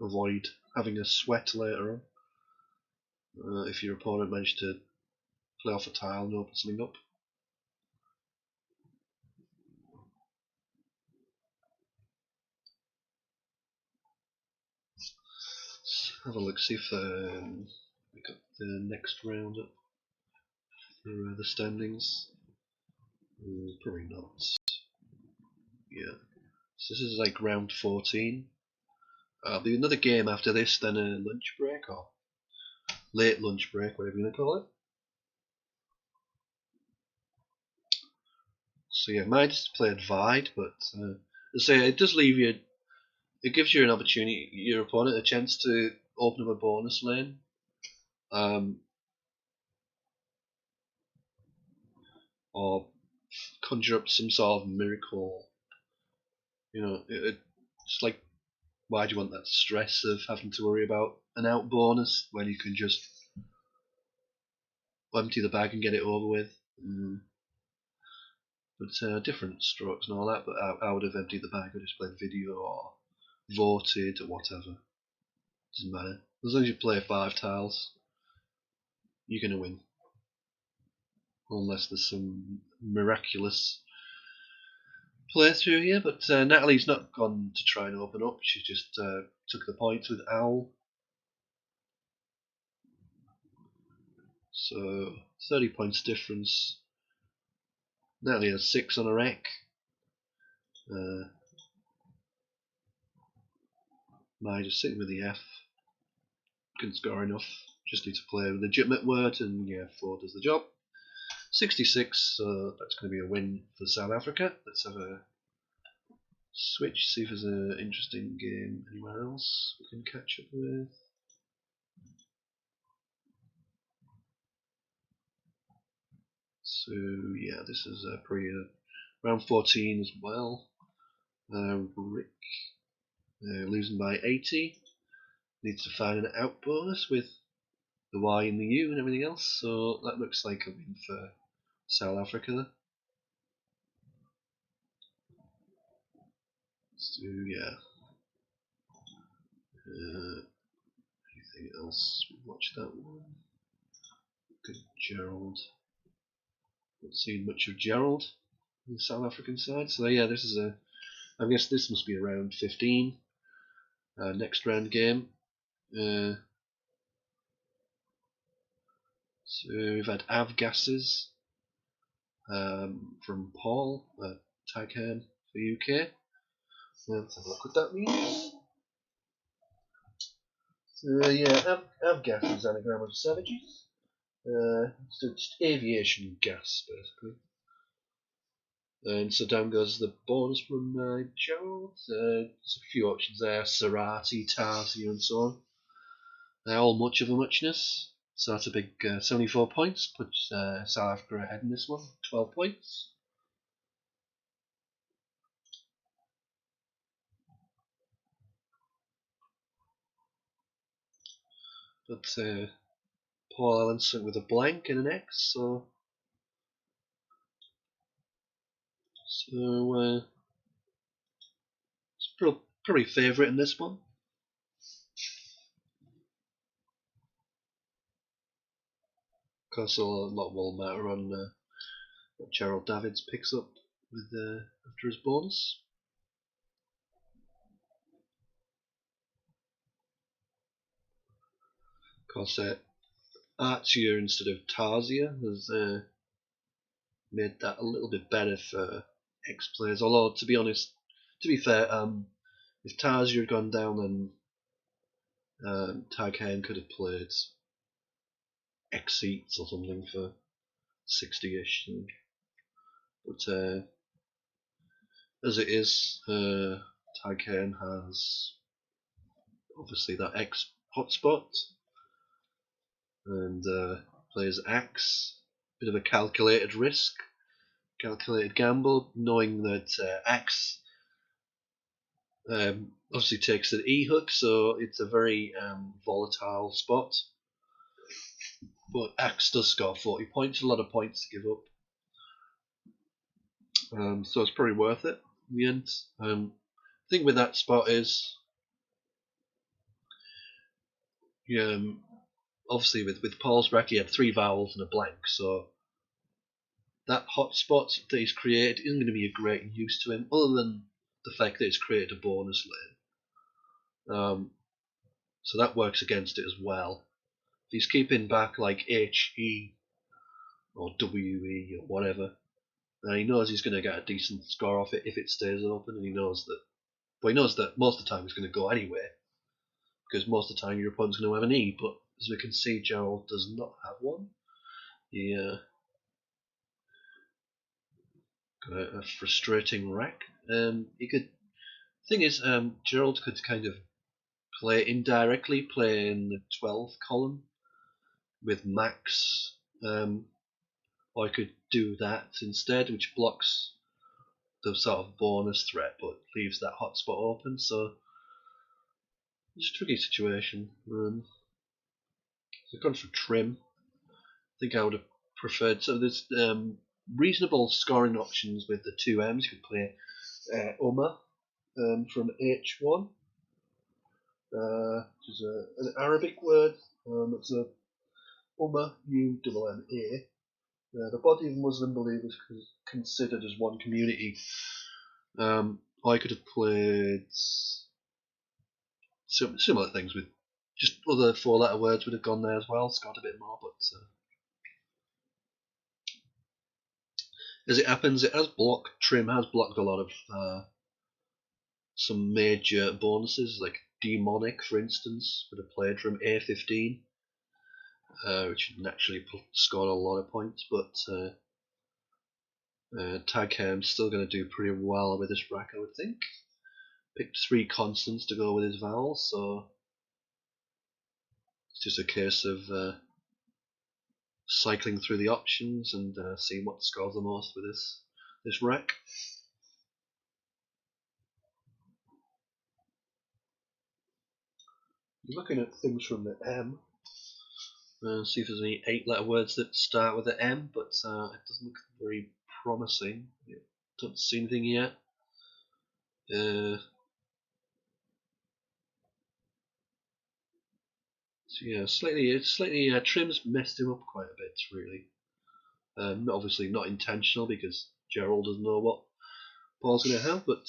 Speaker 1: avoid having a sweat later on. If your opponent managed to play off a tile and open something up. Let's have a look, see if we got the next round up for the standings. Probably not. Yeah. So this is like round 14. There'll be another game after this, then a lunch break or late lunch break, whatever you want to call it. So yeah, mine just played Vide, but as I say, it does leave you. It gives you an opportunity, your opponent a chance to open up a bonus lane. Or conjure up some sort of miracle. You know, it's like, why do you want that stress of having to worry about an out bonus when you can just empty the bag and get it over with? But different strokes and all that. But I would have emptied the bag. I just played video or voted or whatever. Doesn't matter. As long as you play 5 tiles, you're gonna win. Unless there's some miraculous playthrough here. But Natalie's not gone to try and open up. She just took the points with Owl. So 30 points difference. Natalie has 6 on her rack. Just sitting with the F. Couldn't score enough. Just need to play a legitimate word, and yeah, 4 does the job. 66, so that's going to be a win for South Africa. Let's have a switch, see if there's an interesting game anywhere else we can catch up with. So yeah, this is round 14 as well. Rick losing by 80. Needs to find an out bonus with the Y and the U and everything else. So that looks like a win for South Africa. So yeah. Anything else? We watched that one. Good Gerald. Not seen much of Gerald on the South African side. So yeah, this is a. I guess this must be around 15. Next round game. So we've had Avgases from Paul at Taghan for UK. Let's have a look what that means. So yeah, Avgas is anagram of savages. So it's aviation gas basically. And so down goes the bonus from Gerald. There's a few options there: Serati, Tarsi, and so on. They're all much of a muchness. So that's a big 74 points. Puts South Africa ahead in this one. 12 points. But Paul Allen's with a blank and an X. So it's probably favourite in this one. Of course, a lot will matter on what Gerald Davids picks up with after his bonus. Of course, Archia instead of Tarzia has made that a little bit better for X players. Although, to be fair, if Tarzia had gone down, then Taghain could have played X seats or something for 60-ish. But as it is, Taghain has obviously that X hotspot and plays Axe. Bit of a calculated risk, calculated gamble, knowing that Axe obviously takes an E hook, so it's a very volatile spot. But Axe does score 40 points, a lot of points to give up. So it's probably worth it in the end. The thing with that spot is, obviously with Paul's bracket he had 3 vowels and a blank, so that hotspot that he's created isn't going to be a great use to him, other than the fact that it's created a bonus lane. So that works against it as well. If he's keeping back like HE or WE or whatever, he knows he's going to get a decent score off it if it stays open, and he knows that most of the time it's going to go anyway, because most of the time your opponent's going to have an E. But as we can see, Gerald does not have one. He got a frustrating rack. Thing is, Gerald could kind of play indirectly, play in the 12 column with Max, or I could do that instead, which blocks the sort of bonus threat but leaves that hotspot open. So it's a tricky situation. So gone for Trim. I think I would have preferred. So there's reasonable scoring options with the 2 M's. You could play Uma from H1, which is an Arabic word. It's a Umma U-M-M-A. The body of Muslim believers is considered as one community. I could have played similar things with just other 4-letter words would have gone there as well, scored a bit more, but as it happens, Trim has blocked a lot of some major bonuses, like Demonic, for instance, would have played from A15, which naturally scored a lot of points, but Tagham's still going to do pretty well with this rack, I would think. Picked 3 constants to go with his vowels, so it's just a case of cycling through the options and seeing what scores the most with this rack. Looking at things from the M, See if there's any 8-letter words that start with an M, but it doesn't look very promising. Don't see anything yet. So yeah, slightly Trim's messed him up quite a bit, really. Obviously not intentional because Gerald doesn't know what Paul's going to have, but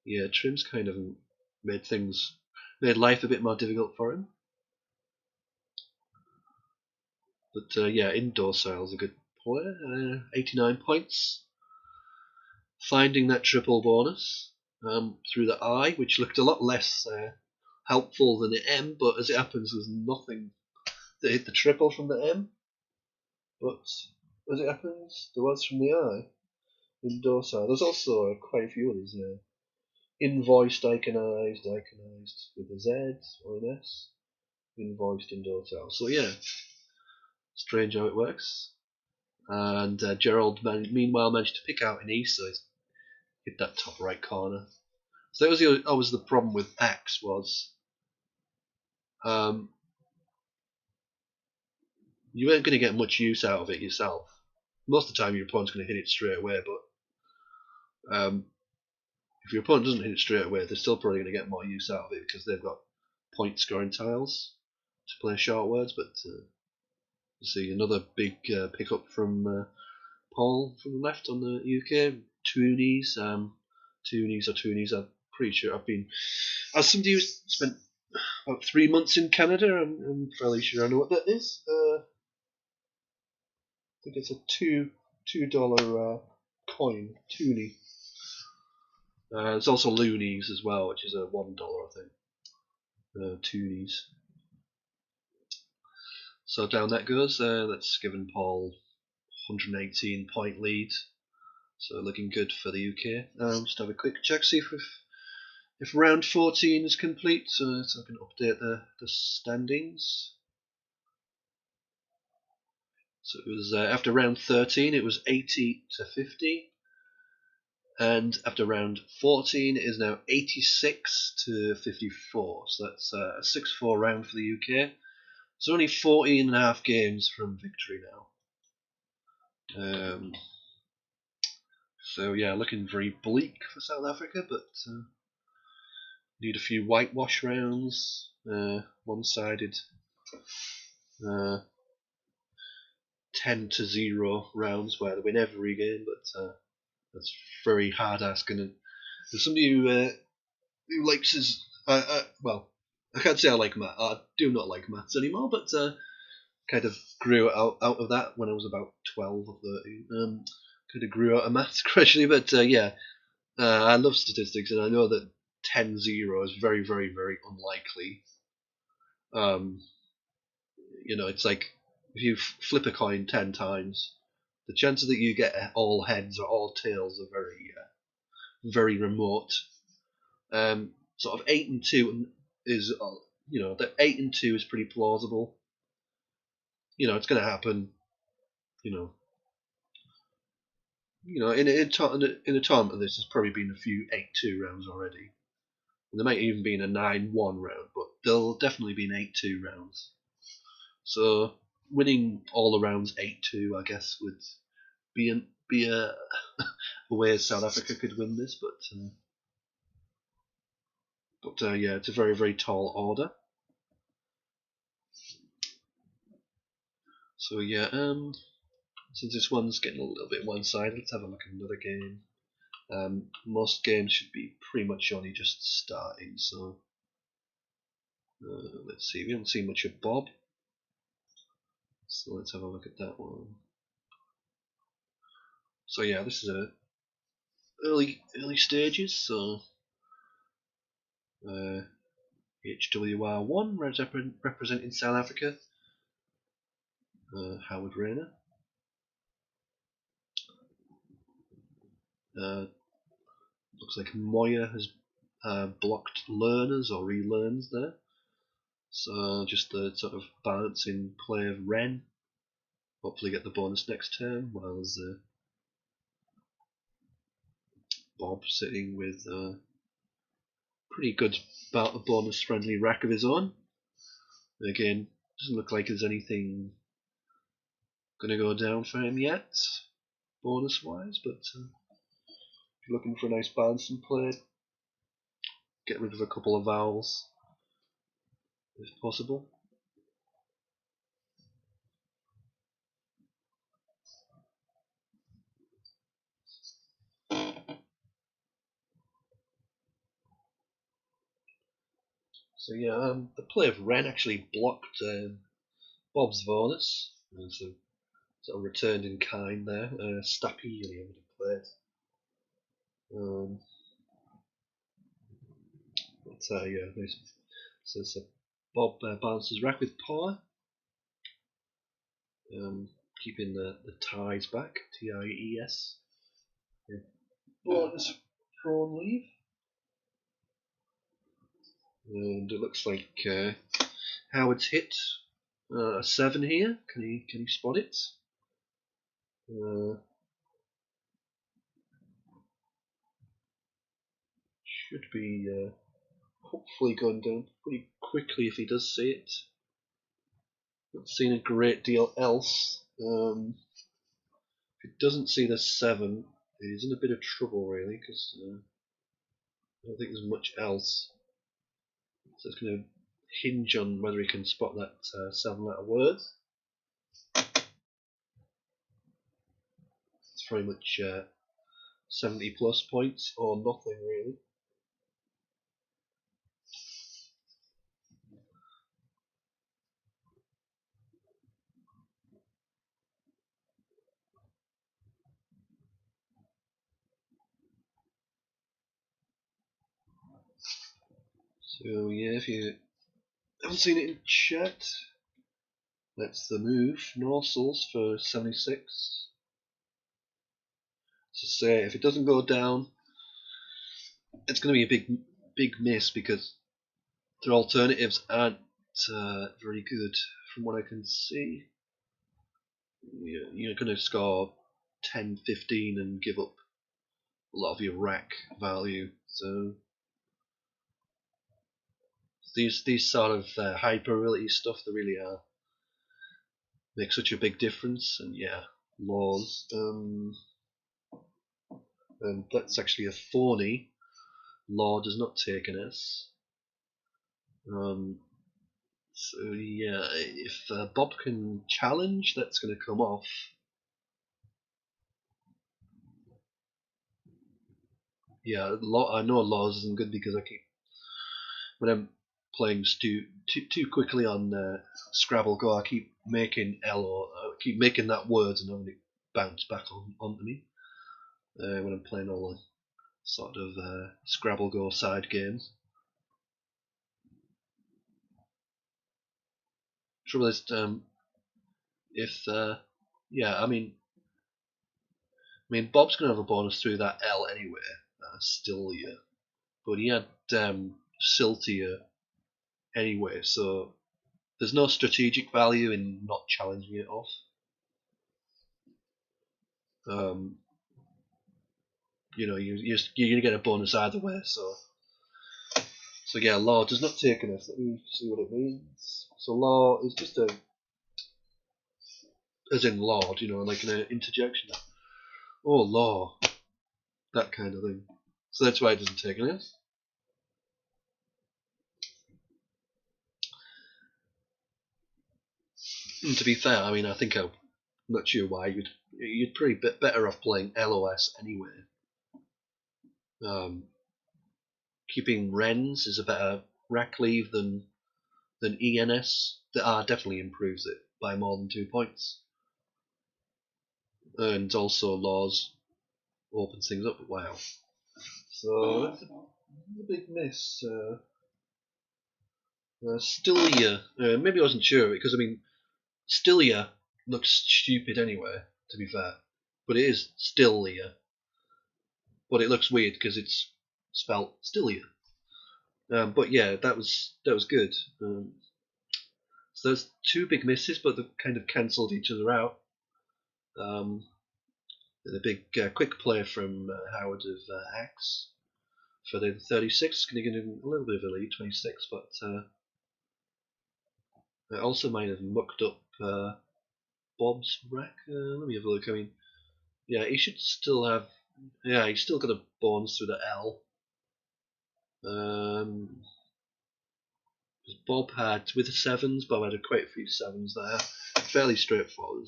Speaker 1: yeah, Trim's kind of made life a bit more difficult for him. But yeah, Indoor Sile's a good player. 89 points. Finding that triple bonus through the I, which looked a lot less helpful than the M, but as it happens, there's nothing that hit the triple from the M. But as it happens, there was from the I. Indoor Sile. There's also quite a few others there. Invoiced, iconized with a Z or an S. Invoiced Indoor Sile. So yeah, strange how it works. And Gerald meanwhile managed to pick out an E, so he's hit that top right corner. So that was the problem with X was you weren't going to get much use out of it yourself. Most of the time your opponent's going to hit it straight away, but if your opponent doesn't hit it straight away, they're still probably going to get more use out of it because they've got point scoring tiles to play short words. But you see another big pickup from Paul from the left on the UK. Toonies, Toonies. I'm pretty sure as somebody who's spent about 3 months in Canada, I'm fairly sure I know what that is. I think it's a $2 coin, toonie. There's also loonies as well, which is a $1, I think. Toonies. So down that goes. That's given Paul 118 point lead. So looking good for the UK. Just have a quick check, see if round 14 is complete, so I can update the standings. So it was after round 13, it was 80 to 50, and after round 14 it is now 86 to 54. So that's a 6-4 round for the UK. So only 14.5 games from victory now. So yeah, looking very bleak for South Africa, but need a few whitewash rounds, one-sided 10-0 rounds where they win every game, but that's very hard asking. And as somebody who likes his, well, I can't say I like math. I do not like maths anymore, but kind of grew out of that when I was about 12 or 13. Kind of grew out of maths gradually, but yeah, I love statistics, and I know that 10-0 is very, very, very unlikely. It's like if you flip a coin 10 times, the chances that you get all heads or all tails are very, very remote. Sort of 8-2 is, that 8-2 is pretty plausible. It's going to happen. In a tournament, this has probably been a few 8-2 rounds already. And there might even been a 9-1 round, but there'll definitely be 8-2 rounds. So winning all the rounds 8-2, I guess, would be a way South Africa could win this, but yeah, it's a very, very tall order. So yeah, since this one's getting a little bit one-sided, let's have a look at another game. Most games should be pretty much only just starting, so let's see. We haven't seen much of Bob, so let's have a look at that one. So yeah, this is a early stages, so HWR1 representing South Africa, Howard Rayner. Looks like Moya has blocked learners or relearns there. So just the sort of balancing play of Ren. Hopefully get the bonus next turn, while there's Bob sitting with a pretty good bonus friendly rack of his own. Again, doesn't look like there's anything gonna go down for him yet, bonus wise, but if you're looking for a nice balancing play, get rid of a couple of vowels if possible. So yeah, the play of Ren actually blocked Bob's bonus, so sort of returned in kind there. Stappy really would have played. But yeah, so Bob balances rack with power, keeping the ties back. Ties. Yeah. Bonus prawn leave. And it looks like Howard's hit a 7 here. Can he spot it? Should be hopefully going down pretty quickly if he does see it. Not seen a great deal else. If he doesn't see the 7, he's in a bit of trouble really, because I don't think there's much else. So it's going to hinge on whether he can spot that 7-letter word. It's very much 70 plus points or nothing really. So yeah, if you haven't seen it in chat, that's the move. Norsels for 76. So say if it doesn't go down, it's going to be a big miss because their alternatives aren't very good from what I can see. You're going to score 10, 15 and give up a lot of your rack value. So these sort of high probability stuff, they really are make such a big difference. And yeah, laws. And that's actually a phony. Law does not take an S. So yeah, if Bob can challenge, that's going to come off. Yeah, I know laws isn't good because I keep when I'm playing too quickly on Scrabble Go, I keep making keep making that word and having it bounce back onto me when I'm playing all the sort of Scrabble Go side games. Trouble is, if yeah, I mean, Bob's gonna have a bonus through that L anyway. Still, yeah, but he had Siltier anyway, so there's no strategic value in not challenging it off. You're gonna get a bonus either way, so yeah, law does not take an S. Let me see what it means. So law is just as in lord, like an interjection. Oh, law, that kind of thing. So that's why it doesn't take an S. And to be fair, I think I'm not sure why you'd pretty bit better off playing LOS anyway. Keeping Rens is a better rack leave than ENS. The R definitely improves it by more than 2 points. And also laws opens things up. Wow. So that's a big miss. Stilia. Maybe I wasn't sure because Stilia looks stupid anyway. To be fair, but it is Stilia. But it looks weird because it's spelled Stilia. But yeah, that was good. So there's 2 big misses, but they've kind of cancelled each other out. The big quick play from Howard of Axe for the 36, going to get him a little bit of a lead, 26, but I also might have mucked up Bob's wreck. Let me have a look. I mean, yeah, he should still have. Yeah, he's still got a bonus through the L. Bob had with the sevens. Bob had quite a few sevens there. Fairly straightforward.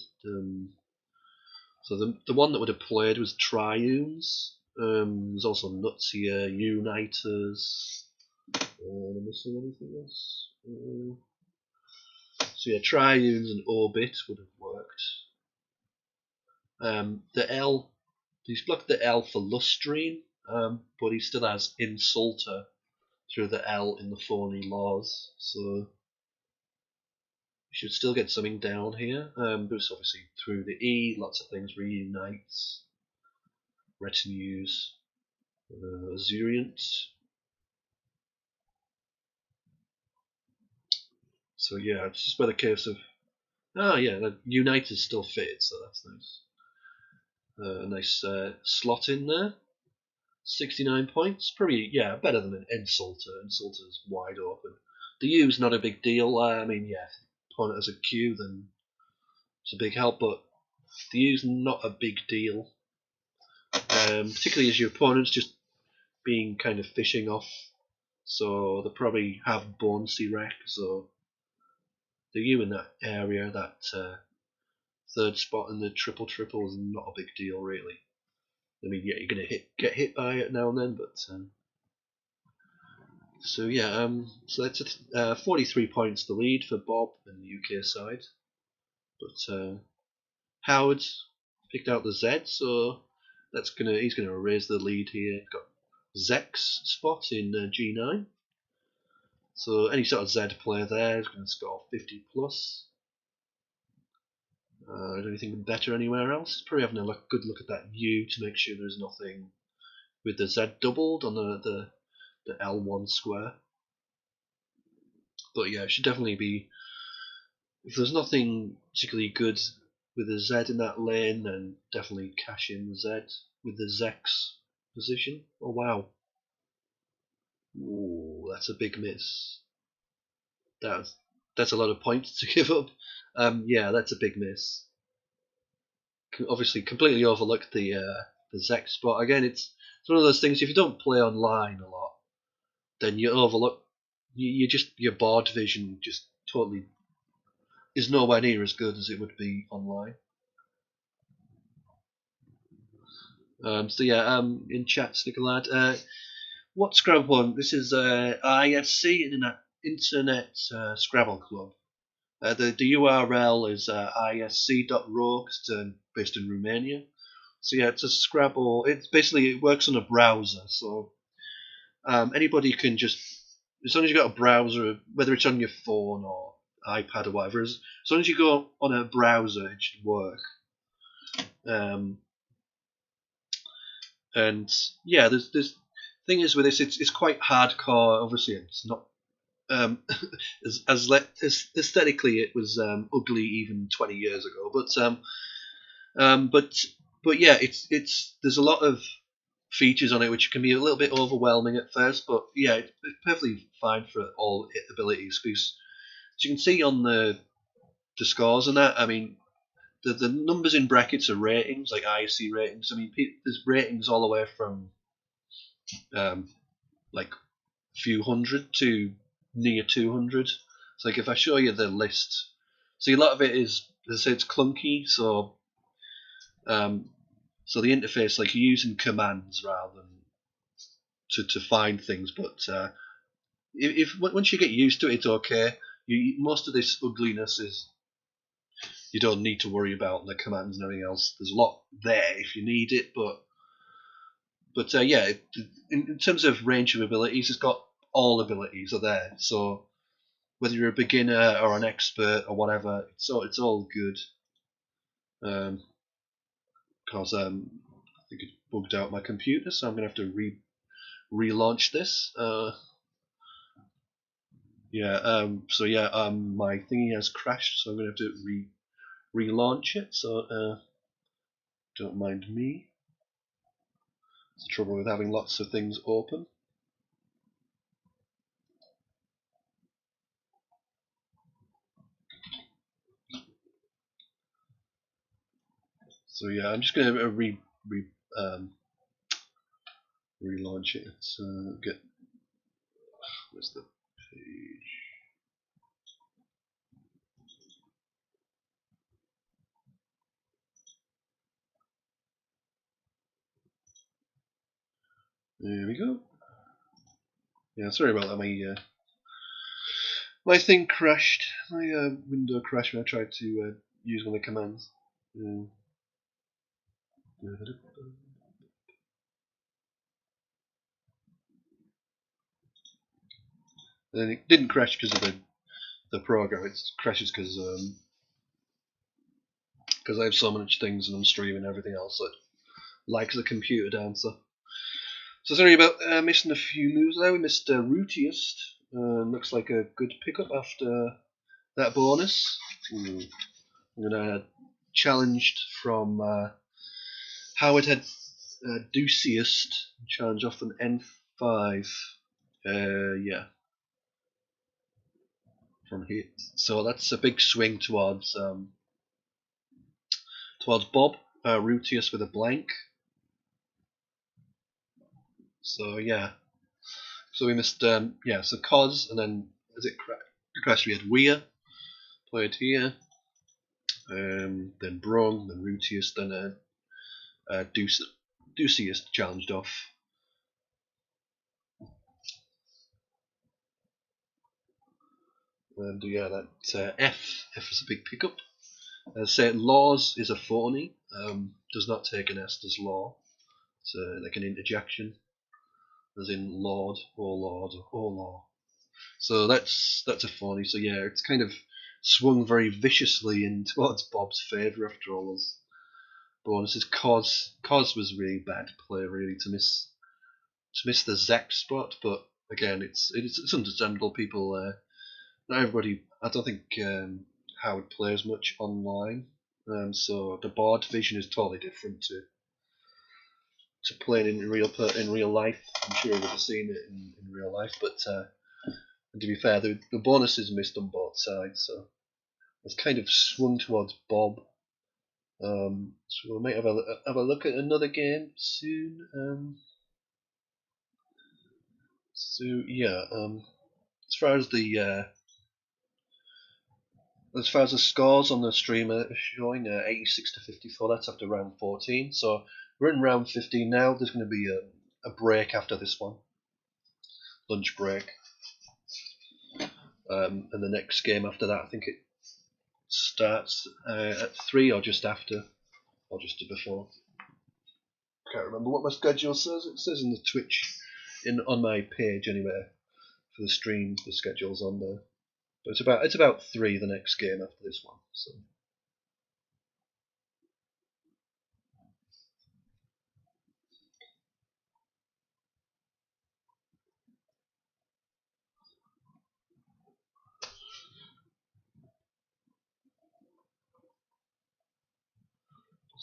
Speaker 1: So the one that would have played was Triunes. There's also Nuts here, Uniters. Am I missing anything else? So yeah, Triunes and Orbit would have worked. The L, he's blocked the L for Lustrine, but he still has Insulter through the L in the phony laws, so you should still get something down here. But it's obviously through the E, lots of things, Reunites, Retinues, Azurians. So yeah, it's just by the case of, oh yeah, the Unite is still fitted, so that's nice. A nice slot in there. 69 points, probably, yeah, better than an Insulter. Insulter's wide open. The U's not a big deal. I mean, yeah, if the opponent has a Q, then it's a big help, but the U's not a big deal. Particularly as your opponent's just being kind of fishing off, so they probably have Bonesy Wreck, so the U in that area, that third spot in the triple is not a big deal, really. I mean, yeah, you're gonna get hit by it now and then, but so yeah, so that's 43 points the lead for Bob in the UK side, but Howard picked out the Z, so he's gonna erase the lead here. He's got Zek's spot in G9, so any sort of Z player there is going to score 50 plus. Anything better anywhere else? Probably having a good look at that U to make sure there's nothing with the Z doubled on the L1 square. But yeah, it should definitely be. If there's nothing particularly good with the Z in that lane, then definitely cash in the Z with the Zex position. Oh wow. Ooh, that's a big miss. That's a lot of points to give up. Yeah, that's a big miss. Obviously, completely overlooked the Zex spot. Again, it's one of those things. If you don't play online a lot, then you overlook. Your board vision just totally is nowhere near as good as it would be online. So yeah, in chat, Snickerlad, what Scrabble one? This is ISC, Internet Scrabble Club. The URL is isc.ro, based in Romania. So yeah, it's a Scrabble. It's basically, it works on a browser, so anybody can just, as long as you've got a browser, whether it's on your phone or iPad or whatever, as long as you go on a browser, it should work. And yeah, there's thing is with this, it's quite hardcore. Obviously, it's not as aesthetically it was ugly even 20 years ago. But yeah, it's there's a lot of features on it which can be a little bit overwhelming at first. But yeah, it's perfectly fine for all abilities, because as you can see on the scores and that, I mean, the numbers in brackets are ratings, like ISC ratings. I mean, there's ratings all the way from like a few hundred to near 200. So like if I show you the list, see, a lot of it is, as I say, it's clunky. So so the interface, like you're using commands rather than to find things. But if once you get used to it, it's okay. Most of this ugliness is, you don't need to worry about the commands and everything else. There's a lot there if you need it, but yeah, in terms of range of abilities, it's got all abilities are there. So whether you're a beginner or an expert or whatever, it's all good. Because I think it bugged out my computer, so I'm gonna have to relaunch this. So yeah, my thingy has crashed, so I'm gonna have to relaunch it. So don't mind me. It's the trouble with having lots of things open. So yeah, I'm just going to relaunch it. Get where's the page? There we go. Yeah, sorry about that. My thing crashed. My window crashed when I tried to use one of the commands. And then it didn't crash because of the program. It crashes because I have so much things and I'm streaming and everything else that likes the computer down. So sorry about missing a few moves there. We missed Rootiest. Looks like a good pickup after that bonus. I'm gonna challenged from Howard had Deuciest challenge off an N5. Yeah, from here. So that's a big swing towards Bob. Rutius with a blank. So yeah. So we missed so Cos, and then as it crashed we had Weir played here. Then Brung, then Rutius, then Deuciest challenged off. And yeah, that F is a big pickup. Say Laws is a phony. Does not take an S as law. It's like an interjection, as in Lord, or Lord, or law. So that's a phony. So yeah, it's kind of swung very viciously in towards Bob's favour after all those bonuses. Cos was really bad play, really, to miss the Zek spot. But again, it's understandable. People, not everybody. I don't think Howard plays much online, so the board vision is totally different to playing in real life. I'm sure you would have seen it in real life, but and to be fair, the bonuses missed on both sides, so it's kind of swung towards Bob. So we might have a look at another game soon. So yeah, as far as the scores on the stream are showing, 86 to 54. That's after round 14. So we're in round 15 now. There's going to be a break after this one, lunch break. And the next game after that, I think it starts at 3 or just after, or just before. Can't remember what my schedule says. It says in the Twitch, on my page anyway, for the stream, the schedule's on there. But it's about 3 the next game after this one.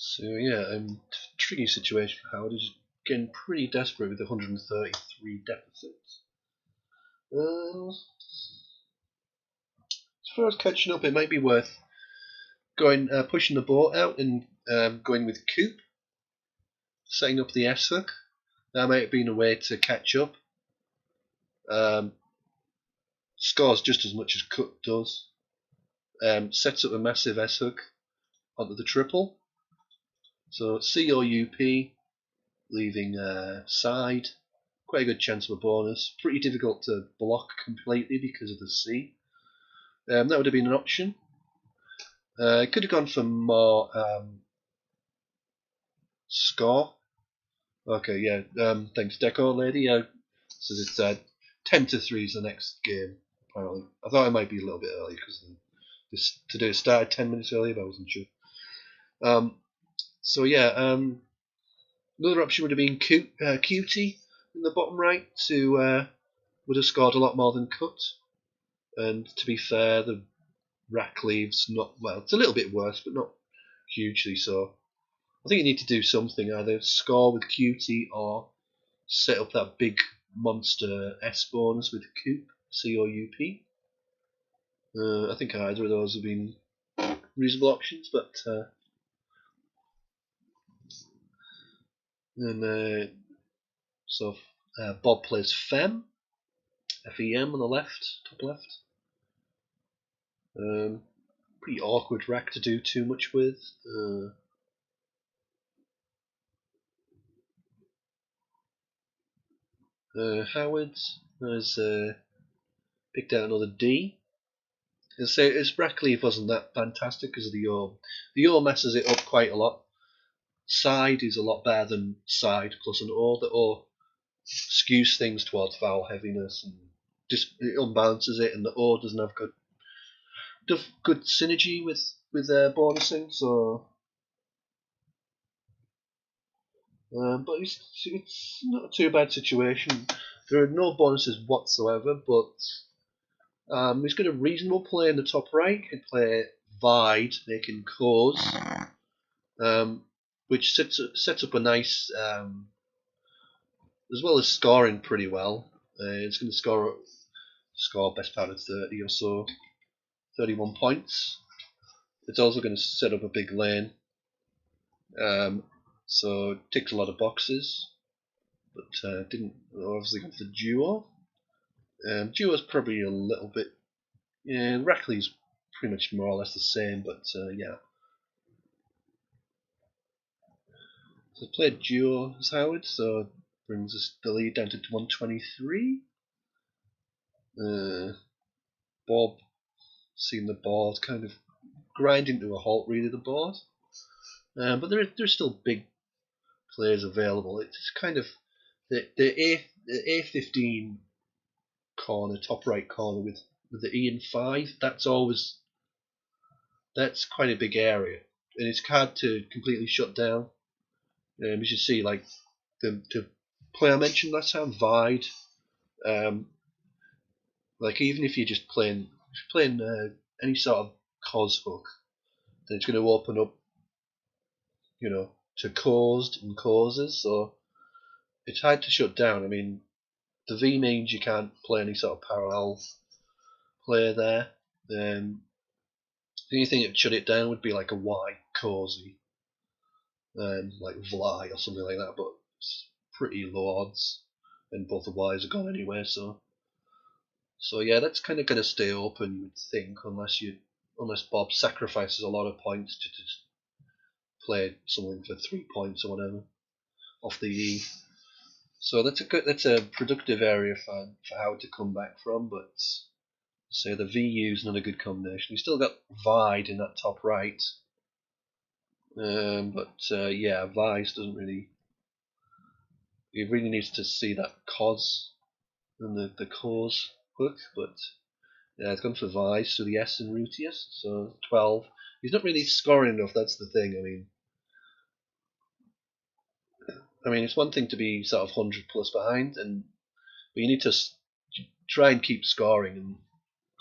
Speaker 1: So yeah, tricky situation for Howard. He's getting pretty desperate with 133 deficits. As far as catching up, it might be worth pushing the boat out and going with Coop, setting up the S hook. That might have been a way to catch up. Scores just as much as Cut does. Sets up a massive S hook onto the triple. So C or UP, leaving side. Quite a good chance of a bonus. Pretty difficult to block completely because of the C. That would have been an option. Could have gone for more score. Okay, yeah. Thanks, Deco Lady. So it's 10 to 3 is the next game. Apparently, I thought it might be a little bit early because today started 10 minutes early, but I wasn't sure. So yeah, another option would have been Cutie in the bottom right, to would have scored a lot more than Cut. And to be fair, the rack leaves not well. It's a little bit worse, but not hugely so. I think you need to do something, either score with Cutie or set up that big monster S bonus with Coop, C or UP. I think either of those have been reasonable options, but And Bob plays Fem, F-E-M on the left, top left. Pretty awkward rack to do too much with. Howard has picked out another D. His rack leave wasn't that fantastic because of the yaw. The yaw messes it up quite a lot. Side is a lot better than side plus an O. The O skews things towards vowel heaviness and just it unbalances it, and the O doesn't have good synergy with bonusing. So, but it's not a too bad situation. There are no bonuses whatsoever, but he's got a reasonable play in the top right. He can play Vide, making cause, which sets up a nice, as well as scoring pretty well. It's going to score best part of 30 or so, 31 points. It's also going to set up a big lane, so it ticks a lot of boxes, but didn't obviously go for duo. Duo's probably a little bit, yeah, Rackley's pretty much more or less the same, but yeah. So played duo as Howard, so brings us the lead down to 123. Bob, seeing the board kind of grinding to a halt, really, the board. But there's still big players available. It's kind of the A15 corner, top right corner with the E and 5. That's quite a big area, and it's hard to completely shut down. As you see, like the play I mentioned last time, Vide. Like even if you're just playing any sort of cause hook, then it's going to open up, to caused and causes. So it's hard to shut down. I mean, the V means you can't play any sort of parallel play there. The only thing that would shut it down would be like a Y causey, like Vly or something like that. But it's pretty low odds, and both the Ys are gone anyway. So yeah, that's kind of going to stay open, you would think, unless Bob sacrifices a lot of points to just play something for 3 points or whatever off the E. So that's a productive area for Howard to come back from, but say the VU's not a good combination. He's still got Vide in that top right, but yeah, Vice doesn't really. He really needs to see that cause and the cause hook, but yeah, it's gone for Vice, so the S and Rutius, so 12. He's not really scoring enough, that's the thing. I mean, it's one thing to be sort of 100 plus behind, but you need to try and keep scoring and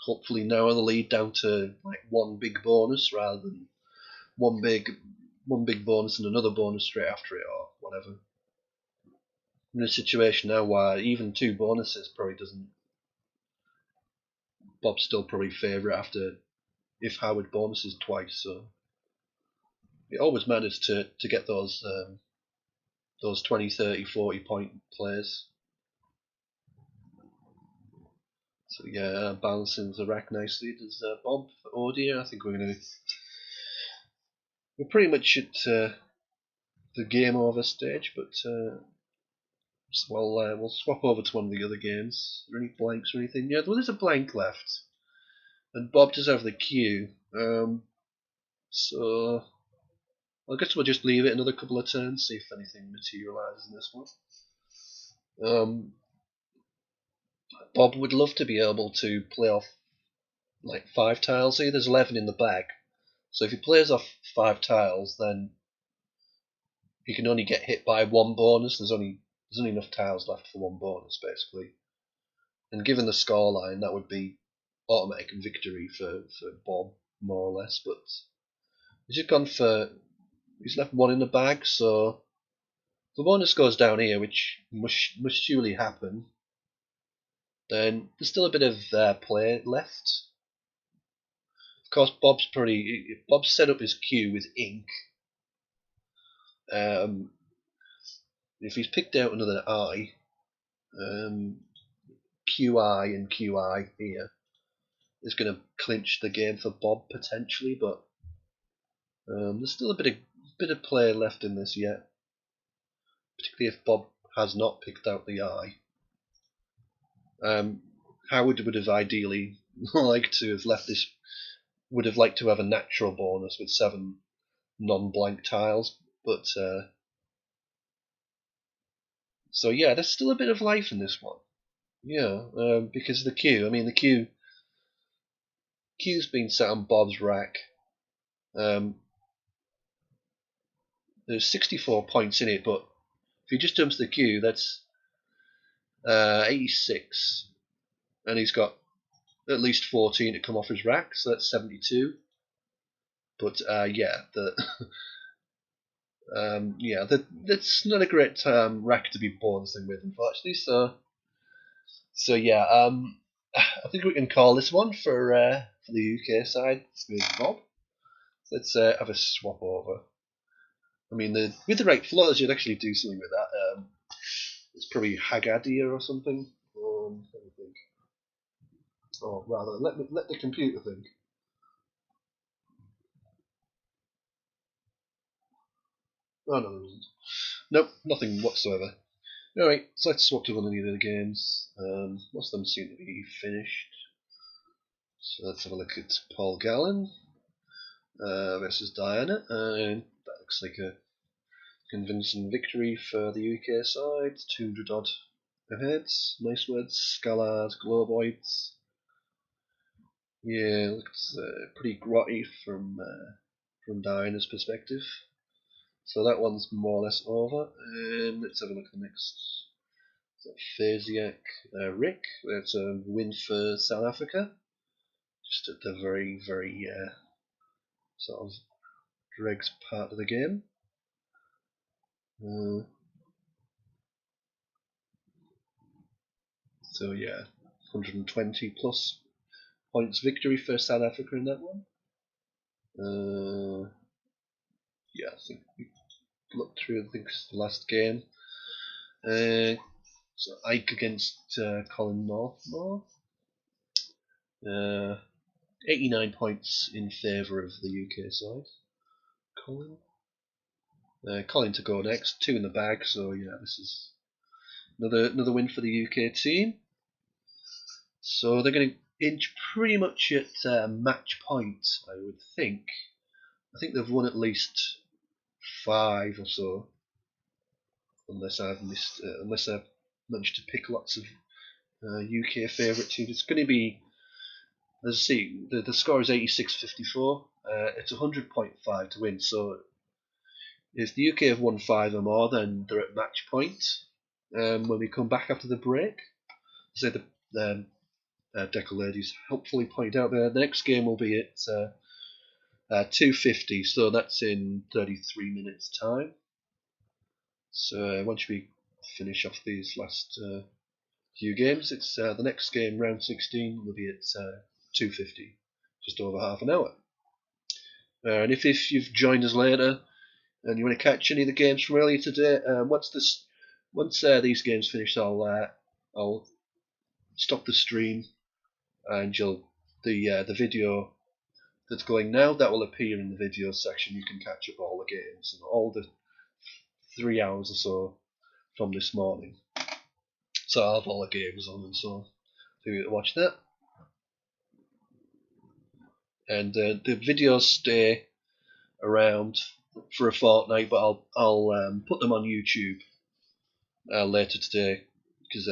Speaker 1: hopefully narrow the lead down to like one big bonus rather than one big bonus and another bonus straight after it or whatever. In a situation now where even 2 bonuses probably doesn't. Bob's still probably favourite after if Howard bonuses twice, so it always matters to get those 20, 30, 40 point plays. So yeah, balancing the rack nicely. Does Bob for Odia? I think we're pretty much at the game over stage, but we'll swap over to one of the other games. Are there any blanks or anything? Yeah, well, there's a blank left, and Bob does have the cue. So I guess we'll just leave it another couple of turns, see if anything materialises in this one. Bob would love to be able to play off like 5 tiles here. There's 11 in the bag, so if he plays off 5 tiles, then he can only get hit by 1 bonus. There's only enough tiles left for 1 bonus, basically. And given the scoreline, that would be automatic victory for Bob, more or less. But he's just gone for. He's left 1 in the bag, so the bonus goes down here, which must surely happen. Then there's still a bit of play left. Of course, Bob's set up his queue with ink. If he's picked out another I, QI and QI here is going to clinch the game for Bob potentially, but there's still a bit of play left in this yet, particularly if Bob has not picked out the I. Howard would have ideally liked to have left this. Would have liked to have a natural bonus with 7 non-blank tiles, but so yeah, there's still a bit of life in this one. Yeah, because the Q. I mean, the Q's been set on Bob's rack. There's 64 points in it, but if you just jump to the Q, that's 86, and he's got at least 14 to come off his rack, so that's 72. But yeah, that's not a great rack to be bonusing with, unfortunately. So yeah, I think we can call this one for the UK side with Bob. Let's have a swap over. I mean, with the right floors, you'd actually do something with that. It's probably Haggadia or something. Let me think. Or rather, let the computer think. Oh no, there isn't. Nope, nothing whatsoever. Alright, so let's swap to one of the other games. Most of them seem to be finished. So let's have a look at Paul Gallen versus Diana. And that looks like a convincing victory for the UK side. 200 odd ahead. Nice words. Scalars, Globoids. Yeah, looks pretty grotty from Diana's perspective. So that one's more or less over. And let's have a look at the next. Faziak Rick. That's a win for South Africa. Just at the very, very sort of dregs part of the game. So yeah, 120 plus points victory for South Africa in that one. Yeah, I think we looked through. I think it's the last game. So Ike against Colin Northmore. 89 points in favour of the UK side. Colin to go next, 2 in the bag. So yeah, this is another win for the UK team. So they're going to inch pretty much at match point, I would think. I think they've won at least 5 or so, unless I've managed to pick lots of UK favourite teams. It's going to be, let's see, the score is 86-54. It's 100.5 to win. So if the UK have won 5 or more, then they're at match point. When we come back after the break, so the Decker ladies hopefully point out the next game will be at 2:50, so that's in 33 minutes time. So once we finish off these last few games, it's the next game, round 16, will be at 2:50, just over half an hour. And if you've joined us later and you want to catch any of the games from earlier today, once these games finish, I'll stop the stream, and the video that's going now, that will appear in the video section. You can catch up all the games and all the 3 hours or so from this morning. So I'll have all the games on, and so you to watch that. And the videos stay around for a fortnight, but I'll put them on YouTube later today, because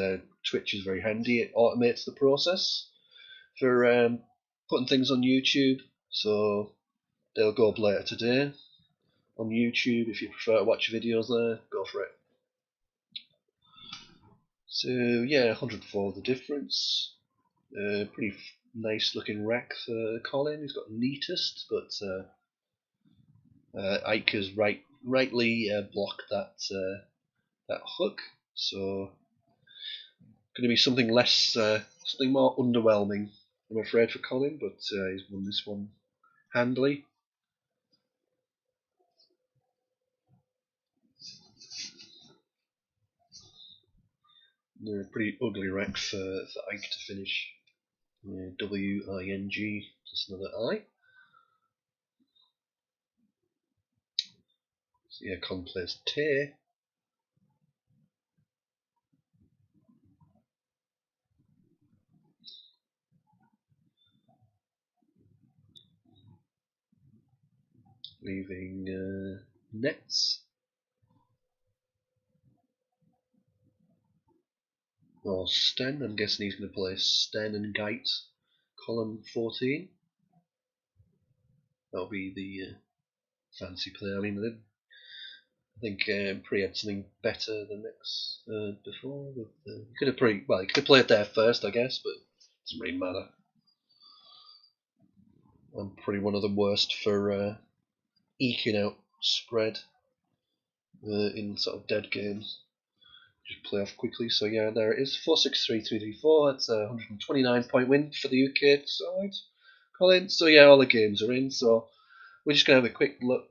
Speaker 1: Twitch is very handy. It automates the process for putting things on YouTube, so they'll go up later today on YouTube. If you prefer to watch videos there, go for it. So yeah, 104 the difference. Pretty nice looking rack for Colin. He's got neatest, but Ike has rightly blocked that hook. So going to be something less, something more underwhelming, I'm afraid, for Colin. But he's won this one handily. Pretty ugly wreck for Ike to finish. W-I-N-G, just another I. So yeah, Con plays Tay. Leaving Nets. Or Sten, I'm guessing he's going to play Sten and Geit, column 14. That'll be the fancy play. I mean, I think Pre had something better than Nets before. He could have played there first, I guess, but it doesn't really matter. I'm probably one of the worst for eking out spread in sort of dead games. Just play off quickly. So yeah, there it is. 4-6-3-3-3-4. That's a 129 point win for the UK side. Colin. So yeah, all the games are in. So we're just gonna have a quick look.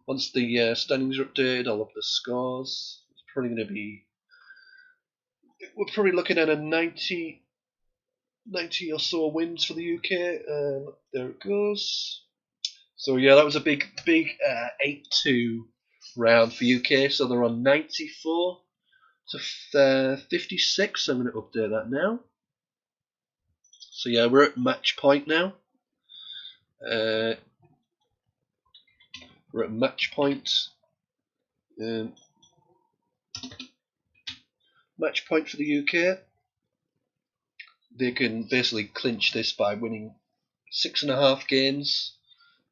Speaker 1: Once the standings are updated, I'll up the scores. It's probably going to be. We're probably looking at a 90 or so wins for the UK. There it goes. So yeah, that was a big 8-2 round for UK. So they're on 94 to 56. I'm going to update that now. So yeah, we're at match point now. We're at match point. Match point for the UK. They can basically clinch this by winning 6.5 games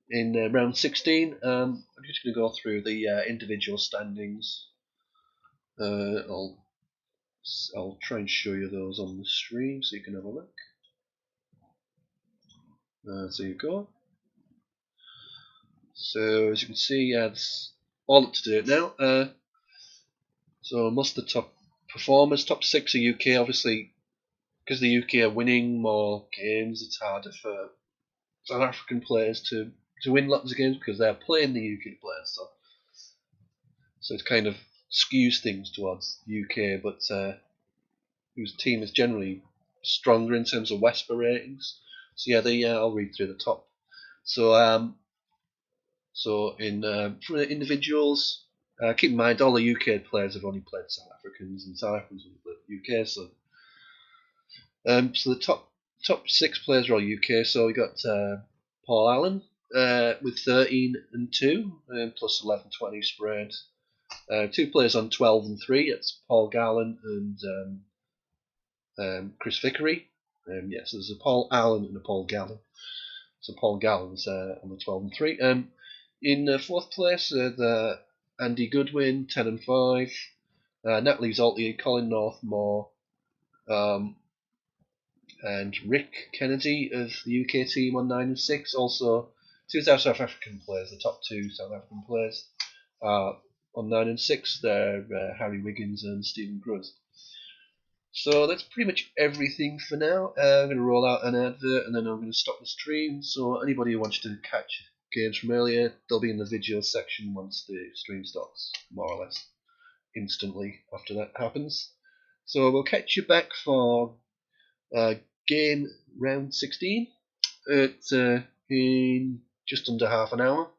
Speaker 1: in round 16. I'm just going to go through the individual standings. I'll try and show you those on the stream so you can have a look. So you go. So as you can see, it's all up to date now. So most of the top performers, top 6 are UK. Obviously, because the UK are winning more games, it's harder for South African players to win lots of games because they're playing the UK players. So it kind of skews things towards the UK, but whose team is generally stronger in terms of Wesper ratings. So yeah, I'll read through the top. So for the individuals, keep in mind all the UK players have only played South Africans, and South Africans have played UK. So the top 6 players are all UK. So we got Paul Allen with 13 and 2, plus 11-20 spread. 2 players on 12 and 3. It's Paul Gallen and Chris Vickery. Yes, there's a Paul Allen and a Paul Gallen. So Paul Gallen's on the 12 and 3. In 4th place, the Andy Goodwin, 10 and 5. Natalie Zolty, Colin Northmore, and Rick Kennedy of the UK team on 9 and 6. Also, 2 South African players, the top 2 South African players, on 9 and 6. They're Harry Wiggins and Stephen Gruz. So that's pretty much everything for now. I'm going to roll out an advert and then I'm going to stop the stream. So anybody who wants to catch games from earlier, they'll be in the video section once the stream stops, more or less instantly after that happens. So we'll catch you back for game round 16 in just under half an hour.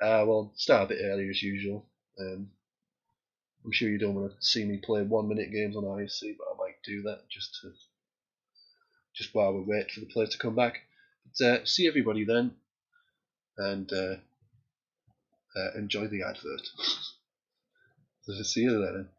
Speaker 1: We'll start a bit earlier as usual. I'm sure you don't want to see me play 1-minute games on ISC, but I might do that just while we wait for the players to come back. But see everybody then, and enjoy the advert. So see you then.